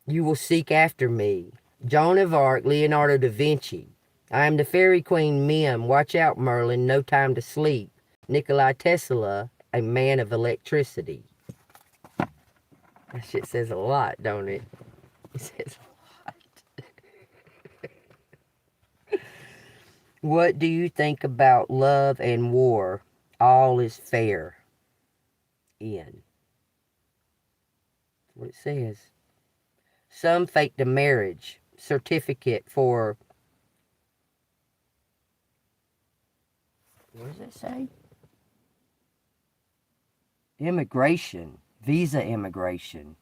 You will seek after me. Joan of Arc, Leonardo da Vinci. I am the fairy queen, Mim. Watch out, Merlin. No time to sleep. Nikola Tesla, a man of electricity. That shit says a lot, don't it? It says a lot. What do you think about love and war? All is fair. In. That's what it says. Some faked a marriage certificate for, what does it say? Immigration. Visa immigration.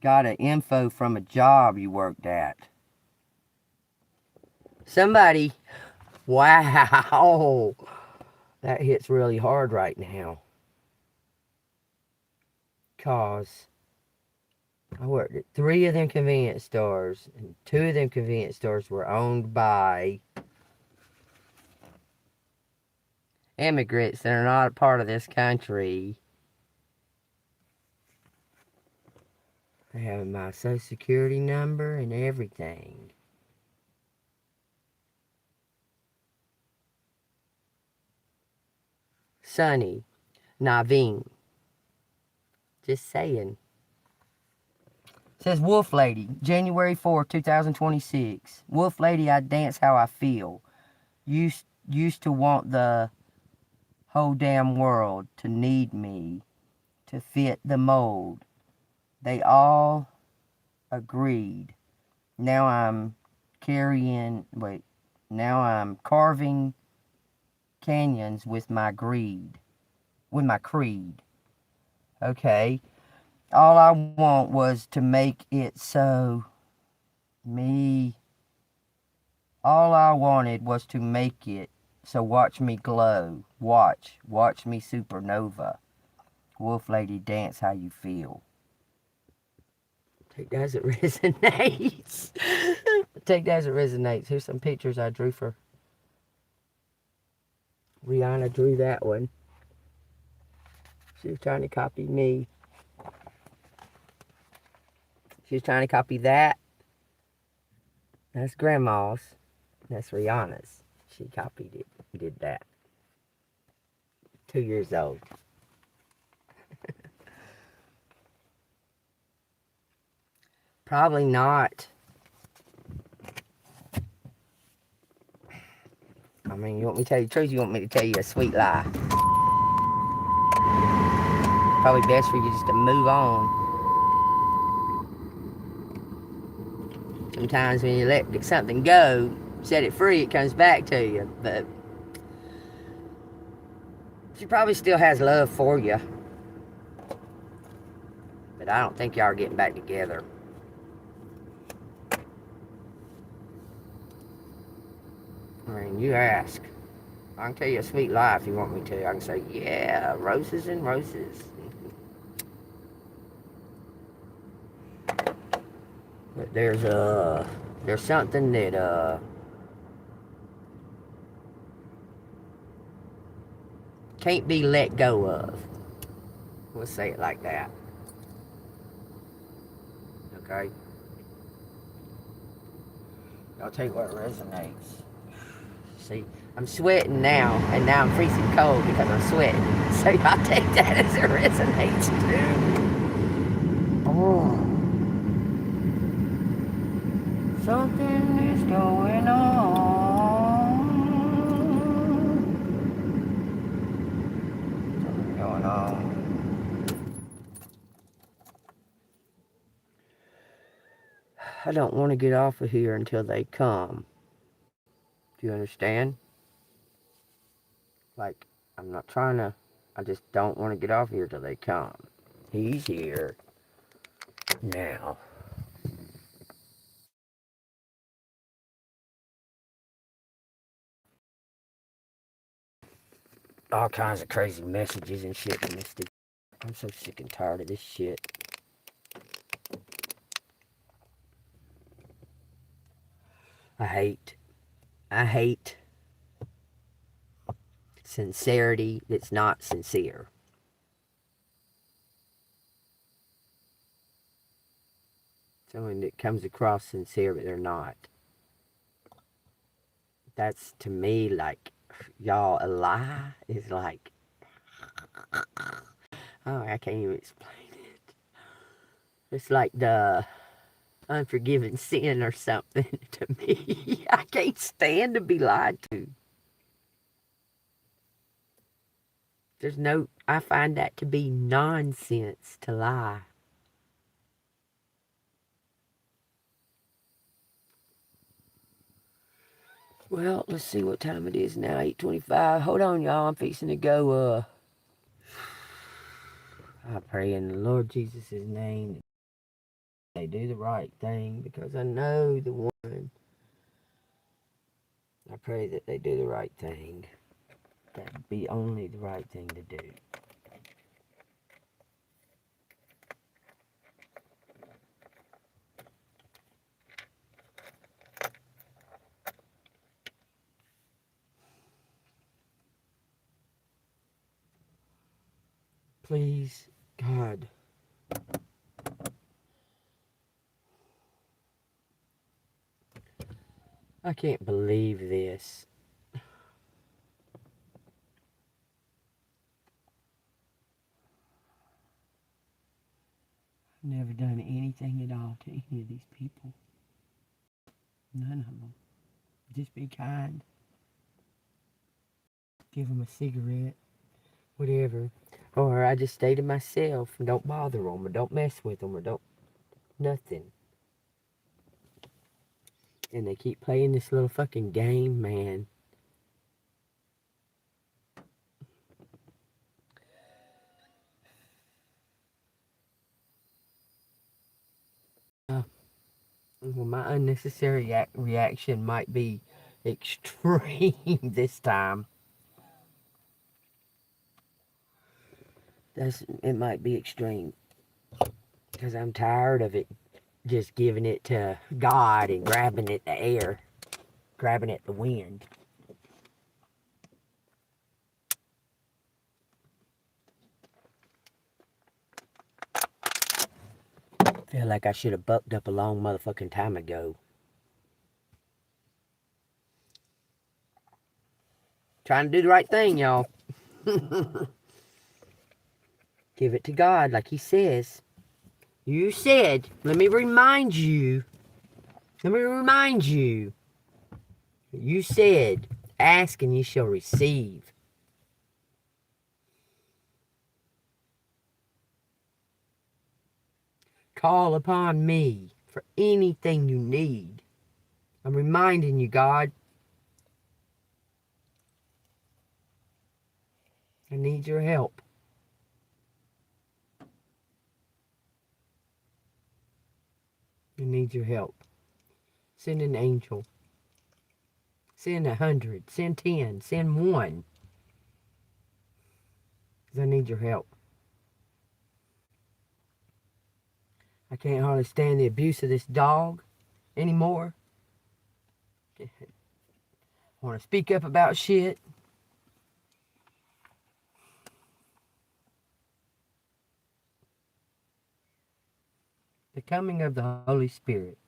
Got an info from a job you worked at. Somebody, wow, that hits really hard right now. Cause I worked at 3 of them convenience stores, and 2 of them convenience stores were owned by immigrants that are not a part of this country. They have my social security number and everything. Sunny, Naveen. Just saying. It says Wolf Lady, January 4, 2026. Wolf Lady, I dance how I feel. Used to want the whole damn world to need me, to fit the mold. They all agreed. Now I'm now I'm carving canyons with my creed. Okay. All I want was to make it so me. All I wanted was to make it so watch me glow. Watch me supernova. Wolf lady, dance how you feel. Take that as it resonates. Take that as it resonates. Here's some pictures I drew for Rihanna. Drew that one. She was trying to copy me. She was trying to copy that. That's Grandma's. That's Rihanna's. She copied it. Did that. 2 years old. Probably not. I mean, you want me to tell you the truth? You want me to tell you a sweet lie? Probably best for you just to move on. Sometimes when you let something go, set it free, it comes back to you. But she probably still has love for you. But I don't think y'all are getting back together. I mean, you ask. I can tell you a sweet lie if you want me to. I can say, yeah, roses and roses. But there's something that can't be let go of. We'll say it like that. Okay? I'll tell you what resonates. See, I'm sweating now, and now I'm freezing cold because I'm sweating. So I'll take that as it resonates too. Oh. Something is going on. Something going on. I don't want to get off of here until they come. Do you understand? Like, I'm not trying to, I just don't want to get off here till they come. He's here now. All kinds of crazy messages and shit, Misty. I'm so sick and tired of this shit. I hate sincerity that's not sincere. Someone that comes across sincere but they're not. That's to me like, y'all, a lie is like, oh, I can't even explain it. It's like the unforgiven sin or something to me. I can't stand to be lied to. I find that to be nonsense to lie. Well, let's see what time it is now, 8:25. Hold on, y'all, I'm fixing to go, I pray in the Lord Jesus' name they do the right thing, because I know the one. I pray that they do the right thing. That would be only the right thing to do. Please, God. I can't believe this. I've never done anything at all to any of these people. None of them. Just be kind. Give them a cigarette. whatever. Or I just stay to myself and don't bother them or don't mess with them or don't nothing. And they keep playing this little fucking game, man. Well, my unnecessary reaction might be extreme this time. It might be extreme because I'm tired of it just giving it to God and grabbing at the air, grabbing at the wind. Feel like I should have bucked up a long motherfucking time ago. Trying to do the right thing, y'all. Give it to God like he says. You said, let me remind you. You said, ask and you shall receive. Call upon me for anything you need. I'm reminding you, God. I need your help. I need your help. Send an angel. Send 100. Send 10. Send 1. Because I need your help. I can't hardly stand the abuse of this dog anymore. I want to speak up about shit. The coming of the Holy Spirit.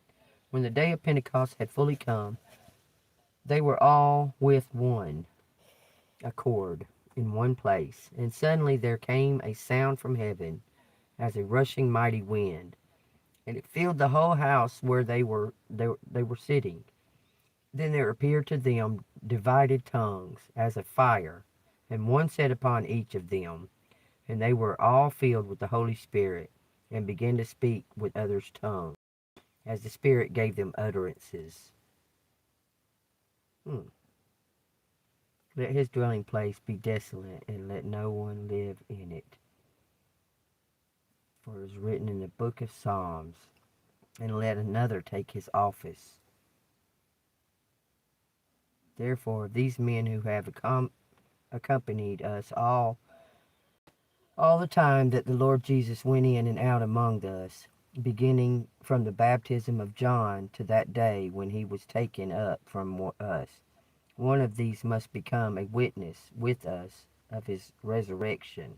When the day of Pentecost had fully come, they were all with one accord in one place. And suddenly there came a sound from heaven as a rushing mighty wind, and it filled the whole house where they were sitting. Then there appeared to them divided tongues as of fire, and one sat upon each of them. And they were all filled with the Holy Spirit, and began to speak with others' tongues, as the Spirit gave them utterances. Let his dwelling place be desolate, and let no one live in it. For it is written in the book of Psalms, and let another take his office. Therefore, these men who have accompanied us all the time that the Lord Jesus went in and out among us, beginning from the baptism of John to that day when he was taken up from us, one of these must become a witness with us of his resurrection.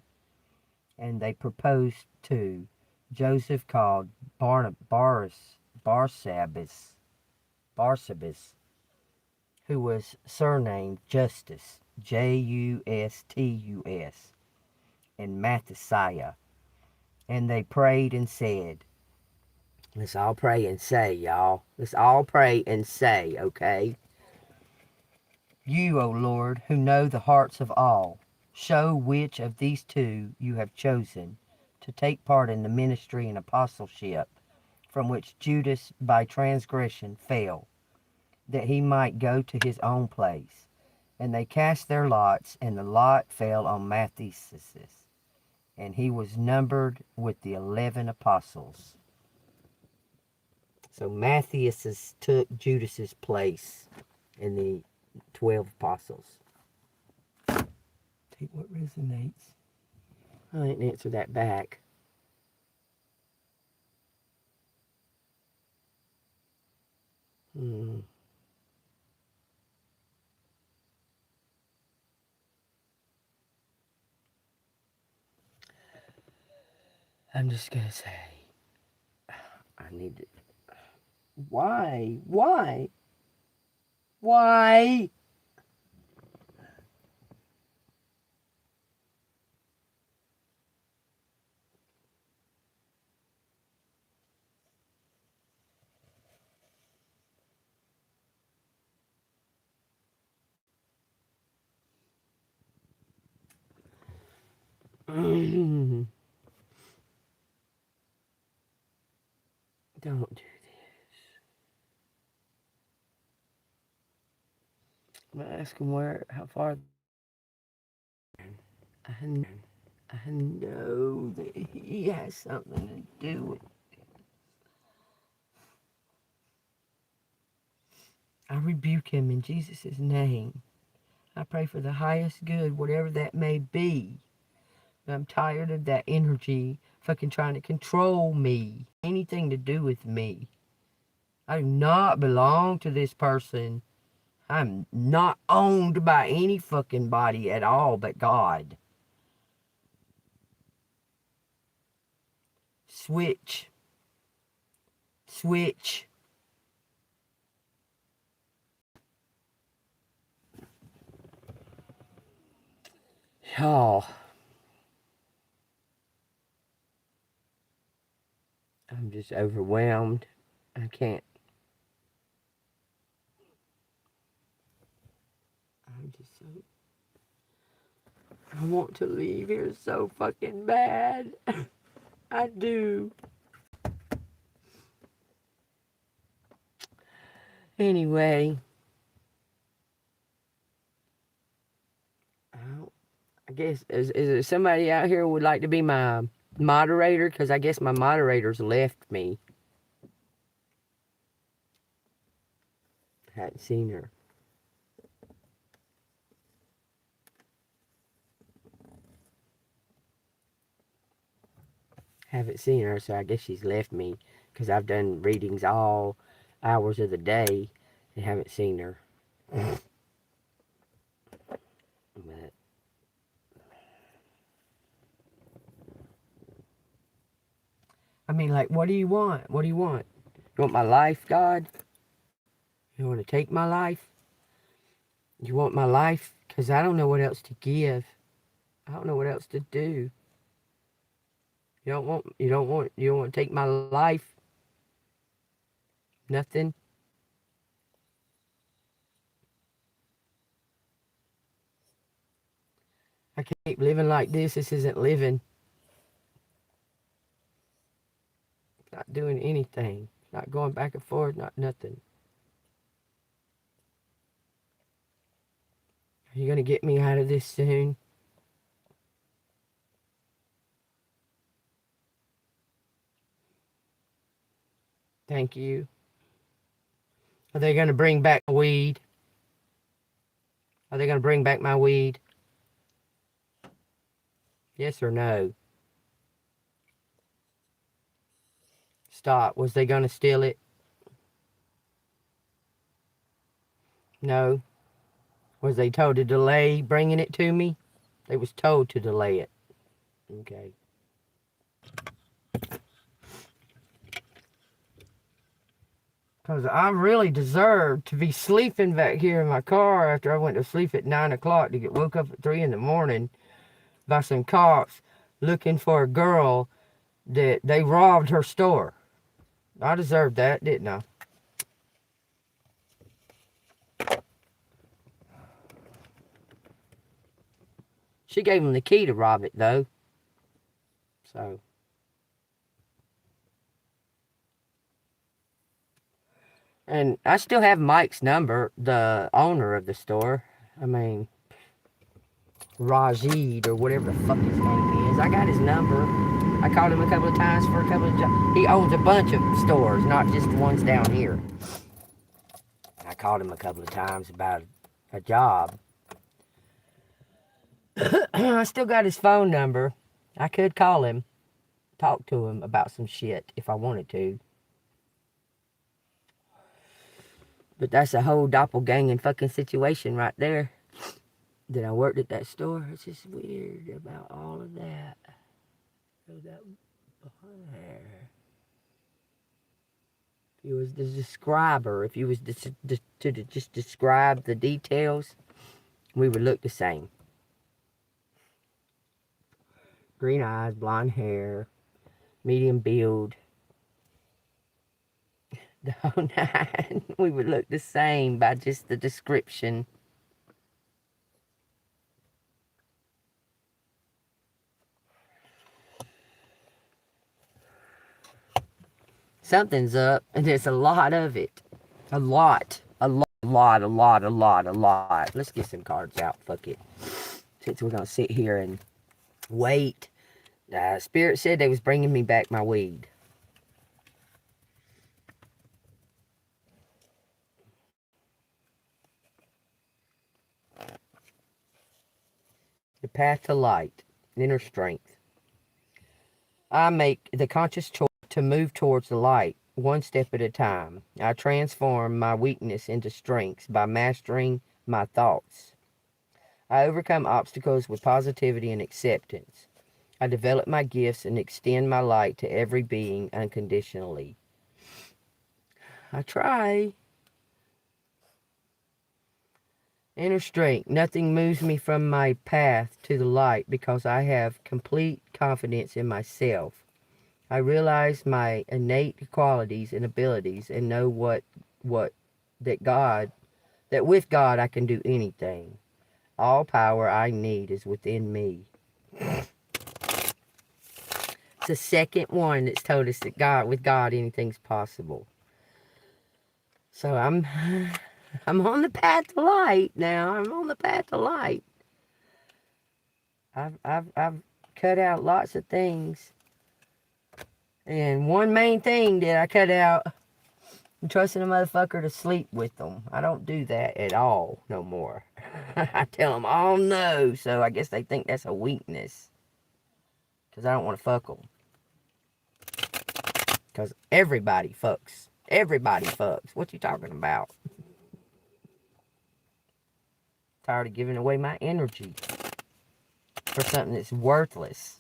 And they proposed to Joseph called Barsabas, who was surnamed Justus, Justus, and Mattathiah. And they prayed and said, let's all pray and say, y'all. Let's all pray and say, okay? You, O Lord, who know the hearts of all, show which of these two you have chosen to take part in the ministry and apostleship, from which Judas by transgression fell, that he might go to his own place. And they cast their lots, and the lot fell on Matthias, and he was numbered with the 11 apostles. So Matthias took Judas's place in the 12 apostles. Take what resonates. I didn't answer that back. I'm just gonna say, I need to. Why? Why? Why? Don't do this. I'm gonna ask him how far. I know that he has something to do with it. I rebuke him in Jesus' name. I pray for the highest good, whatever that may be. I'm tired of that energy fucking trying to control me. Anything to do with me. I do not belong to this person. I'm not owned by any fucking body at all but God. Switch. Switch. Y'all. I'm just overwhelmed. I can't. I'm just so. I want to leave here so fucking bad. I do. Anyway. I guess, is there somebody out here who would like to be my moderator? Because I guess my moderator's left me. Hadn't seen her. Haven't seen her, so I guess she's left me. Because I've done readings all hours of the day and haven't seen her. But I mean, like, what do you want? What do you want? You want my life, God? You want to take my life? You want my life? Because I don't know what else to give. I don't know what else to do. You don't want to take my life? Nothing? I can't keep living like this. This isn't living. Not doing anything. Not going back and forth. Not nothing. Are you going to get me out of this soon? Thank you. Are they going to bring back my weed? Are they going to bring back my weed? Yes or no? Stop. Was they going to steal it? No. Was they told to delay bringing it to me? They was told to delay it. Okay. Because I really deserved to be sleeping back here in my car after I went to sleep at 9 o'clock to get woke up at 3 in the morning by some cops looking for a girl that they robbed her store. I deserved that, didn't I? She gave him the key to rob it, though. So. And I still have Mike's number, the owner of the store. I mean, Rajid or whatever the fuck his name is. I got his number. I called him a couple of times for a couple of jobs. He owns a bunch of stores, not just the ones down here. I called him a couple of times about a job. I still got his phone number. I could call him, talk to him about some shit if I wanted to. But that's a whole doppelganging fucking situation right there. That I worked at that store. It's just weird about all of that. That there. If you was the describer, if you was to just describe the details, we would look the same. Green eyes, blonde hair, medium build. The whole nine. We would look the same by just the description. Something's up, and there's a lot of it. A lot. A lot. Let's get some cards out. Fuck it. Since we're going to sit here and wait. Spirit said they was bringing me back my weed. The path to light. Inner strength. I make the conscious choice to move towards the light, one step at a time. I transform my weakness into strengths by mastering my thoughts. I overcome obstacles with positivity and acceptance. I develop my gifts and extend my light to every being unconditionally. I try. Inner strength. Nothing moves me from my path to the light because I have complete confidence in myself. I realize my innate qualities and abilities and know that with God I can do anything. All power I need is within me. It's the second one that's told us that with God anything's possible. So I'm on the path to light now. I'm on the path to light. I've cut out lots of things. And one main thing that I cut out, I'm trusting a motherfucker to sleep with them. I don't do that at all no more. I tell them all no, so I guess they think that's a weakness. Because I don't want to fuck them. Because everybody fucks. Everybody fucks. What you talking about? Tired of giving away my energy for something that's worthless.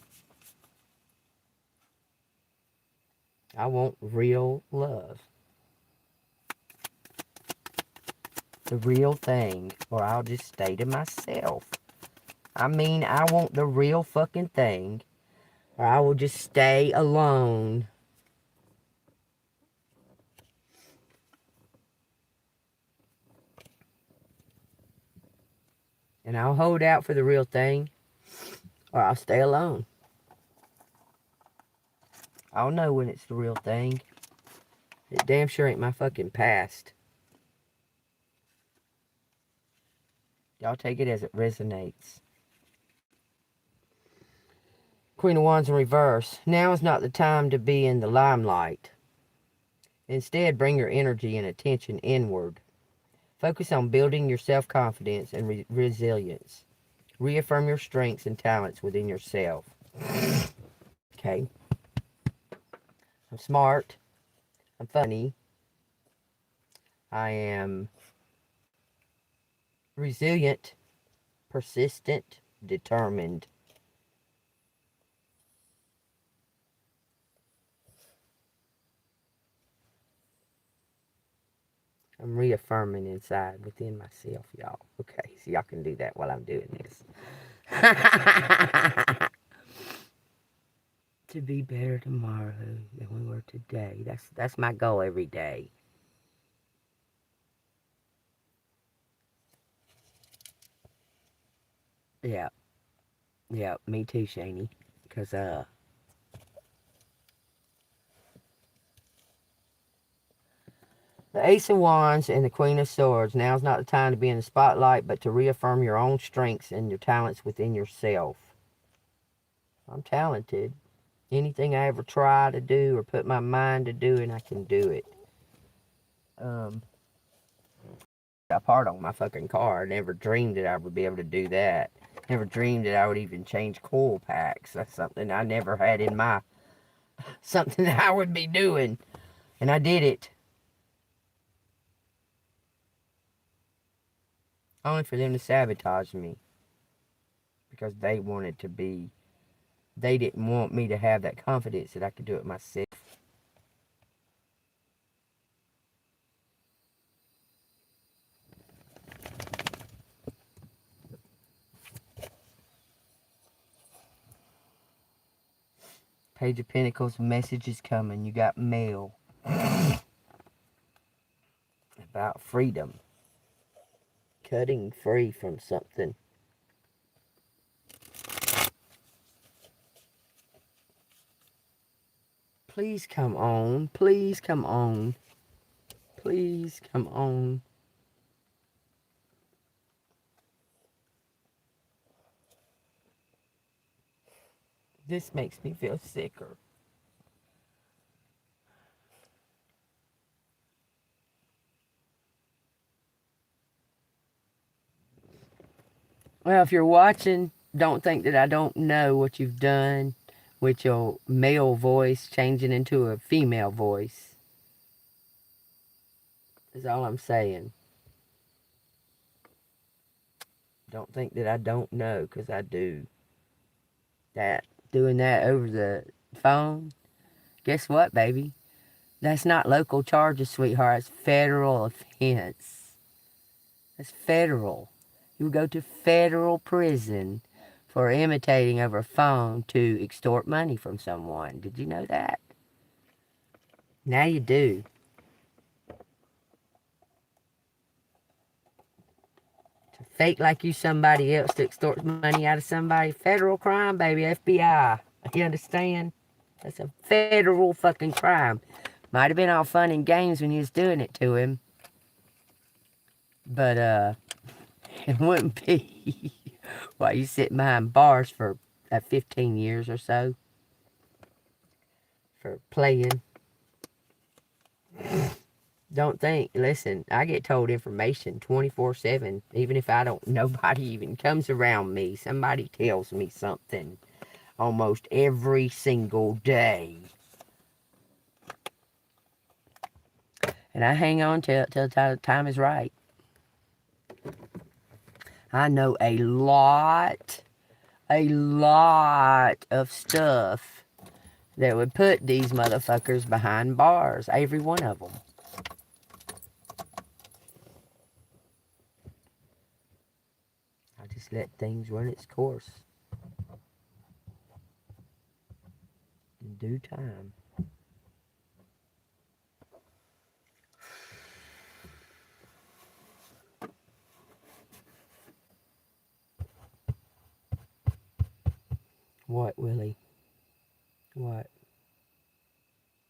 I want real love. The real thing, or I'll just stay to myself. I mean, I want the real fucking thing, or I will just stay alone. And I'll hold out for the real thing, or I'll stay alone. I'll know when it's the real thing. It damn sure ain't my fucking past. Y'all take it as it resonates. Queen of Wands in reverse. Now is not the time to be in the limelight. Instead, bring your energy and attention inward. Focus on building your self-confidence and resilience. Reaffirm your strengths and talents within yourself. Okay. I'm smart. I'm funny. I am resilient, persistent, determined. I'm reaffirming inside within myself, y'all. Okay, so y'all can do that while I'm doing this. To be better tomorrow than we were today. That's my goal every day. Yeah. Yeah, me too, Shani. Because, the Ace of Wands and the Queen of Swords. Now's not the time to be in the spotlight, but to reaffirm your own strengths and your talents within yourself. I'm talented. Anything I ever try to do or put my mind to doing, I can do it. A part on my fucking car. I never dreamed that I would be able to do that. Never dreamed that I would even change coil packs. That's something I never had in my... something that I would be doing. And I did it. Only for them to sabotage me. Because they wanted to be... They didn't want me to have that confidence that I could do it myself. Page of Pentacles, message is coming. You got mail. About freedom. Cutting free from something. Please come on. Please come on. Please come on. This makes me feel sicker. Well, if you're watching, don't think that I don't know what you've done with your male voice changing into a female voice. That's all I'm saying. Don't think that I don't know, because I do. Doing that over the phone, guess what, baby? That's not local charges, sweetheart. It's federal offense. That's federal. You go to federal prison for imitating over a phone to extort money from someone. Did you know that? Now you do. To fake like you somebody else to extort money out of somebody. Federal crime, baby. FBI. You understand? That's a federal fucking crime. Might have been all fun and games when you was doing it to him. But, it wouldn't be while you sit behind bars for 15 years or so. For playing. Don't think, listen, I get told information 24/7. Even if I don't, nobody even comes around me. Somebody tells me something almost every single day. And I hang on till the time is right. I know a lot of stuff that would put these motherfuckers behind bars. Every one of them. I just let things run its course. In due time. What, Willie? What?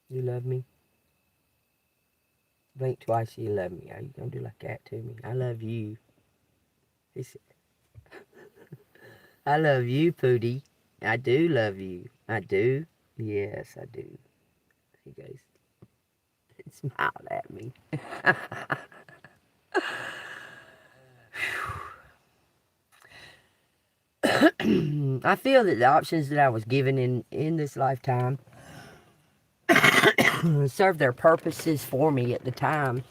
You love me? Blink twice, you love me. Are you gonna do like that to me? I love you. He said, I love you, Pootie. I do love you. I do. Yes, I do. He goes, smiled at me. I feel that the options that I was given in this lifetime served their purposes for me at the time.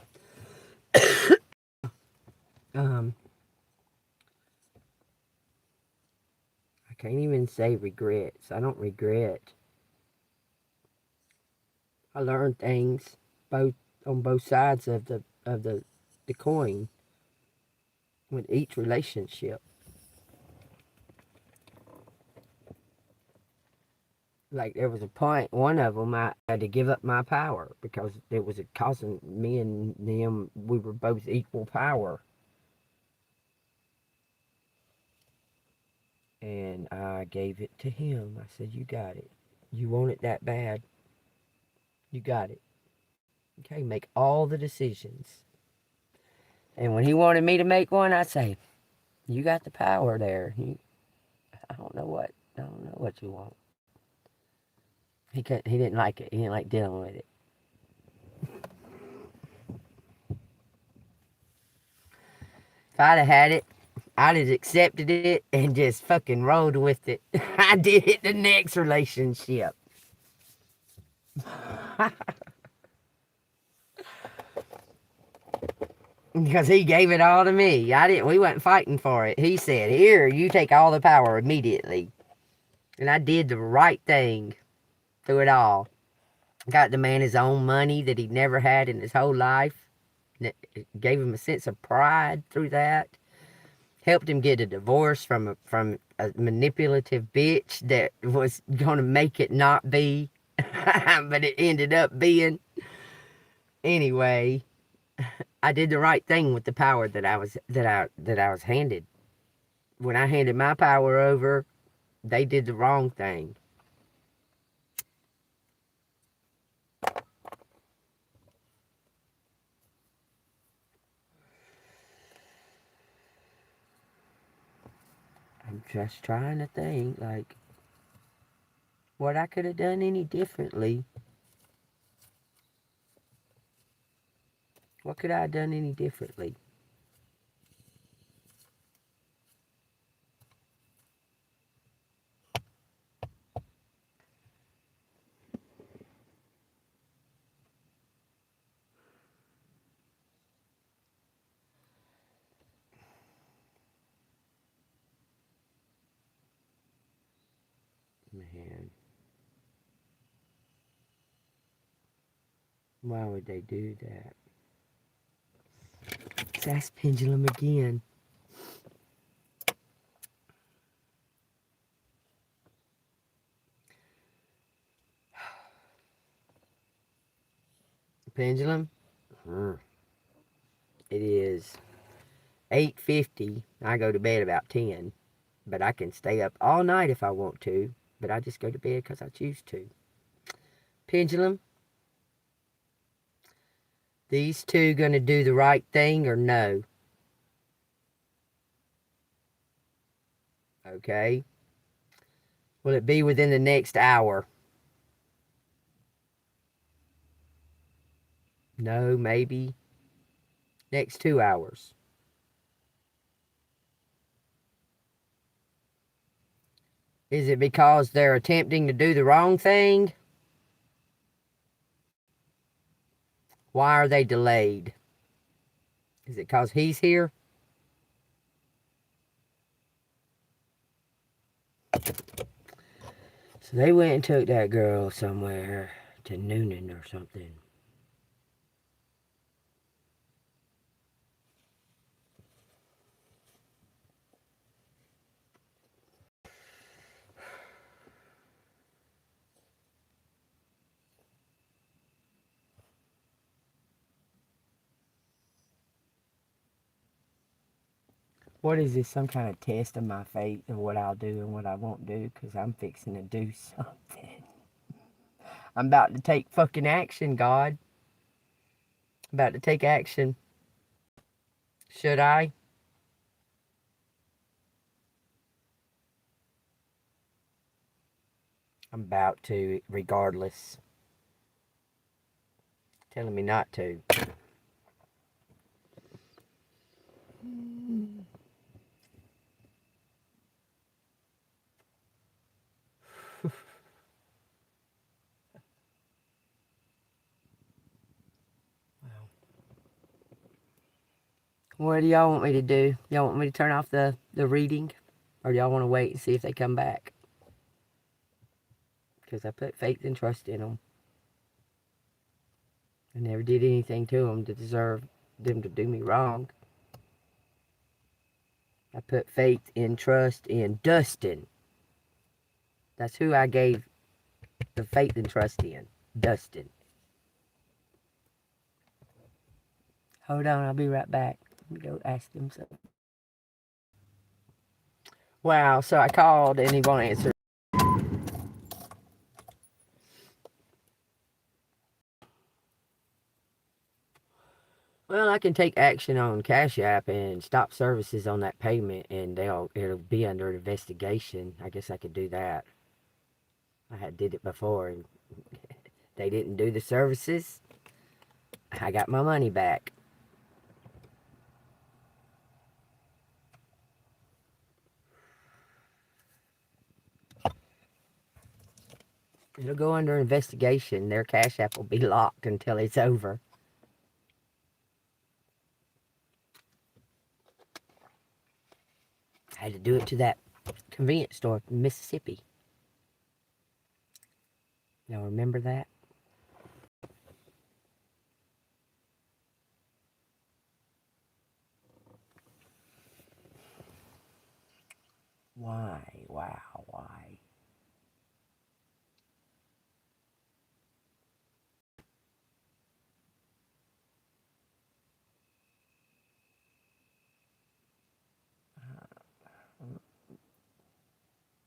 I can't even say regrets. I don't regret. I learned things on both sides of the coin with each relationship. Like, there was a point, one of them, I had to give up my power because it was causing me and them, we were both equal power. And I gave it to him. I said, you got it. You want it that bad. You got it. Okay, make all the decisions. And when he wanted me to make one, I'd say, you got the power there. I don't know what you want. He didn't like it. He didn't like dealing with it. If I'd have had it, I'd have accepted it and just fucking rolled with it. I did it the next relationship. Because he gave it all to me. We wasn't fighting for it. He said, here, you take all the power immediately. And I did the right thing through it all. Got the man his own money that he'd never had in his whole life. Gave him a sense of pride through that. Helped him get a divorce from a manipulative bitch that was going to make it not be. But it ended up being. Anyway, I did the right thing with the power that I was handed. When I handed my power over, they did the wrong thing. just trying to think, like, what I could have done any differently. What could I have done any differently? Man. Why would they do that? That's pendulum again. Pendulum? It is 8:50. I go to bed about 10. But I can stay up all night if I want to. But I just go to bed because I choose to. Pendulum? These two gonna do the right thing or no? Okay. Will it be within the next hour? No, maybe. Next 2 hours. Is it because they're attempting to do the wrong thing? Why are they delayed? Is it because he's here? So they went and took that girl somewhere to Noonan or something. What is this, some kind of test of my faith of what I'll do and what I won't do? Because I'm fixing to do something. I'm about to take fucking action, God. I'm about to take action. Should I? I'm about to, regardless. Telling me not to. What do y'all want me to do? Y'all want me to turn off the reading? Or do y'all want to wait and see if they come back? Because I put faith and trust in them. I never did anything to them to deserve them to do me wrong. I put faith and trust in Dustin. That's who I gave the faith and trust in. Dustin. Hold on, I'll be right back. Let me go ask him something. Wow, so I called and he won't answer. Well, I can take action on Cash App and stop services on that payment, and it'll be under investigation. I guess I could do that. I did it before, and they didn't do the services. I got my money back. It'll go under investigation. Their Cash App will be locked until it's over. I had to do it to that convenience store in Mississippi. Y'all remember that? Why? Wow, why?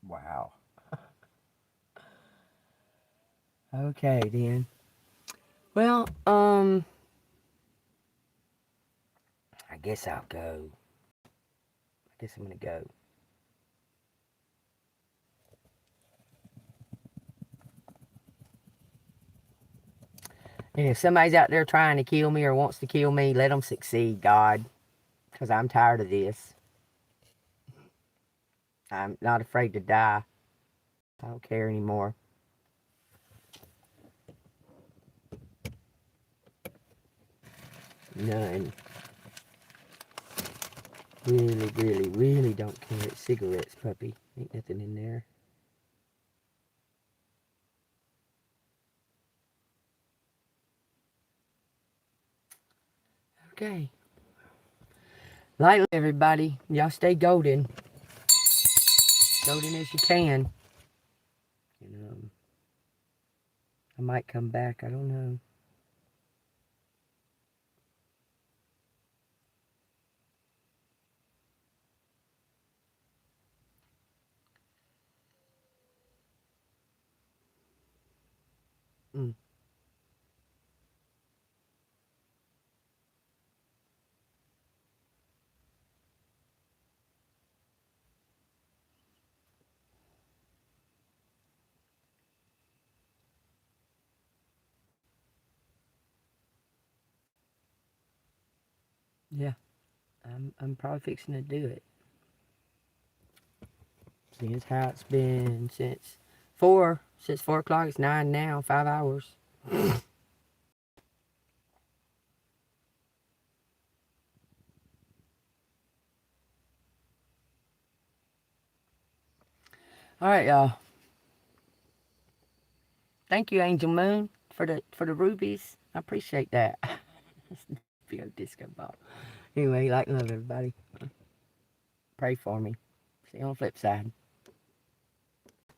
Wow. Okay, then. Well, I guess I'll go. I guess I'm gonna go. And if somebody's out there trying to kill me or wants to kill me, let them succeed, God. Because I'm tired of this. I'm not afraid to die. I don't care anymore. None. Really, really, really don't care. It's cigarettes, puppy. Ain't nothing in there. Okay. Lightly, everybody. Y'all stay golden. Golden as you can. And, I might come back. I don't know. Mm. Yeah. I'm probably fixing to do it. Seeing how it's been since 4. Since 4 o'clock. It's 9 now. 5 hours. Alright, y'all. Thank you, Angel Moon, for the rubies. I appreciate that. Big old disco ball. Anyway, like and love everybody. Pray for me. See you on the flip side.